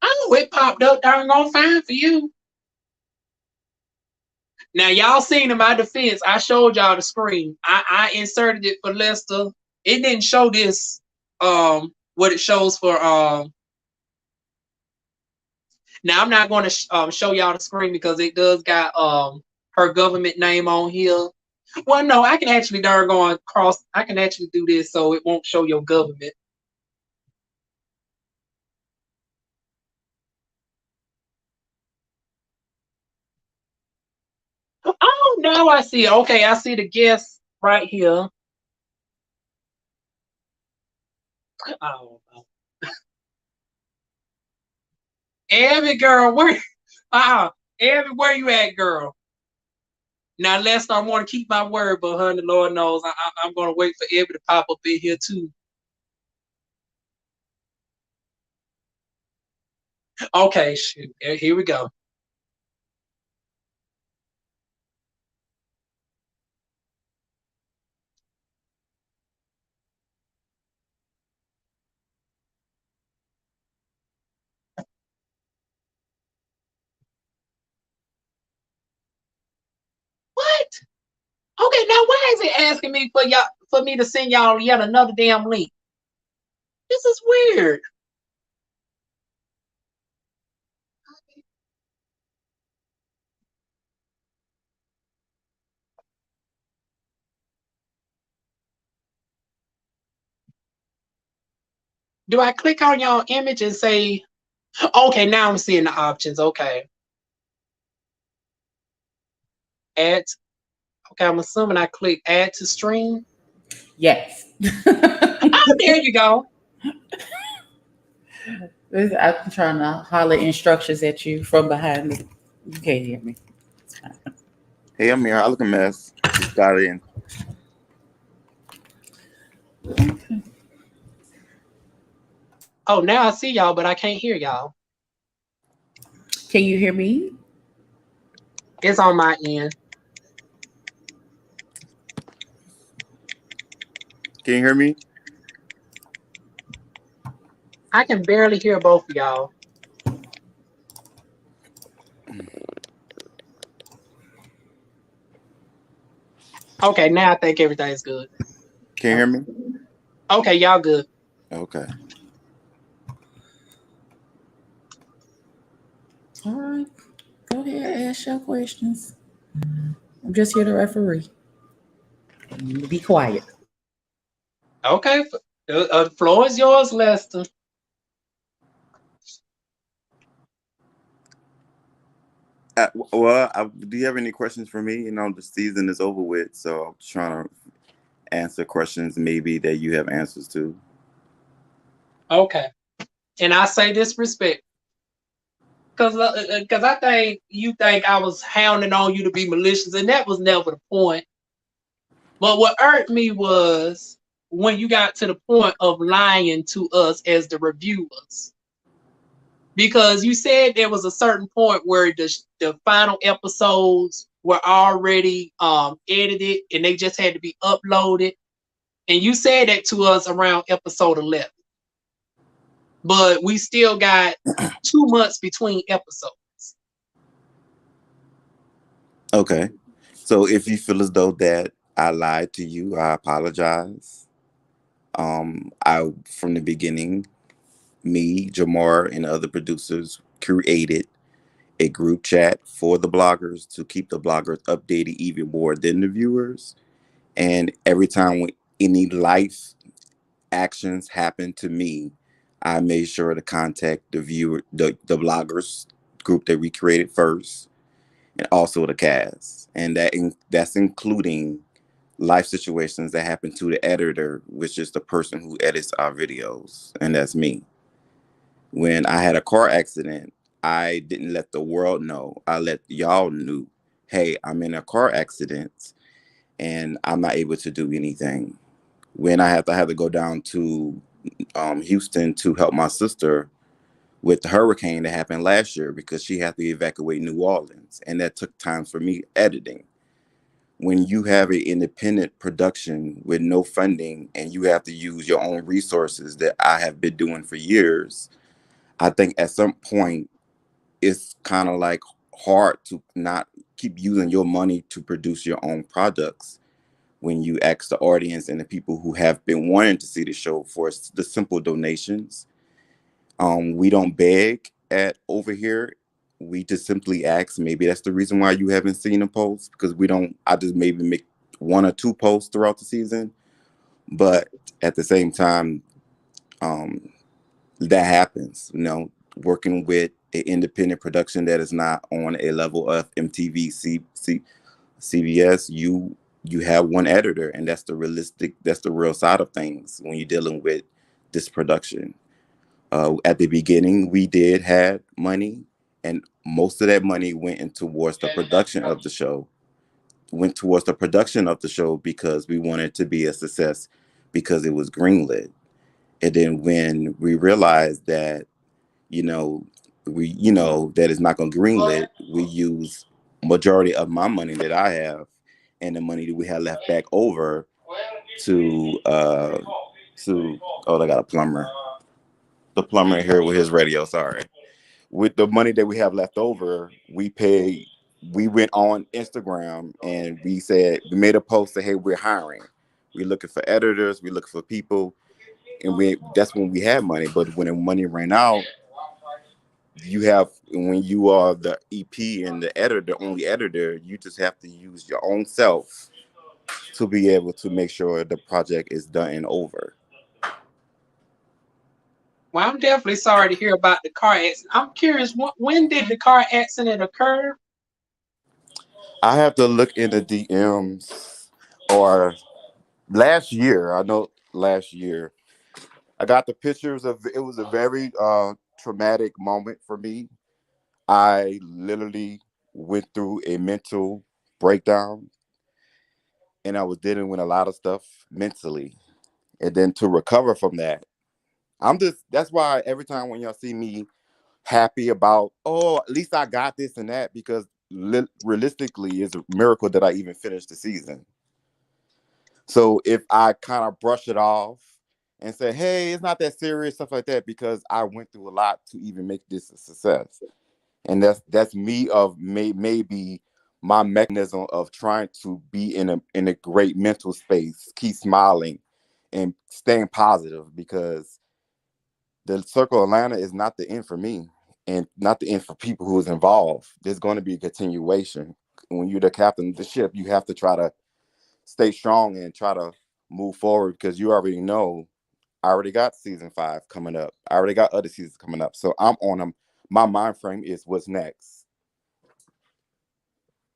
I know it popped up darn gonna fine for you. Now y'all seen in my defense, I showed y'all the screen. I inserted it for Lester. It didn't show this what it shows for now I'm not going to show y'all the screen because it does got her government name on here. Well, no, I can actually darn go across. I can actually do this so it won't show your government. Oh, now I see it. Okay, I see the guest right here. Oh, every girl, where? Every where you at, girl? Now, lest I want to keep my word, but honey, Lord knows I'm going to wait for Evie to pop up in here too. Okay, shoot. Here we go. What? Okay, now why is it asking me for me to send y'all yet another damn link? This is weird. Do I click on y'all image and say, okay, now I'm seeing the options. Okay. Add. Okay, I'm assuming I click add to stream. Yes. Oh, there you go. I'm trying to holler instructions at you from behind me. You can't hear me. Hey, I'm here. I look a mess. Just got in. Oh, now I see y'all, but I can't hear y'all. Can you hear me? It's on my end. Can you hear me? I can barely hear both of y'all. Okay, now I think everything's good. Can you hear me? Okay, y'all good. Okay. All right. Go ahead, ask your questions. I'm just here to referee. Be quiet. Okay, the floor is yours, Lester. Do you have any questions for me? You know, the season is over with, so I'm trying to answer questions maybe that you have answers to. Okay, and I say this respect because I think you think I was hounding on you to be malicious, and that was never the point. But what irked me was when you got to the point of lying to us as the reviewers. Because you said there was a certain point where the final episodes were already edited and they just had to be uploaded. And you said that to us around episode 11. But we still got 2 months between episodes. Okay. So if you feel as though that I lied to you, I apologize. I from the beginning, me, Jamar, and other producers created a group chat for the bloggers to keep the bloggers updated even more than the viewers. And every time when any life actions happen to me, I made sure to contact the viewer, the bloggers group that we created first, and also the cast, and that's including life situations that happen to the editor, which is the person who edits our videos, and that's me. When I had a car accident, I didn't let the world know. I let y'all know, hey, I'm in a car accident and I'm not able to do anything. When I had to go down to Houston to help my sister with the hurricane that happened last year because she had to evacuate New Orleans, and that took time for me editing. When you have an independent production with no funding and you have to use your own resources that I have been doing for years, I think at some point it's kind of like hard to not keep using your money to produce your own products when you ask the audience and the people who have been wanting to see the show for the simple donations. We don't beg at over here. We just simply ask. Maybe that's the reason why you haven't seen a post, because we don't. I just maybe make 1 or 2 posts throughout the season, but at the same time, um, that happens. Working with an independent production that is not on a level of MTV, CBS, you have one editor, and that's the real side of things when you're dealing with this production. At the beginning, we did have money, and most of that money went in towards the production of the show. Went towards the production of the show because we wanted it to be a success because it was greenlit. And then when we realized that, you know, that it's not going to greenlit, we use majority of my money that I have and the money that we had left back over to oh, I got a plumber. The plumber here with his radio, sorry. With the money that we have left over, we went on Instagram and we made a post that, hey, we're hiring. We're looking for editors, we're looking for people, and that's when we had money. But when the money ran out, when you are the EP and the editor, the only editor, you just have to use your own self to be able to make sure the project is done and over. Well, I'm definitely sorry to hear about the car accident. I'm curious, when did the car accident occur? I have to look in the DMs or last year. I know last year. I got the pictures of it. Was a very traumatic moment for me. I literally went through a mental breakdown and I was dealing with a lot of stuff mentally. And then to recover from that, that's why every time when y'all see me happy about, oh, at least I got this and that, because realistically, it's a miracle that I even finished the season. So if I kind of brush it off and say, hey, it's not that serious, stuff like that, because I went through a lot to even make this a success. And that's me of maybe my mechanism of trying to be in a great mental space, keep smiling and staying positive, because the Circle Atlanta is not the end for me and not the end for people who is involved. There's going to be a continuation. When you're the captain of the ship, you have to try to stay strong and try to move forward, because you already know I already got season 5 coming up. I already got other seasons coming up. So I'm on them. My mind frame is what's next.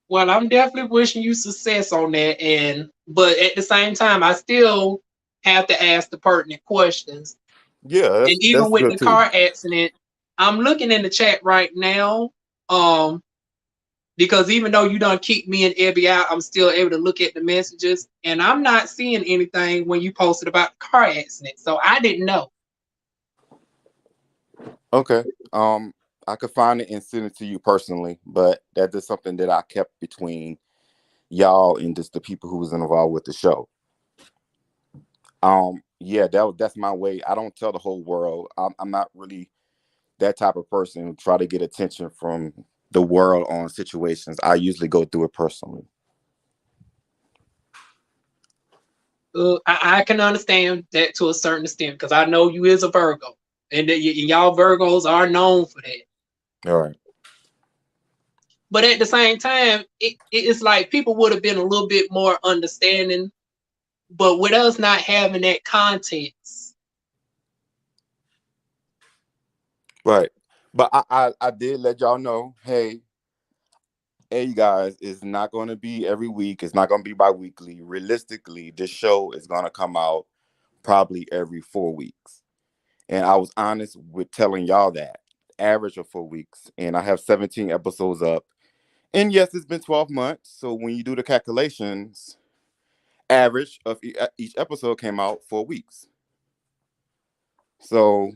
Well, I'm definitely wishing you success on that, but at the same time, I still have to ask the pertinent questions. Yeah, And even that's with good the too. car accident, I'm looking in the chat right now. Because even though you don't keep me and Ebby out, I'm still able to look at the messages, and I'm not seeing anything when you posted about the car accident. So I didn't know. Okay. I could find it and send it to you personally, but that is something that I kept between y'all and just the people who was involved with the show. Yeah, that's my way. I don't tell the whole world. I'm not really that type of person who try to get attention from the world on situations. I usually go through it personally. I can understand that to a certain extent because I know you is a Virgo, and y'all Virgos are known for that. All right. But at the same time, it's like people would have been a little bit more understanding. But with us not having that context, Right. But I did let y'all know, hey, you guys, it's not going to be every week. It's not going to be bi-weekly. Realistically, this show is going to come out probably every 4 weeks. And I was honest with telling y'all that. Average of 4 weeks. And I have 17 episodes up. And yes, it's been 12 months. So when you do the calculations, average of each episode came out 4 weeks. So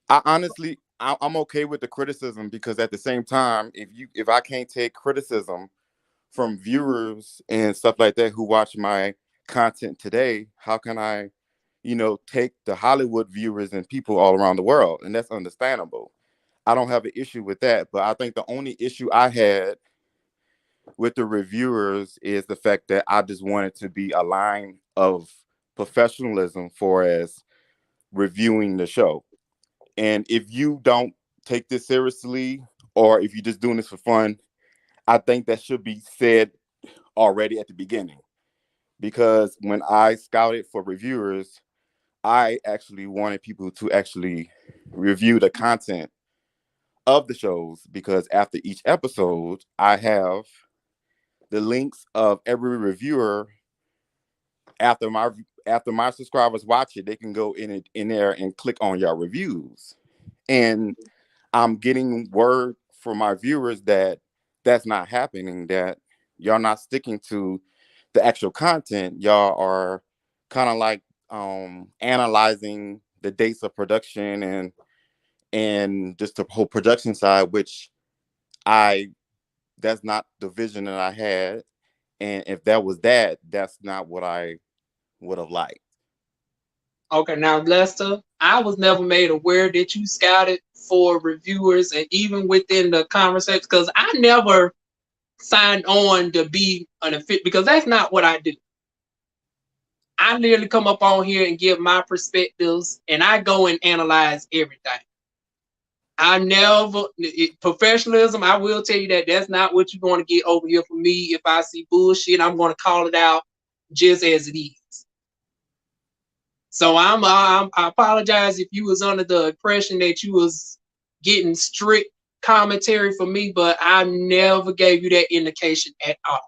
I honestly, I'm okay with the criticism because at the same time, if I can't take criticism from viewers and stuff like that who watch my content today, how can I, take the Hollywood viewers and people all around the world? And that's understandable. I don't have an issue with that. But I think the only issue I had with the reviewers is the fact that I just wanted to be a line of professionalism for as reviewing the show. And if you don't take this seriously, or if you're just doing this for fun, I think that should be said already at the beginning. Because when I scouted for reviewers, I actually wanted people to actually review the content of the shows, because after each episode, I have the links of every reviewer. After my subscribers watch it, they can go in there and click on your reviews. And I'm getting word from my viewers that that's not happening, that y'all not sticking to the actual content. Y'all are kind of like analyzing the dates of production and just the whole production side, which I that's not the vision that I had. And if that was that, that's not what I would have liked. okay, now Lester, I was never made aware that you scouted for reviewers, and even within the conversation, because I never signed on to be an affiliate because that's not what I do. I literally come up on here and give my perspectives, and I go and analyze everything. I never professionalism. I will tell you that that's not what you're going to get over here from me. If I see bullshit, I'm going to call it out just as it is. So I apologize if you was under the impression that you was getting strict commentary from me, but I never gave you that indication at all.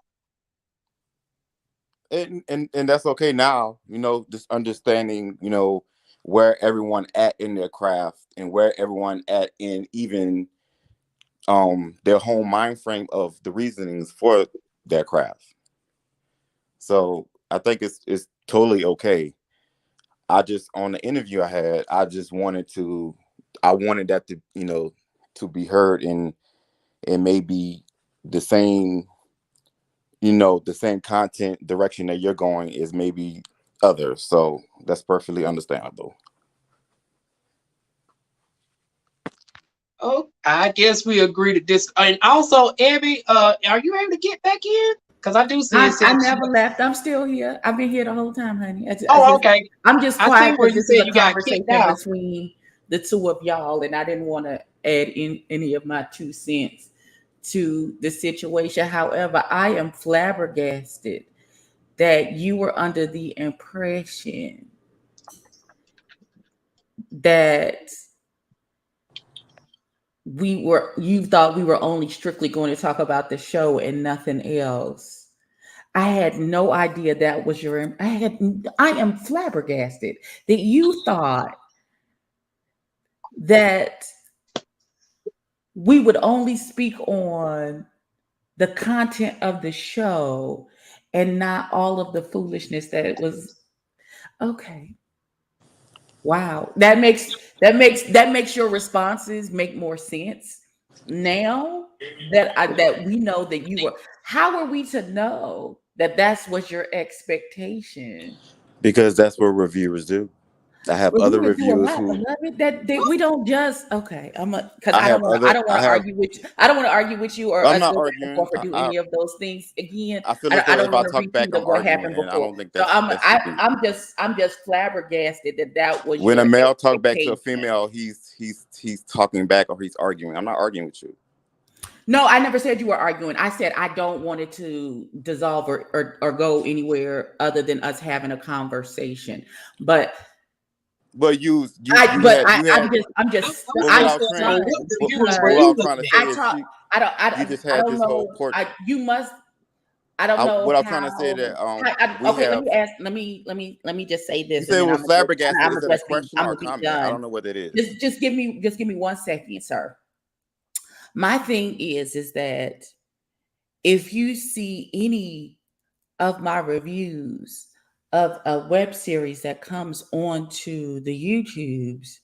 And that's okay now, just understanding, where everyone at in their craft and where everyone at in even their home mind frame of the reasonings for their craft. So I think it's totally okay. I just, on the interview I had, I wanted that to, to be heard, and maybe the same, the same content direction that you're going is maybe others. So that's perfectly understandable. Oh, I guess we agree to this. And also, Abby, are you able to get back in? Because I do see it I says. never left. I'm still here. I've been here the whole time, honey. Oh, okay. I'm just I see quiet where because you this is said a you got kicked conversation out. between the two of y'all, and I didn't want to add in any of my 2 cents to the situation. However, I am flabbergasted that you were under the impression that you thought we were only strictly going to talk about the show and nothing else. I had no idea that was I am flabbergasted that you thought that we would only speak on the content of the show and not all of the foolishness that it was. Okay. Wow. That makes your responses make more sense now that we know that you were. How are we to know that that's what your expectation? Because that's what reviewers do. I have other Reviewers do a reviewers lot, who beloved. That we don't just okay. Because I I don't have want to. I other don't I want to have argue with you. I don't want to argue with you or I'm us not go back and arguing. forth or do any of those things again. I feel I as don't, I though don't if I want a talk back repeat of I'm what arguing, happened and I before. don't think So that should be. I'm just flabbergasted that was When a your male talk back to a expectation. female, he's talking back or he's arguing. I'm not arguing with you. No, I never said you were arguing. I said I don't want it to dissolve or go anywhere other than us having a conversation. But But I but I you had well, what I'm I was So saying, stunned what reviewers were what because I you was trying to looking say at? I is talk you just I had don't this whole know. court. You must I don't know What I'm trying to say how. that we Okay, let have. me ask. Let me just say You this, and said it then was flabbergasted. I'm Is gonna it a just be question or a comment? I done. don't know what it is. Just give me 1 second, sir. My thing is that if you see any of my reviews of a web series that comes onto the YouTubes,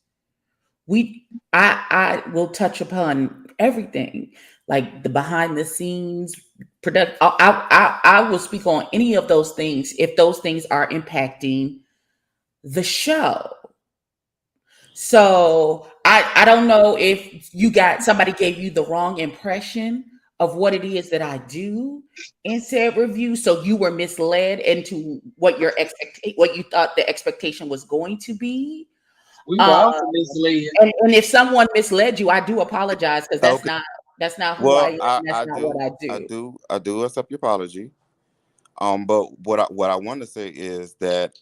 I will touch upon everything, like the behind the scenes product. I will speak on any of those things if those things are impacting the show. So I don't know if you got somebody gave you the wrong impression of what it is that I do in said review, so you were misled into what you thought the expectation was going to be. We were Uh, also misled. and if someone misled you, I do apologize because Okay. that's not who I Well, am. That's I not what do I do. I do accept your apology. But what I want to say is that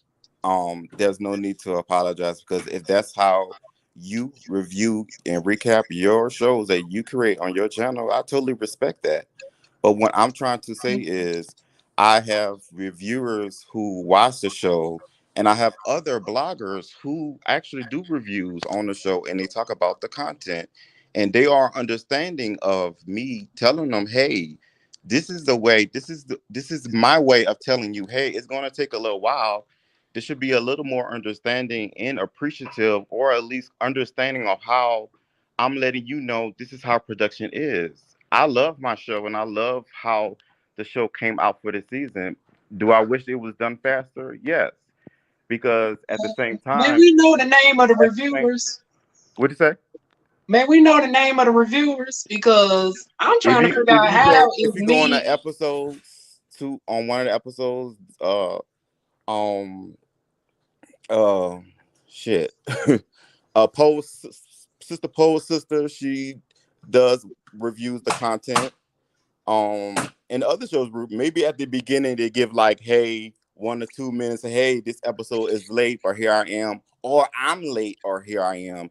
there's no need to apologize because if that's how you review and recap your shows that you create on your channel, I totally respect that. But what I'm trying to say is I have reviewers who watch the show and I have other bloggers who actually do reviews on the show and they talk about the content and they are understanding of me telling them, hey, this is the way, this is my way of telling you, hey, it's going to take a little while. There should be a little more understanding and appreciative, or at least understanding of how I'm letting you know this is how production is. I love my show and I love how the show came out for the season. Do I wish it was done faster? Yes, because at the same Man, time, we know the name of the at the same, reviewers. what you say? Man, we know the name of the reviewers because I'm trying to figure out how is If you go on me. the episodes on one of the episodes, um uh shit, Poe's sister, Poe's sister, she does reviews the content. In other shows, maybe at the beginning they give like, hey, 1 or 2 minutes, hey, this episode is late, or here I am, or I'm late, or here I am.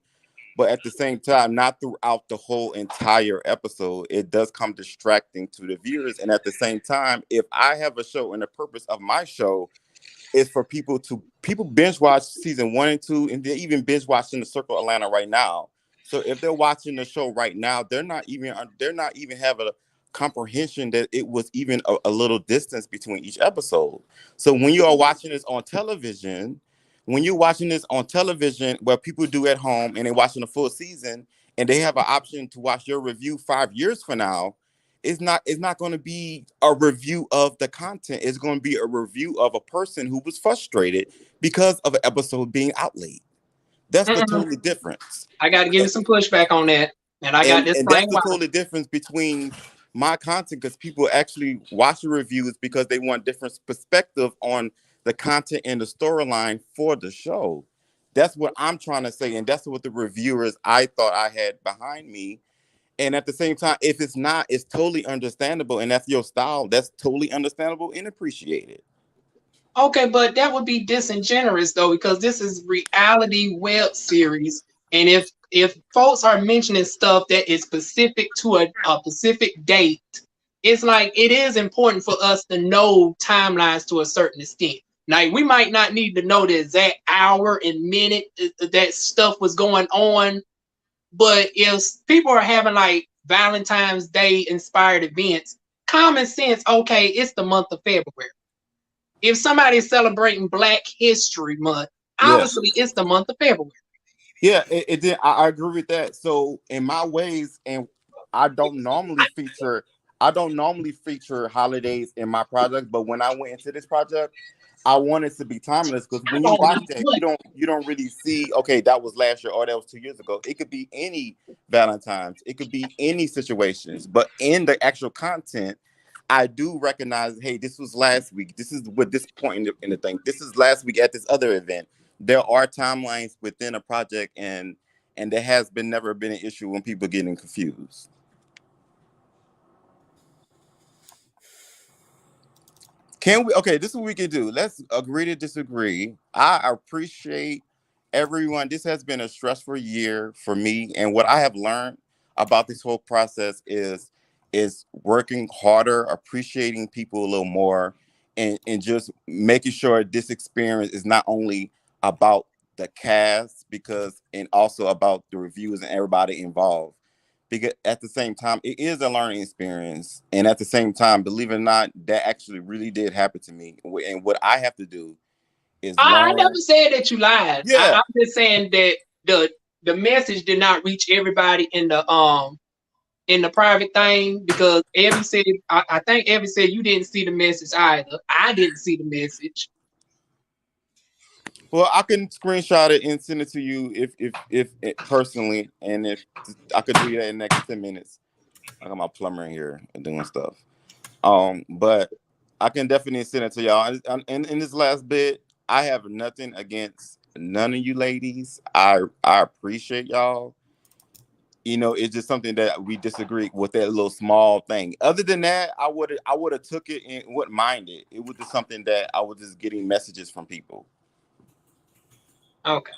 But at the same time, not throughout the whole entire episode, it does come distracting to the viewers. And at the same time, if I have a show and the purpose of my show is for people binge watch season 1 and 2, and they're even binge watching the Circle Atlanta right now. So if they're watching the show right now, they're not even having a comprehension that it was even a little distance between each episode. So when you are watching this on television, when you're watching this on television, where people do at home and they're watching the full season, and they have an option to watch your review 5 years from now, it's not going to be a review of the content. It's going to be a review of a person who was frustrated because of an episode being out late. That's the Mm-mm, totally difference. I got to give you some pushback on that, and I got this And that's same the why. totally difference between my content, because people actually watch the reviews because they want different perspective on the content and the storyline for the show. That's what I'm trying to say, and that's what the reviewers I thought I had behind me. And at the same time, if it's not, it's totally understandable. And that's your style. That's totally understandable and appreciated. Okay, but that would be disingenuous though, because this is reality web series, and if folks are mentioning stuff that is specific to a specific date, it's like it is important for us to know timelines to a certain extent. Like we might not need to know the exact hour and minute that stuff was going on, but if people are having like Valentine's Day inspired events, common sense, okay, it's the month of February. If somebody is celebrating Black History Month, Yeah, Obviously, it's the month of February. yeah, it did. I agree with that. So in my ways, and I don't normally feature, I don't normally feature holidays in my projects, but when I went into this project, I want it to be timeless because I when you don't watch know that, what. you don't really see, okay, that was last year or that was 2 years ago. It could be any Valentine's, it could be any situations, but in the actual content, I do recognize, hey, this was last week. This is what this point in the thing. This is last week at this other event. There are timelines within a project, and there has been never been an issue when people getting confused. Can we? Okay, this is what we can do. Let's agree to disagree. I appreciate everyone. This has been a stressful year for me, and what I have learned about this whole process is working harder, appreciating people a little more, and just making sure this experience is not only about the cast because and also about the reviews and everybody involved because at the same time it is a learning experience, and at the same time, believe it or not, that actually really did happen to me, and what I have to do is I never learn. said that you lied. Yeah. I'm just saying that the message did not reach everybody in the private thing because Evie said I think Evie said you didn't see the message either. I didn't see the message. Well, I can screenshot it and send it to you if it, personally, and if I could do that in the next 10 minutes. I got my plumber in here and doing stuff. But I can definitely send it to y'all. And in this last bit, I have nothing against none of you ladies. I appreciate y'all. It's just something that we disagree with that little small thing. Other than that, I would have took it and wouldn't mind it. It was just something that I was just getting messages from people. Okay.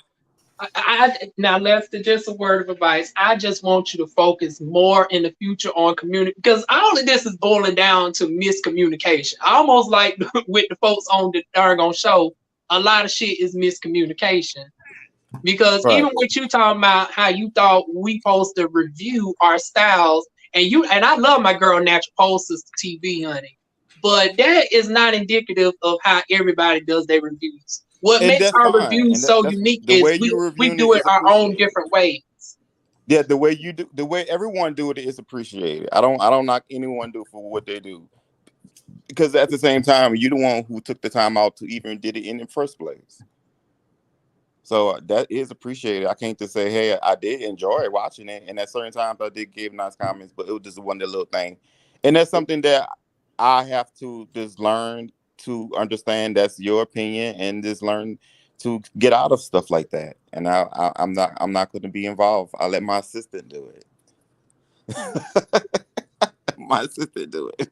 Now, Lester, just a word of advice. I just want you to focus more in the future on community because all of this is boiling down to miscommunication. Almost like with the folks on the Dargon show, a lot of shit is miscommunication. Because Right. even with you talking about how you thought we supposed to review our styles, and I love my girl Natural Pole Sister TV, honey, but that is not indicative of how everybody does their reviews. What And makes that's our fine. reviews And that, so that's unique the is way you we reviewing it do it is our own appreciated. different ways. Yeah, the way you do, the way everyone do it is appreciated. I don't knock anyone do for what they do because at the same time, you the one who took the time out to even did it in the first place. So that is appreciated. I can't just say, hey, I did enjoy watching it, and at certain times I did give nice comments, but it was just one little thing, and that's something that I have to just learn to understand. That's your opinion, and just learn to get out of stuff like that. And I'm not going to be involved. I let my assistant do it. My assistant do it.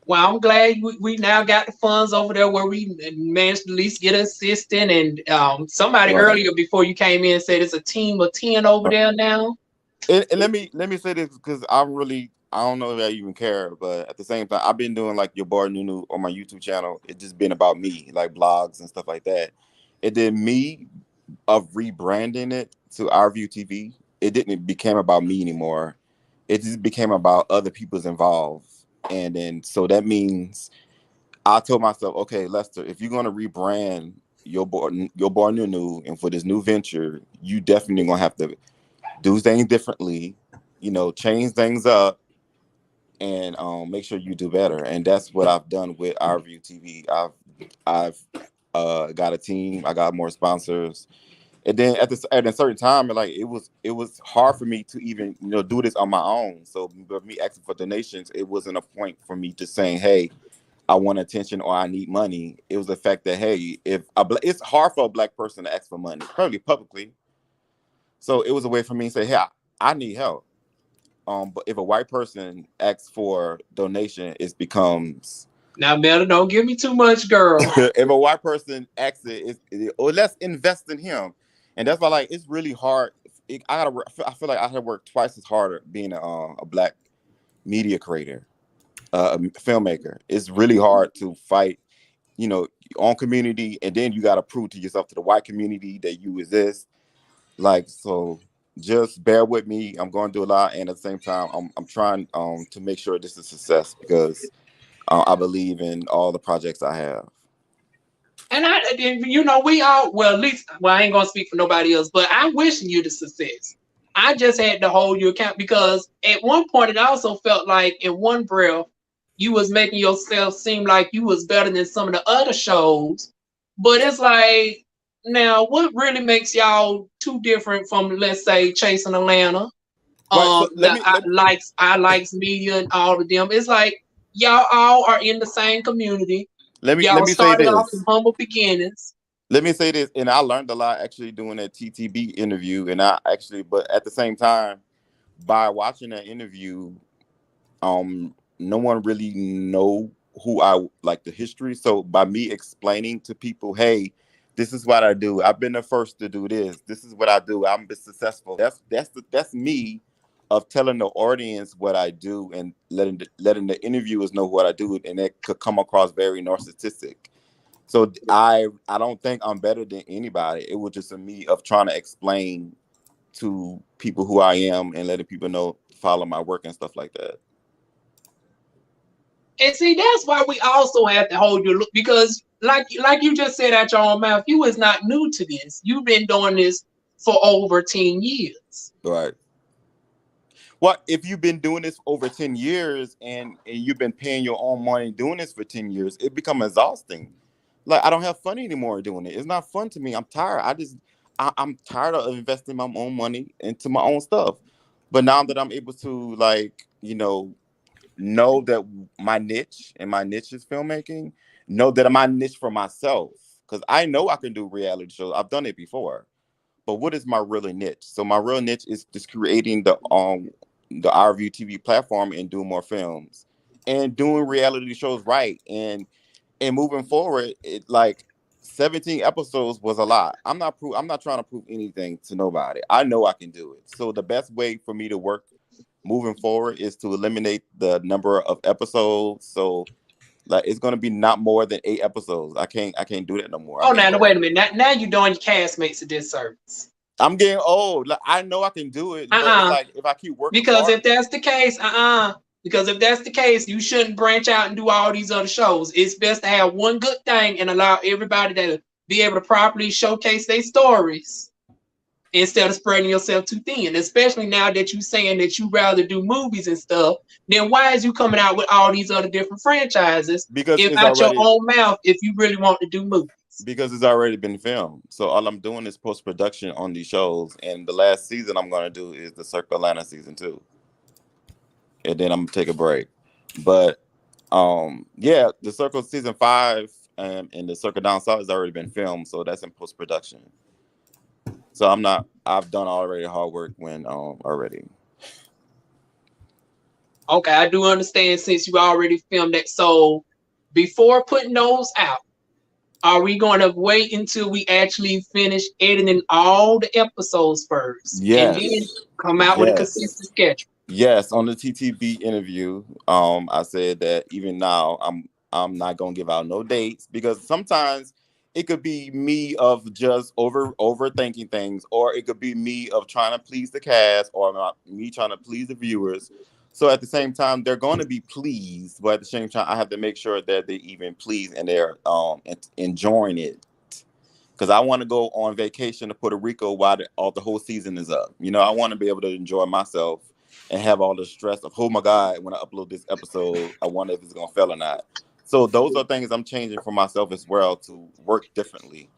Well, I'm glad we now got the funds over there where we managed to at least get an assistant. And somebody Right. earlier before you came in said it's a team of 10 over there now. And let me say this because I don't know if I even care, but at the same time I've been doing like your boy NewNue on my YouTube channel. It's just been about me, like blogs and stuff like that. It did me of rebranding it to Our View TV. It didn't became about me anymore. It just became about other people's involved. And then so that means I told myself, okay, Lester, if you're gonna rebrand your boy NewNue and for this new venture, you definitely gonna have to do things differently, change things up, and make sure you do better. And that's what I've done with Our View TV. I've got a team. I got more sponsors. And then at a certain time, like it was hard for me to even do this on my own. So with me asking for donations, it wasn't a point for me just saying, hey, I want attention or I need money. It was the fact that, hey, it's hard for a black person to ask for money, probably publicly. So it was a way for me to say, hey, I need help. But if a white person asks for donation, it becomes Now, Meta, don't give me too much, girl. if a white person asks or let's invest in him, and that's why like it's really hard. I feel like I had to work twice as harder being a black media creator, a filmmaker. It's really hard to fight, you know, on community, and then you got to prove to yourself to the white community that you exist. Like so, just bear with me. I'm going to do a lot, and at the same time, I'm trying to make sure this is a success because I believe in all the projects I have. And you know, we all, well, at least, well, I ain't gonna speak for nobody else, but I'm wishing you the success. I just had to hold you account because at one point it also felt like in one breath you was making yourself seem like you was better than some of the other shows. But it's like, now what really makes y'all too different from, let's say, Chasing Atlanta, Right. So the I likes media and all of them? It's like y'all all are in the same community. let Y'all me say started off in this. humble beginnings. Let me say this, and I learned a lot actually doing that TTB interview, and I actually, but at the same time, by watching that interview, no one really know who I like the history. So by me explaining to people, hey, this is what I do. I've been the first to do this. This is what I do. I'm been successful. That's me of telling the audience what I do and letting the interviewers know what I do, and it could come across very narcissistic. So I don't think I'm better than anybody. It was just a me of trying to explain to people who I am and letting people know follow my work and stuff like that. And see, that's why we also have to hold your look, because like you just said out your own mouth, you is not new to this. You've been doing this for over 10 years. Right. Well, if you've been doing this over 10 years and you've been paying your own money doing this for 10 years, it becomes exhausting. Like I don't have fun anymore doing it. It's not fun to me. I'm tired. I'm tired of investing my own money into my own stuff. But now that I'm able to like, know that my niche and my niche is filmmaking, know that my niche for myself. Because I know I can do reality shows. I've done it before. But what is my real niche? So my real niche is just creating the RView TV platform and doing more films and doing reality shows right. And moving forward, it like 17 episodes was a lot. I'm not trying to prove anything to nobody. I know I can do it. So the best way for me to work moving forward is to eliminate the number of episodes. So like it's gonna be not more than 8 episodes. I can't do that no more. I'm Oh, getting now wait old. a minute. Now you're doing your castmates a disservice. I'm getting old. Like I know I can do it, but it's Uh-uh. like if I keep working Because hard. if that's the case, Because if that's the case, you shouldn't branch out and do all these other shows. It's best to have one good thing and allow everybody to be able to properly showcase their stories instead of spreading yourself too thin. Especially now that you're saying that you rather do movies and stuff, then why is you coming out with all these other different franchises because if it's out your already own mouth if you really want to do movies? because it's already been filmed. So all I'm doing is post production on these shows, and the last season I'm gonna do is the Circle Atlanta season 2, and then I'm gonna take a break. But yeah, the Circle season 5 and the Circle Down South has already been filmed, so that's in post production. So I'm not. I've done already hard work when already. Okay, I do understand since you already filmed it. So before putting those out, are we going to wait until we actually finish editing all the episodes first and then Yes, come out with a yes. consistent schedule? Yes, on the TTB interview, I said that even now I'm not gonna give out no dates because sometimes it could be me of just overthinking things, or it could be me of trying to please the cast, or me trying to please the viewers. So at the same time, they're going to be pleased, but at the same time, I have to make sure that they even pleased and they're enjoying it. Because I want to go on vacation to Puerto Rico while the whole season is up. I want to be able to enjoy myself and have all the stress of, oh my God, when I upload this episode, I wonder if it's going to fail or not. So those are things I'm changing for myself as well to work differently.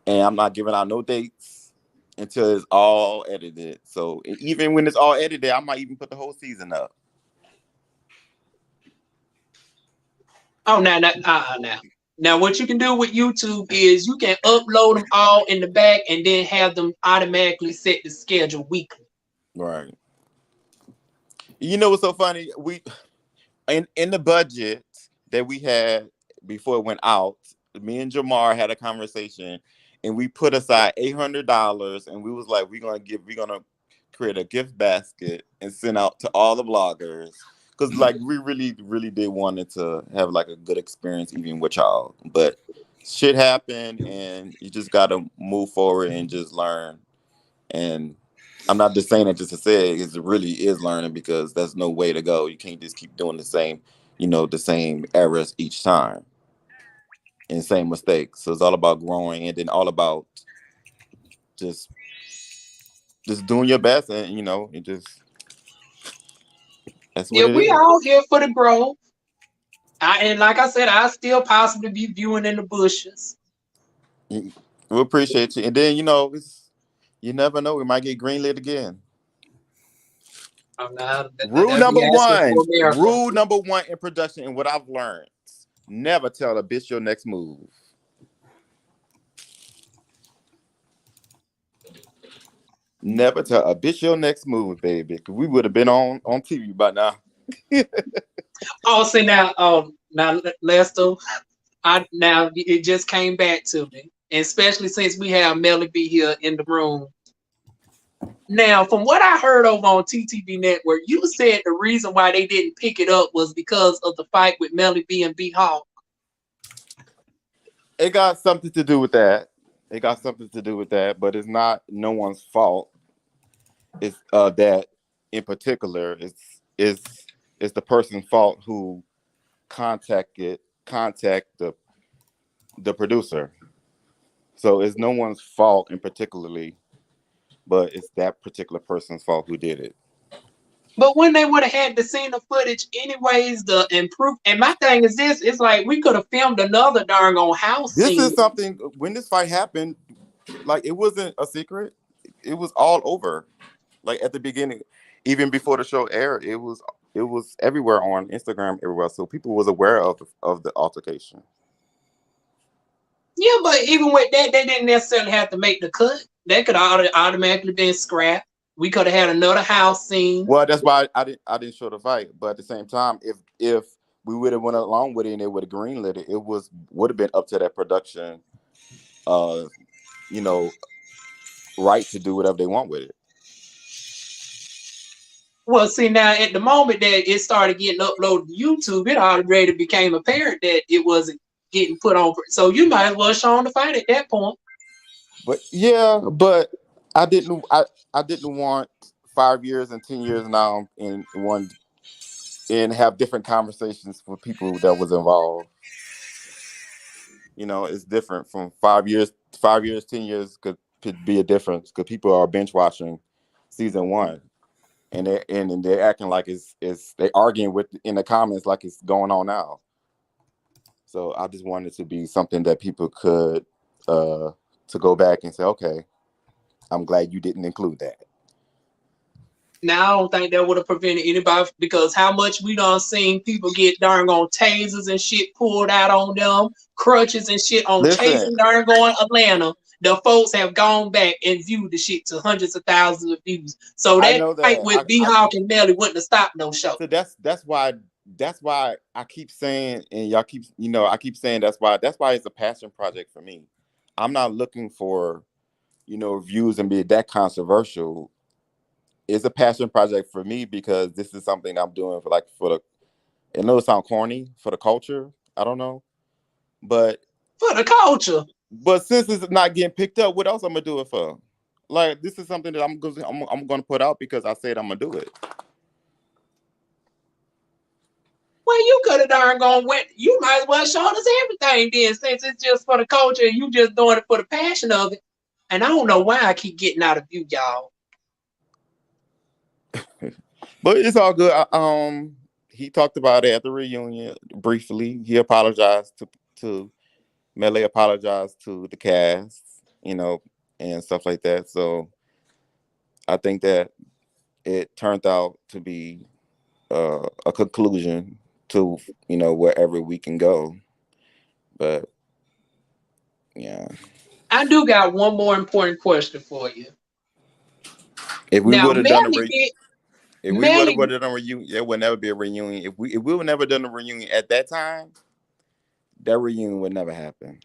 And I'm not giving out no dates until it's all edited. So even when it's all edited, I might even put the whole season up. Oh, now, what you can do with YouTube is you can upload them all in the back and then have them automatically set the schedule weekly. Right. You know what's so funny? We in the budget that we had before it went out, me and Jamar had a conversation, and we put aside $800, and we was like, we're gonna create a gift basket and send out to all the bloggers because like we really really did wanted to have like a good experience even with y'all, but shit happened, and you just gotta move forward and just learn. And I'm not just saying it just to say it. It really is learning because there's no way to go. You can't just keep doing the same errors each time. and same mistakes. So it's all about growing, and then all about just doing your best, and and just that's what Yeah, it we is. all here for the growth. And like I said, I still possibly be viewing in the bushes. We appreciate you, and then you never know, we might get greenlit again. I'm not, Rule that number be asking for one. a miracle. Rule number one in production, and what I've learned: never tell a bitch your next move. Never tell a bitch your next move, baby. Cause we would have been on TV by now. Oh, see now, now Lester, now it just came back to me, and especially since we have Melly B here in the room. Now, from what I heard over on TTV Network, you said the reason why they didn't pick it up was because of the fight with Melly B and B Hawk. It got something to do with that. It got something to do with that, but it's not no one's fault. It's that in particular, it's the person's fault who contact the producer. So it's no one's fault in particularly, but it's that particular person's fault who did it. But when they would have had the scene of footage, anyways, the improve. And my thing is this: it's like we could have filmed another darn on house This scene. is something, when this fight happened, like it wasn't a secret. It was all over. Like at the beginning, even before the show aired, it was everywhere on Instagram, everywhere. So people was aware of the altercation. Yeah, but even with that, they didn't necessarily have to make the cut. They could have automatically been scrapped. We could have had another house scene. Well, that's why I didn't show the fight. But at the same time, if we would have went along with it and they would have greenlit it, would have been up to that production, uh, you know, right to do whatever they want with it. Well, see now at the moment that it started getting uploaded to YouTube, it already became apparent that it wasn't getting put on. So you might as well show on the fight at that point. But yeah, but I didn't want 5 years and 10 years now in one and have different conversations with people that was involved. It's different from 5 years. 5 years, 10 years could be a difference because people are bench watching season one, and they're acting like it's they arguing with in the comments like it's going on now. So I just wanted to be something that people could to go back and say, okay, I'm glad you didn't include that. Now I don't think that would have prevented anybody because how much we done seen people get darn on tasers and shit pulled out on them, crutches and shit on Listen, chasing darn going Atlanta. The folks have gone back and viewed the shit to hundreds of thousands of views. So I that know fight that. with B Hawk and Melly wouldn't have stopped no show. So that's why I keep saying, and y'all keep I keep saying that's why it's a passion project for me. I'm not looking for views and be that controversial. It's a passion project for me because this is something I'm doing for the. I know it sounds corny, for the culture. I don't know, but For the culture. since it's not getting picked up, what else I'm gonna do it for? Like this is something that I'm gonna put out because I said I'm gonna do it. Well, you could have darn gone went. You might as well show us everything then, since it's just for the culture and you just doing it for the passion of it. And I don't know why I keep getting out of view, y'all. But it's all good. He talked about it at the reunion briefly. He apologized to Melee, apologized to the cast, and stuff like that. So I think that it turned out to be a conclusion to wherever we can go. But yeah, I do got one more important question for you. if we Now, would have done a if we would have Melly, done a reunion, there would never be a reunion. If we would never done a reunion at that time, that reunion would never happen.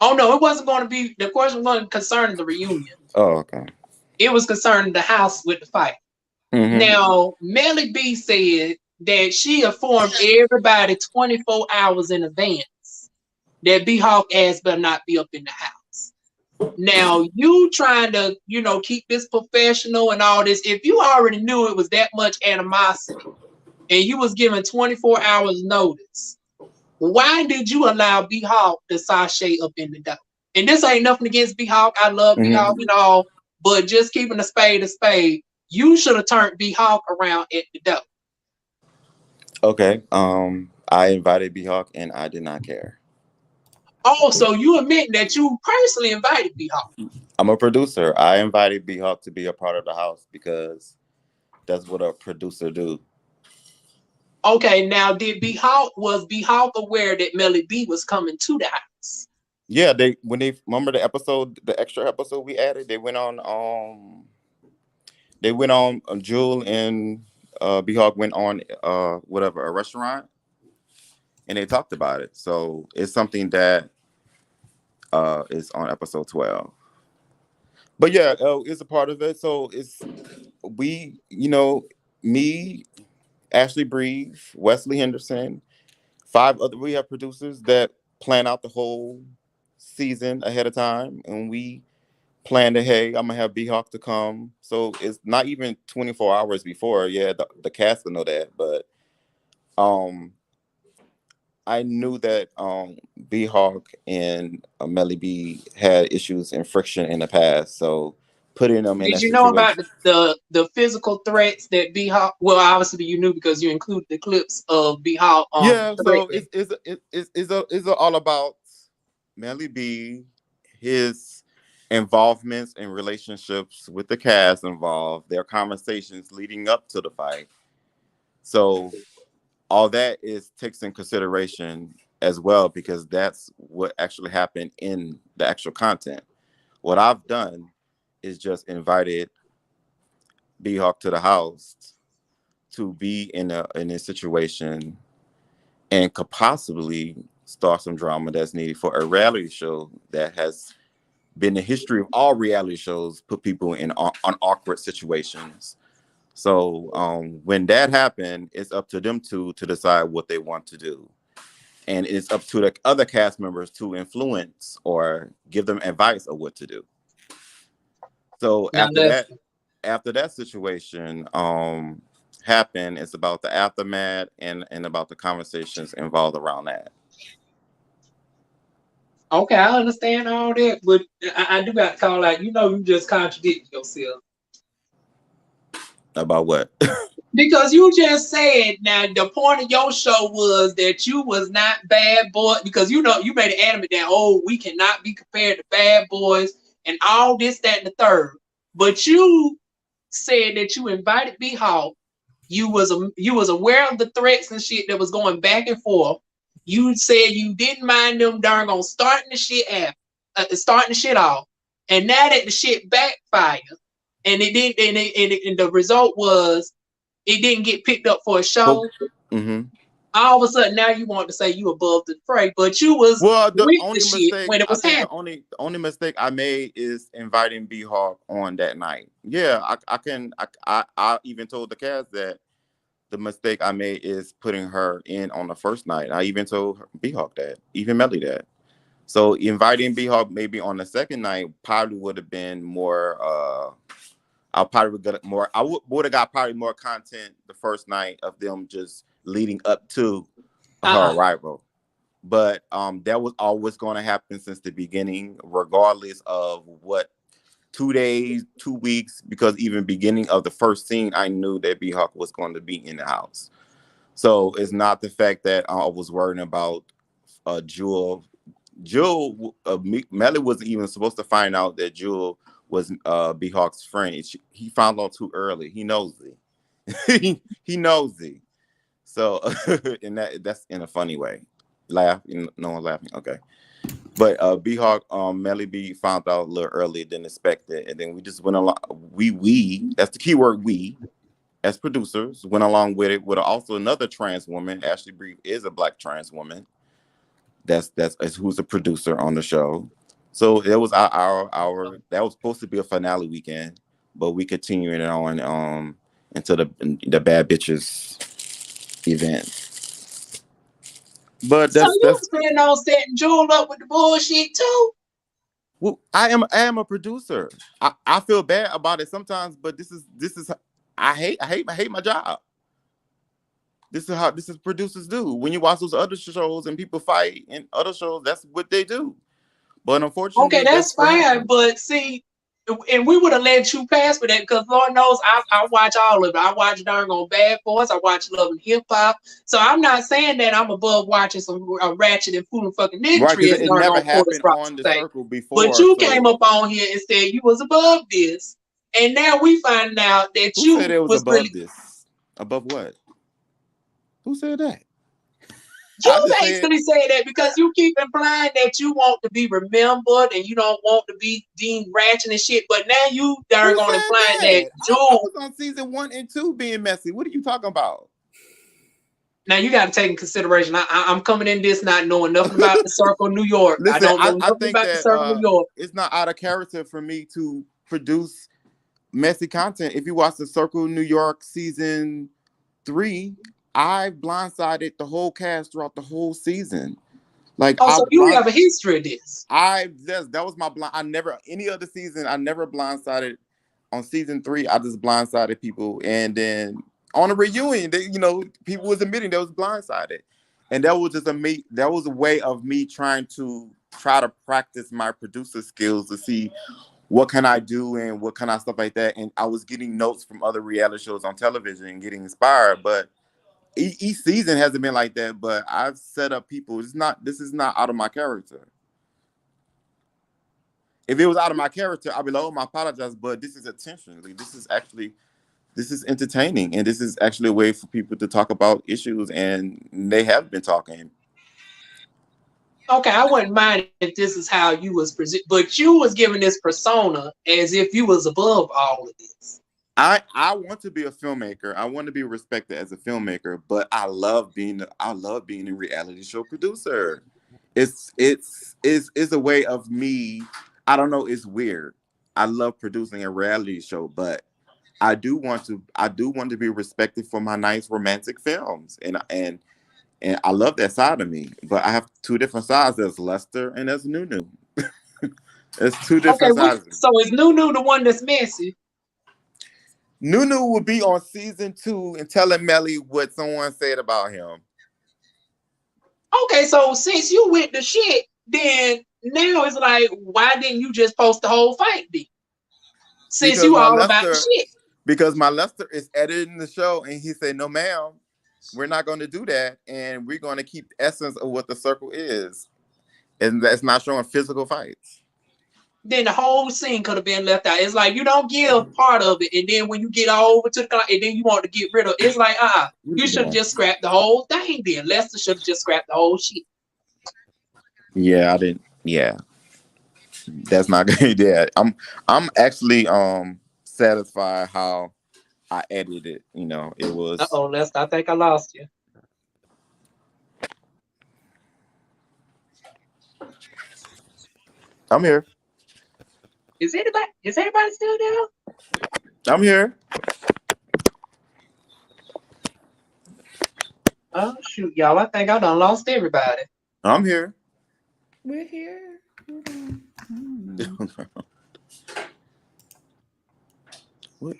oh no, it wasn't going to be, the question wasn't concerning the reunion. Oh, okay. It was concerning the house with the fight. Mm-hmm. Now, Melly B said that she informed everybody 24 hours in advance that B Hawk ass better not be up in the house. Now, you trying to, keep this professional and all this. If you already knew it was that much animosity and you was given 24 hours notice, why did you allow B Hawk to sashay up in the door? And this ain't nothing against B Hawk. I love B Hawk and all, but just keeping a spade, you should have turned B Hawk around at the door. Okay. I invited B Hawk and I did not care. Oh, so you admit that you personally invited B Hawk? I'm a producer. I invited B Hawk to be a part of the house because that's what a producer do. Okay, now was B Hawk aware that Melly B was coming to the house? Yeah, when they remember the episode, the extra episode we added, they went on Jewel and B Hawk went on whatever, a restaurant, and they talked about it. So it's something that is on episode 12. But yeah, it's a part of it. So it's me, Ashley Breeze, Wesley Henderson, 5 other. We have producers that plan out the whole season ahead of time, and we plan to, hey, I'm gonna have B Hawk to come. So it's not even 24 hours before. Yeah, the cast will know that, but I knew that B Hawk and Melly B had issues and friction in the past, so putting them in Did that you know about situation. the physical threats that B Hawk? Well, obviously you knew because you included the clips of B Hawk Yeah, so threatening. it's all about Melly B, his involvements and relationships with the cast involved, their conversations leading up to the fight. So all that takes in consideration as well, because that's what actually happened in the actual content. What I've done is just invited B Hawk to the house to be in a situation and could possibly start some drama that's needed for a reality show that has been the history of all reality shows, put people in on awkward situations. So when that happened, it's up to them to decide what they want to do. And it's up to the other cast members to influence or give them advice of what to do. So Now, after that situation happened, it's about the aftermath and about the conversations involved around that. okay, I understand all that, but I do got to call out. You just contradicted yourself. About what? Because you just said now the point of your show was that you was not bad boy, because you made an adamant that we cannot be compared to bad boys and all this, that, and the third. But you said that you invited B Hawk. You was aware of the threats and shit that was going back and forth. You said you didn't mind them darn on starting the shit off. And now that the shit backfired, and it did, and the result was it didn't get picked up for a show. Mm-hmm. All of a sudden, now you want to say you above the fray, but you was the with only the shit mistake when it I was think happening. the only mistake I made is inviting B Hawk on that night. Yeah, I even told the cast that the mistake I made is putting her in on the first night. I even told B Hawk that, even Melly that. So inviting B Hawk maybe on the second night probably would have been more. I probably would get more. I would have got probably more content the first night of them just leading up to her arrival. But that was always going to happen since the beginning, regardless of what 2 days, 2 weeks, because even beginning of the first scene, I knew that B Hawk was going to be in the house. So it's not the fact that I was worrying about Jewel. Melly wasn't even supposed to find out that Jewel was B Hawk's friend. He found out too early. He nosy. He nosy. So and that's in a funny way. Laugh, no one laughing. Okay. But B Hawk, Melly B found out a little earlier than expected, and then we just went along. We that's the key word. We, as producers, went along with it. With also another trans woman, Ashley Bree is a Black trans woman. That's who's a producer on the show. So it was our that was supposed to be a finale weekend, but we continuing it on into the Bad Bitches event. But So you was planning on setting Jewel up with the bullshit too? Well, I am a producer. I feel bad about it sometimes, but this is I hate my job. This is how producers do. When you watch those other shows and people fight in other shows, that's what they do. But Okay, unfortunately, that's that's what fine, happened. but see, and we would have let you pass for that because Lord knows I watch all of it. I watch darn on Bad Boys. I watch Love and Hip Hop. So I'm not saying that I'm above watching some Ratchet and Fool and fucking Right, Victory because as it darn never on Porter's happened Rock on the say. circle But before. you came So up on here and said you was above this, and now we find out that who said you it was was really. above this? Above what? Who said that? I You just said basically say that because you keep implying that you want to be remembered and you don't want to be deemed ratchet and shit. But now you darn who on said implying that that? I you was on season 1 and 2 being messy. What are you talking about? now you got to take in consideration. I'm coming in this not knowing nothing about the Circle of New York. I Listen, don't know I nothing think about the that Circle of New York. it's not out of character for me to produce messy content. If you watch the Circle of New York season 3, I blindsided the whole cast throughout the whole season. Like Oh, so you have a history of this. that was my blind. I never any other season. I never blindsided. On season 3, I just blindsided people, and then on a reunion, people was admitting they was blindsided, and that was just that was a way of me trying to practice my producer skills to see what can I do and what kind of stuff like that. And I was getting notes from other reality shows on television and getting inspired, but each season hasn't been like that. But I've set up people. This is not out of my character. If it was out of my character, I'd be like, oh, I apologize, but this is intentionally. This is entertaining, and this is actually a way for people to talk about issues, and they have been talking. Okay, I wouldn't mind if this is how you was present, but you was giving this persona as if you was above all of this. I want to be a filmmaker. I want to be respected as a filmmaker, but I love being a reality show producer. It's a way of me. I don't know. It's weird. I love producing a reality show, but I do want to be respected for my nice romantic films, and I love that side of me. But I have two different sides. There's Lester and there's NewNue. There's two Okay, different sides of me. so is NewNue the one that's messy? NewNue will be on season 2 and telling Melly what someone said about him. Okay, so since you with the shit, then now it's like, why didn't you just post the whole fight then? Since Because you my all about the Lester, shit. because my Lester is editing the show, and he said, "No, ma'am, we're not going to do that, and we're going to keep the essence of what the circle is, and that's not showing physical fights." Then the whole scene could have been left out. It's like you don't give part of it, and then when you get all over to the and then you want to get rid of it. It's like, you should have just scrapped the whole thing then. Lester should have just scrapped the whole shit. Yeah, I didn't. Yeah, that's not good. Yeah, I'm actually satisfied how I edited it. It was. Uh-oh, Lester, I think I lost you. I'm here. Is anybody still there? I'm here. Oh shoot, y'all. I think I done lost everybody. I'm here. We're here. Hold on. I don't know. What?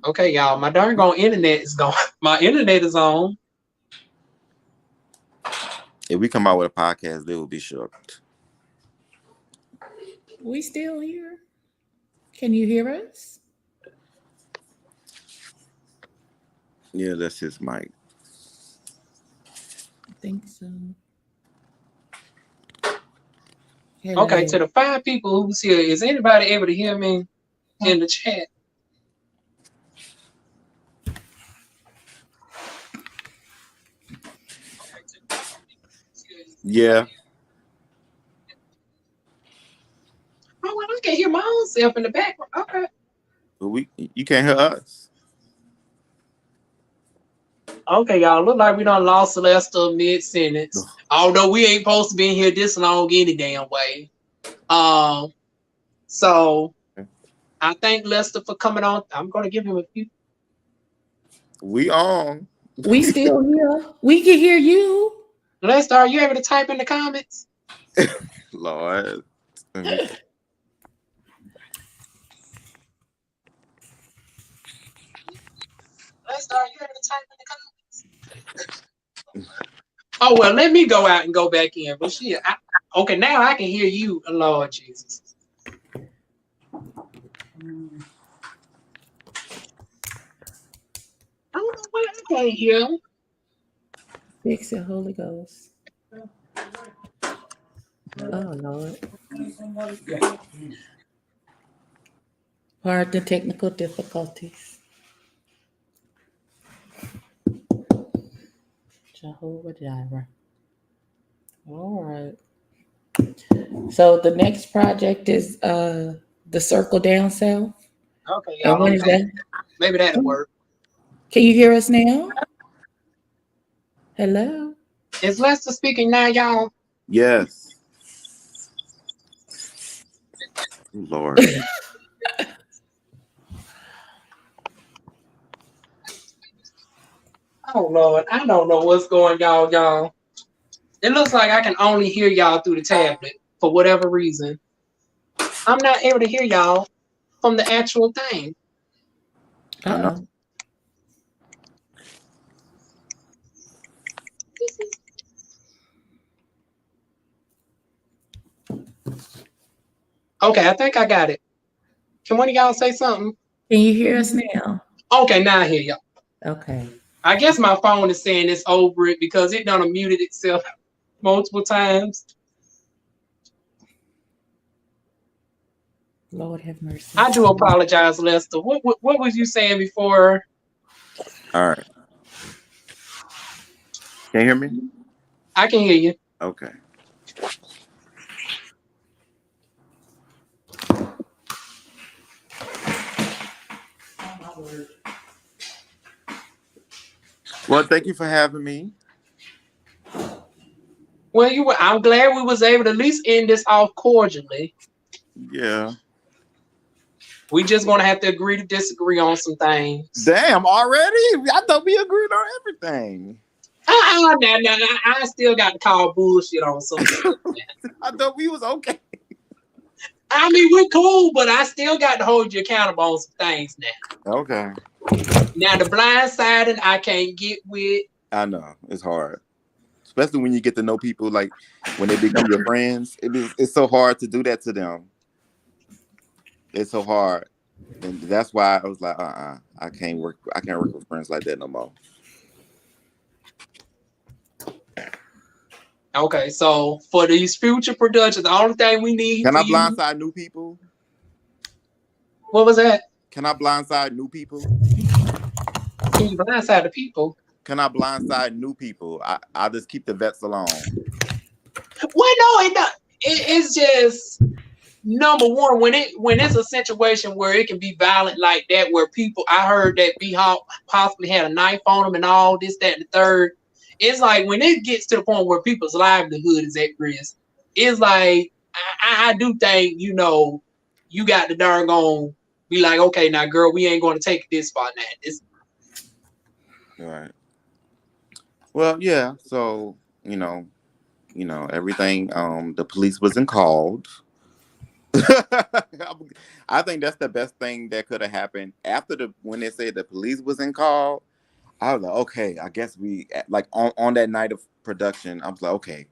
Okay, y'all. My darn gone internet is gone. My internet is on. If we come out with a podcast, they will be shocked. We still here? Can you hear us? Yeah, that's his mic. I think so. Okay, Hello. to the 5 people who's here, is anybody able to hear me in the chat? Yeah. Oh, well, I can hear my own self in the background. Okay. But you can't hear us. Okay, y'all. Look like we done lost Celeste mid-sentence. Although we ain't supposed to be in here this long any damn way. So I thank Lester for coming on. I'm gonna give him a few. We on. We still here. We can hear you. Lester, are you able to type in the comments? Lord. Lester, are you able to type in the comments? Oh well, let me go out and go back in. But shit, okay, now I can hear you, Lord Jesus. I don't know why I can't hear him. Fix it, Holy Ghost. Oh Lord. Pardon the technical difficulties. Jehovah Jireh. All right. So the next project is the Circle Down South. Okay, And y'all. when is that? Maybe that'll work. Can you hear us now? Hello? Is Lester speaking now, y'all? Yes. Lord. Oh Lord, I don't know what's going on, y'all. It looks like I can only hear y'all through the tablet for whatever reason. I'm not able to hear y'all from the actual thing. I know. Uh-oh. Okay, I think I got it. Can one of y'all say something? Can you hear us now? Okay, now I hear y'all. Okay. I guess my phone is saying it's over it because it done muted itself multiple times. Lord have mercy. I do apologize, Lester. What was you saying before? All right. Can you hear me? I can hear you. Okay. Well, thank you for having me. Well, I'm glad we was able to at least end this off cordially. Yeah. We just gonna have to agree to disagree on some things. Damn, already? I thought we agreed on everything. Now, I still got to call bullshit on something. I thought we was okay. I mean, we're cool, but I still got to hold you accountable on some things now. Okay. Now, the blindsiding I can't get with. I know. It's hard. Especially when you get to know people, like when they become your friends. It's so hard to do that to them. It's so hard. And that's why I was like, I can't work with friends like that no more. Okay, so for these future productions, the only thing we need Can for I you. blindside new people? What was that? Can I blindside new people? Can you blindside the people? Can I blindside new people? I'll just keep the vets alone. Well, no, it not. It's just number one when it's a situation where it can be violent like that, where people I heard that B Hawk possibly had a knife on them and all this, that, and the third. It's like when it gets to the point where people's livelihood is at risk, it's like I do think you got to darn on be like, okay, now girl, we ain't going to take it this far now. It's Right. Well, yeah. So everything. The police wasn't called. I think that's the best thing that could have happened after when they said the police wasn't called. I was like, okay, I guess we like on that night of production. I was like, okay,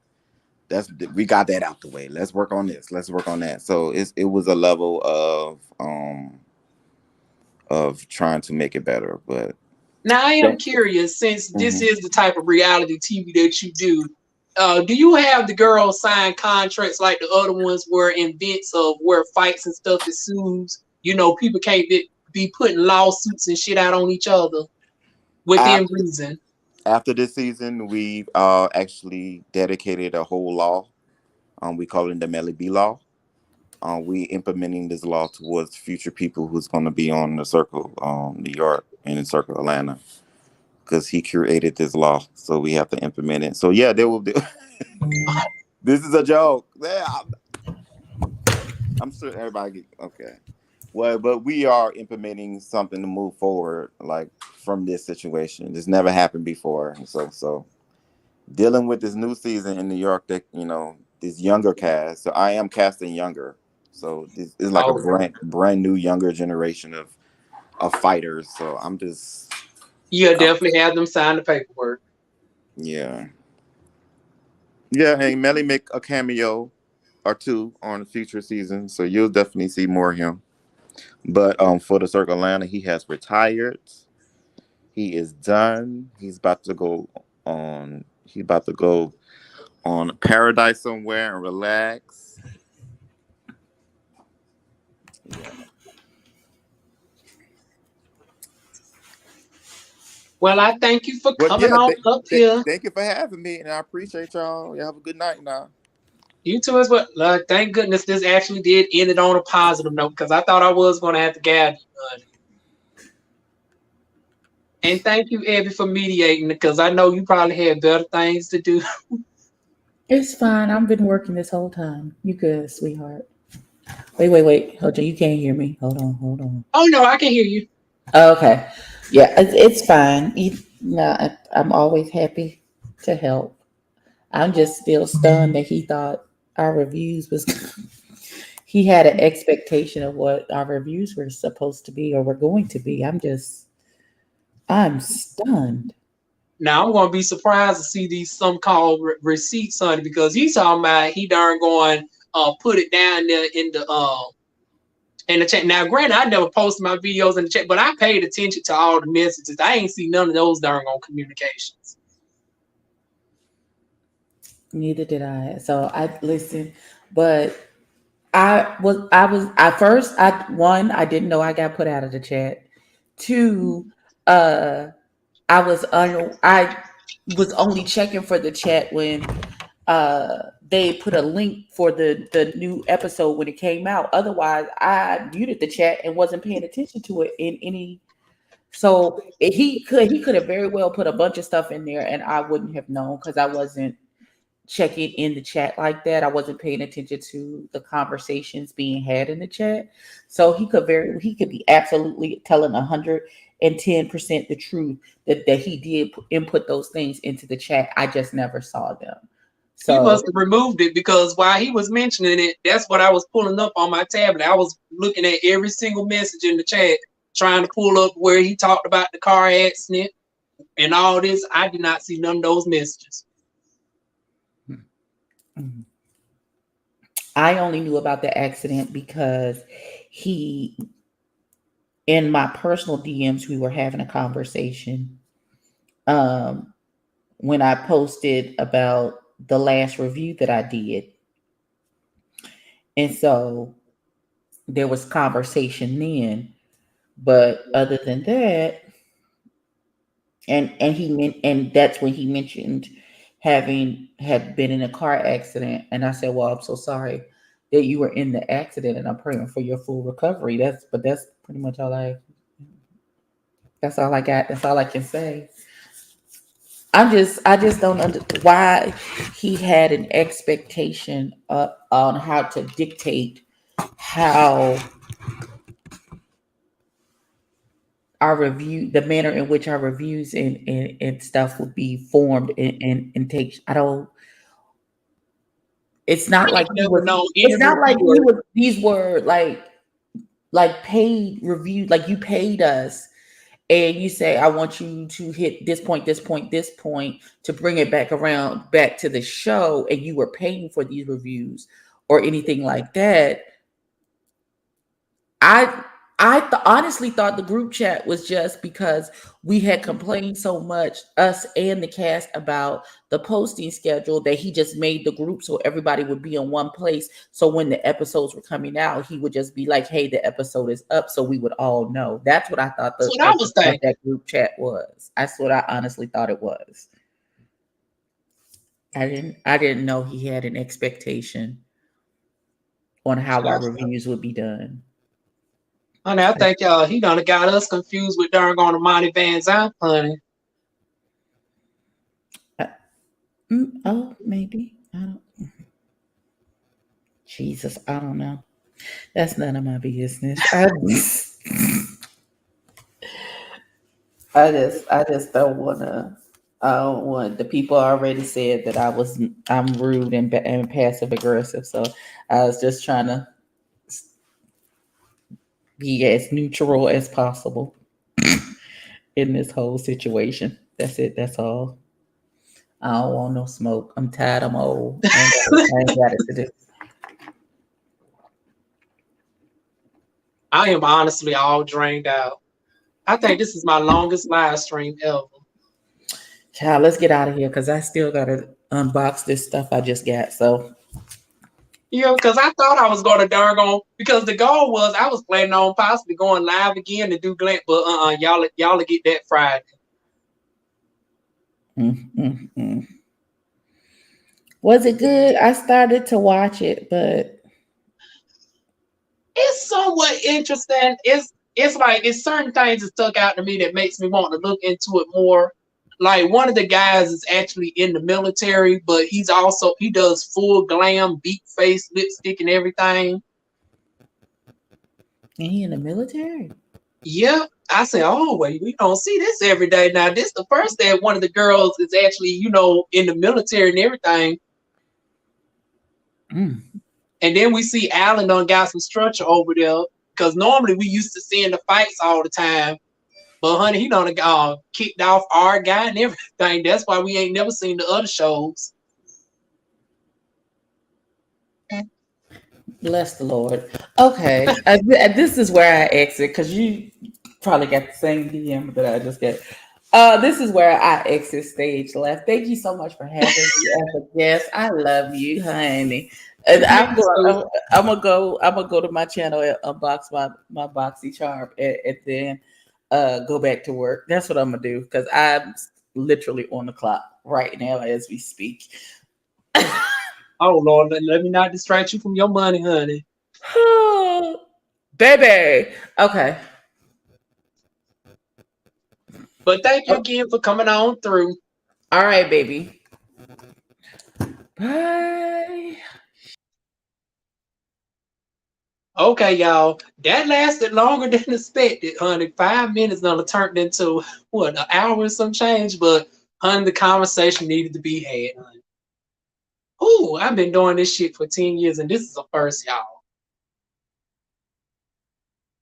we got that out the way. Let's work on this. Let's work on that. So it was a level of trying to make it better. But now I am curious, since this is the type of reality TV that you do. Do you have the girls sign contracts like the other ones where in events of where fights and stuff ensues? People can't be putting lawsuits and shit out on each other within reason. After this season, we've actually dedicated a whole law. We call it the Melly B law. We implementing this law towards future people who's going to be on the Circle, New York, and the Circle Atlanta, because he created this law, so we have to implement it. So yeah, they will do. This is a joke. Yeah, I'm sure everybody okay. Well, but we are implementing something to move forward, like from this situation. This never happened before, so dealing with this new season in New York, that this younger cast. So I am casting younger. So this is like a brand new younger generation of fighters. So I'm just Definitely have them sign the paperwork. Yeah. Yeah, and Melly make a cameo or two on the future season, so you'll definitely see more of him. But for the Circle Atlanta, he has retired. He is done. He's about to go on. He's about to go on paradise somewhere and relax. Yeah. Well, I thank you for But coming yeah, on up here. thank you for having me, and I appreciate y'all. Y'all have a good night now. You too as well. Thank goodness this actually did end it on a positive note because I thought I was going to have to gab you, honey. And thank you, Evie, for mediating because I know you probably had better things to do. It's fine. I've been working this whole time. You good, sweetheart? Wait. Hold on. You can't hear me. Hold on. Oh no, I can hear you. Okay. Yeah, it's fine. I'm always happy to help. I'm just still stunned that he thought our reviews was. He had an expectation of what our reviews were supposed to be or were going to be. I'm stunned. Now I'm gonna be surprised to see these some called receipts, honey, because he's talking about he darn going put it down there in the chat. Now, granted, I never posted my videos in the chat, but I paid attention to all the messages. I ain't see none of those darn on communications. Neither did I. So I listen, but I first I didn't know I got put out of the chat. Two, uh I was only checking for the chat when they put a link for the new episode when it came out. Otherwise, I muted the chat and wasn't paying attention to it in any. So he could have very well put a bunch of stuff in there and I wouldn't have known because I wasn't checking in the chat like that. I wasn't paying attention to the conversations being had in the chat. So he could be absolutely telling 110% the truth that he did input those things into the chat. I just never saw them. He So must have removed it because while he was mentioning it, that's what I was pulling up on my tablet. I was looking at every single message in the chat, trying to pull up where he talked about the car accident and all this. I did not see none of those messages. I only knew about the accident because he, in my personal DMs, we were having a conversation. When I posted about the last review that I did. And so there was conversation then. But other than that, and that's when he mentioned having had been in a car accident. And I said, well, I'm so sorry that you were in the accident and I'm praying for your full recovery. That's pretty much that's all I got. That's all I can say. I just don't understand why he had an expectation on how to dictate how our review, the manner in which our reviews and stuff would be formed and take. I don't. It's I not like ain't he never was. known any It's not like he reviewer. was. These were like paid reviews. Like you paid us and you say, I want you to hit this point, this point, this point to bring it back around back to the show, and you were paying for these reviews or anything like that. I honestly thought the group chat was just because we had complained so much, us and the cast, about the posting schedule that he just made the group so everybody would be in one place. So when the episodes were coming out, he would just be like, "Hey, the episode is up," so we would all know. That's what I thought That's what I was thinking. that group chat was. That's what I honestly thought it was. I didn't know he had an expectation on how our reviews would be done. Honey, I think he done got us confused with darn on the Monty Van Zant, honey. Oh, maybe. I don't. Jesus, I don't know. That's none of my business. I just don't want to. I don't want. The people already said that I'm rude and passive aggressive. So I was just trying to be as neutral as possible in this whole situation. That's it. That's all. I don't want no smoke. I'm tired. I'm old. I ain't got it to do. I am honestly all drained out. I think this is my longest live stream ever. Child, let's get out of here because I still gotta unbox this stuff I just got. So Yeah, because I thought I was going to darn on because the goal was I was planning on possibly going live again to do Glen, but y'all get that Friday. mm. Was it good? I started to watch it, but It's somewhat interesting. It's like it's certain things that stuck out to me that makes me want to look into it more. Like one of the guys is actually in the military, but he does full glam, beat face, lipstick, and everything. he in the military. Yep. I said, oh wait, we don't see this every day. Now this the first day one of the girls is actually, in the military and everything. Mm. And then we see Alan done got some structure over there. Because normally we used to seeing the fights all the time. But honey, he done kicked off our guy and everything. That's why we ain't never seen the other shows. Bless the Lord. Okay, this is where I exit because you probably got the same DM that I just got. This is where I exit stage left. Thank you so much for having me as a guest. I love you, honey. And I'm gonna go to my channel and unbox my boxy charm and then go back to work. That's what I'm gonna do because I'm literally on the clock right now as we speak. Oh Lord, let me not distract you from your money, honey. Baby. Okay. But thank you again for coming on through. All right, baby. Bye. Okay, y'all. That lasted longer than expected, honey. 5 minutes gonna turn into what, an hour and some change, but honey, the conversation needed to be had, honey. Ooh, I've been doing this shit for 10 years and this is the first, y'all.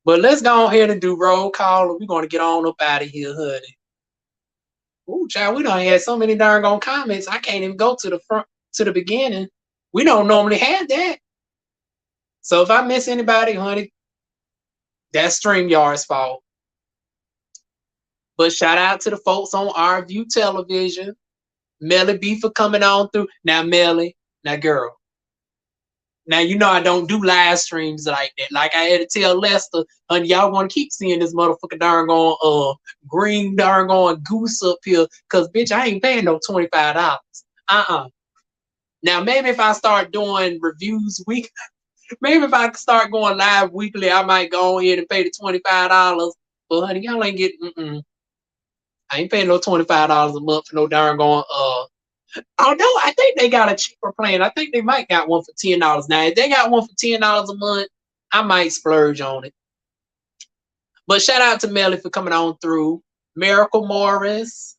But let's go ahead and do roll call and we're gonna get on up out of here, honey. Ooh, child, we done had so many darn on comments. I can't even go to the front to the beginning. We don't normally have that. So if I miss anybody, honey, that's StreamYard's fault. But shout out to the folks on Our View Television. Melly B for coming on through. Now, Melly, now, girl. Now, I don't do live streams like that. Like I had to tell Lester, honey, y'all want to keep seeing this motherfucker darn going green darn going goose up here. Because, bitch, I ain't paying no $25. Now, maybe if I start doing reviews maybe if I start going live weekly, I might go ahead and pay the $25. But, honey, y'all ain't getting, I ain't paying no $25 a month for no darn going although I think they got a cheaper plan. I think they might got one for $10. Now, if they got one for $10 a month, I might splurge on it. But shout out to Melly for coming on through. Miracle Morris.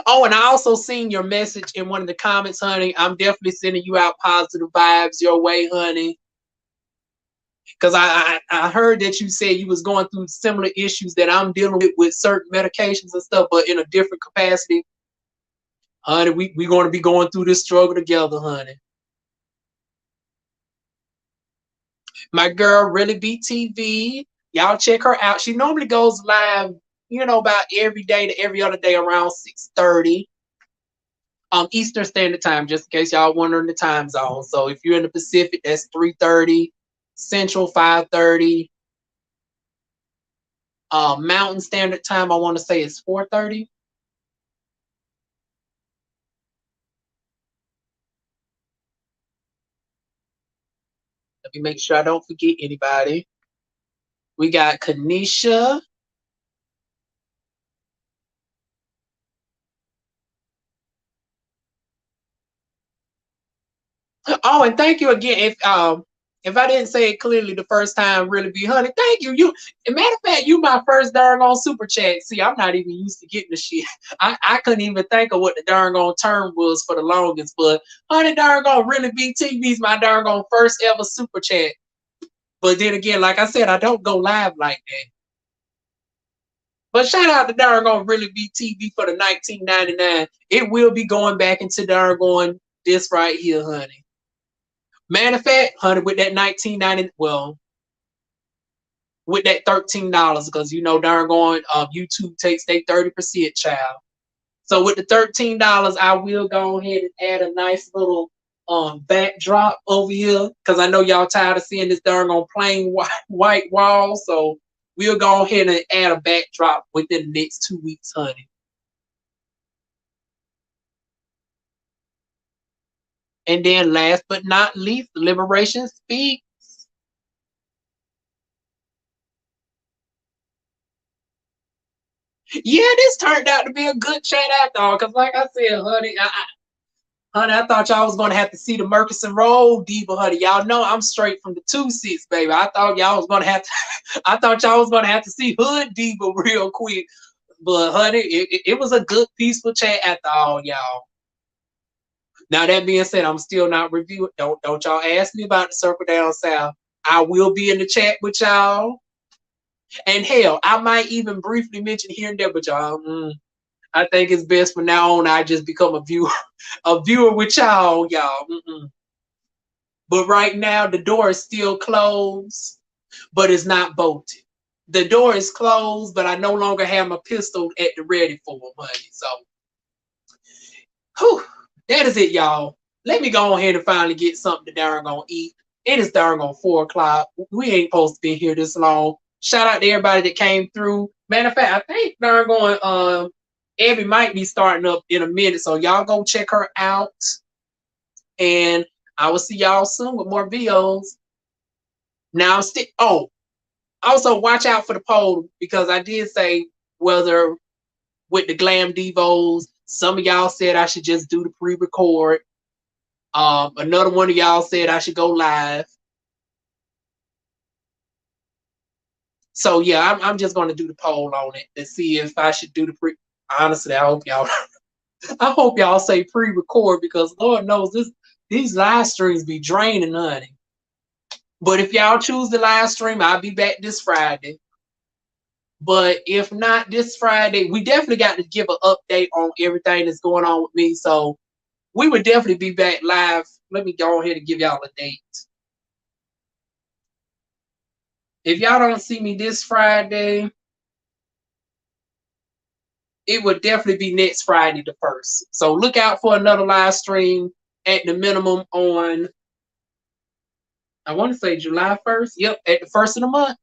Oh, and I also seen your message in one of the comments, honey. I'm definitely sending you out positive vibes your way, honey. Because I heard that you said you was going through similar issues that I'm dealing with certain medications and stuff, but in a different capacity. Honey, we going to be going through this struggle together, honey. My girl, Really BTV. Y'all check her out. She normally goes live, about every day to every other day around 6:30. Eastern Standard Time, just in case y'all wondering the time zone. So if you're in the Pacific, that's 3:30. Central, 5:30. Mountain Standard Time, I want to say it's 4:30. Let me make sure I don't forget anybody. We got Kanisha. Oh, and thank you again. If I didn't say it clearly the first time, Really be honey, thank you. As a matter of fact, you my first darn on super chat. See, I'm not even used to getting the shit. I couldn't even think of what the darn on term was for the longest, but honey darn on Really be TV's my darn on first ever super chat. But then again, like I said, I don't go live like that. But shout out to darn really be TV for the 1999. It will be going back into darn this right here, honey. Matter of fact, honey, with that 1990, well, with that $13, because you know darn YouTube takes their 30% child. So with the $13, I will go ahead and add a nice little backdrop over here, because I know y'all tired of seeing this darn plain white wall. So we'll go ahead and add a backdrop within the next 2 weeks, honey. And then last but not least, Liberation Speaks. Yeah, this turned out to be a good chat after all, because like I said, honey, I thought y'all was gonna have to see the Murkison Road Diva, honey. Y'all know I'm straight from the 2-6, baby. I thought y'all was gonna have to I thought y'all was gonna have to see Hood Diva real quick. But honey, it was a good peaceful chat after all, y'all. Now that being said, I'm still not reviewing. Don't y'all ask me about the Circle Down South. I will be in the chat with y'all. And hell, I might even briefly mention here and there, but y'all, I think it's best from now on I just become a viewer with y'all. But right now the door is still closed, but it's not bolted. The door is closed, but I no longer have my pistol at the ready for them, honey. So, whew, that is it, y'all. Let me go ahead and finally get something to darn gonna eat. It is darn on 4 o'clock. We ain't supposed to be here this long. Shout out to everybody that came through. Matter of fact, I think darn going Abby might be starting up in a minute, so y'all go check her out. And I will see y'all soon with more videos. Now, also watch out for the poll, because I did say whether with the Glam Devos, some of y'all said I should just do the pre-record. Another one of y'all said I should go live. So yeah, I'm just going to do the poll on it to see if I should do the pre. Honestly, I hope y'all say pre-record, because Lord knows these live streams be draining, honey. But if y'all choose the live stream, I'll be back this Friday. But if not this Friday, we definitely got to give an update on everything that's going on with me. So we would definitely be back live. Let me go ahead and give y'all a date. If y'all don't see me this Friday, it would definitely be next Friday the 1st. So look out for another live stream at the minimum on, I want to say July 1st. Yep, at the 1st of the month.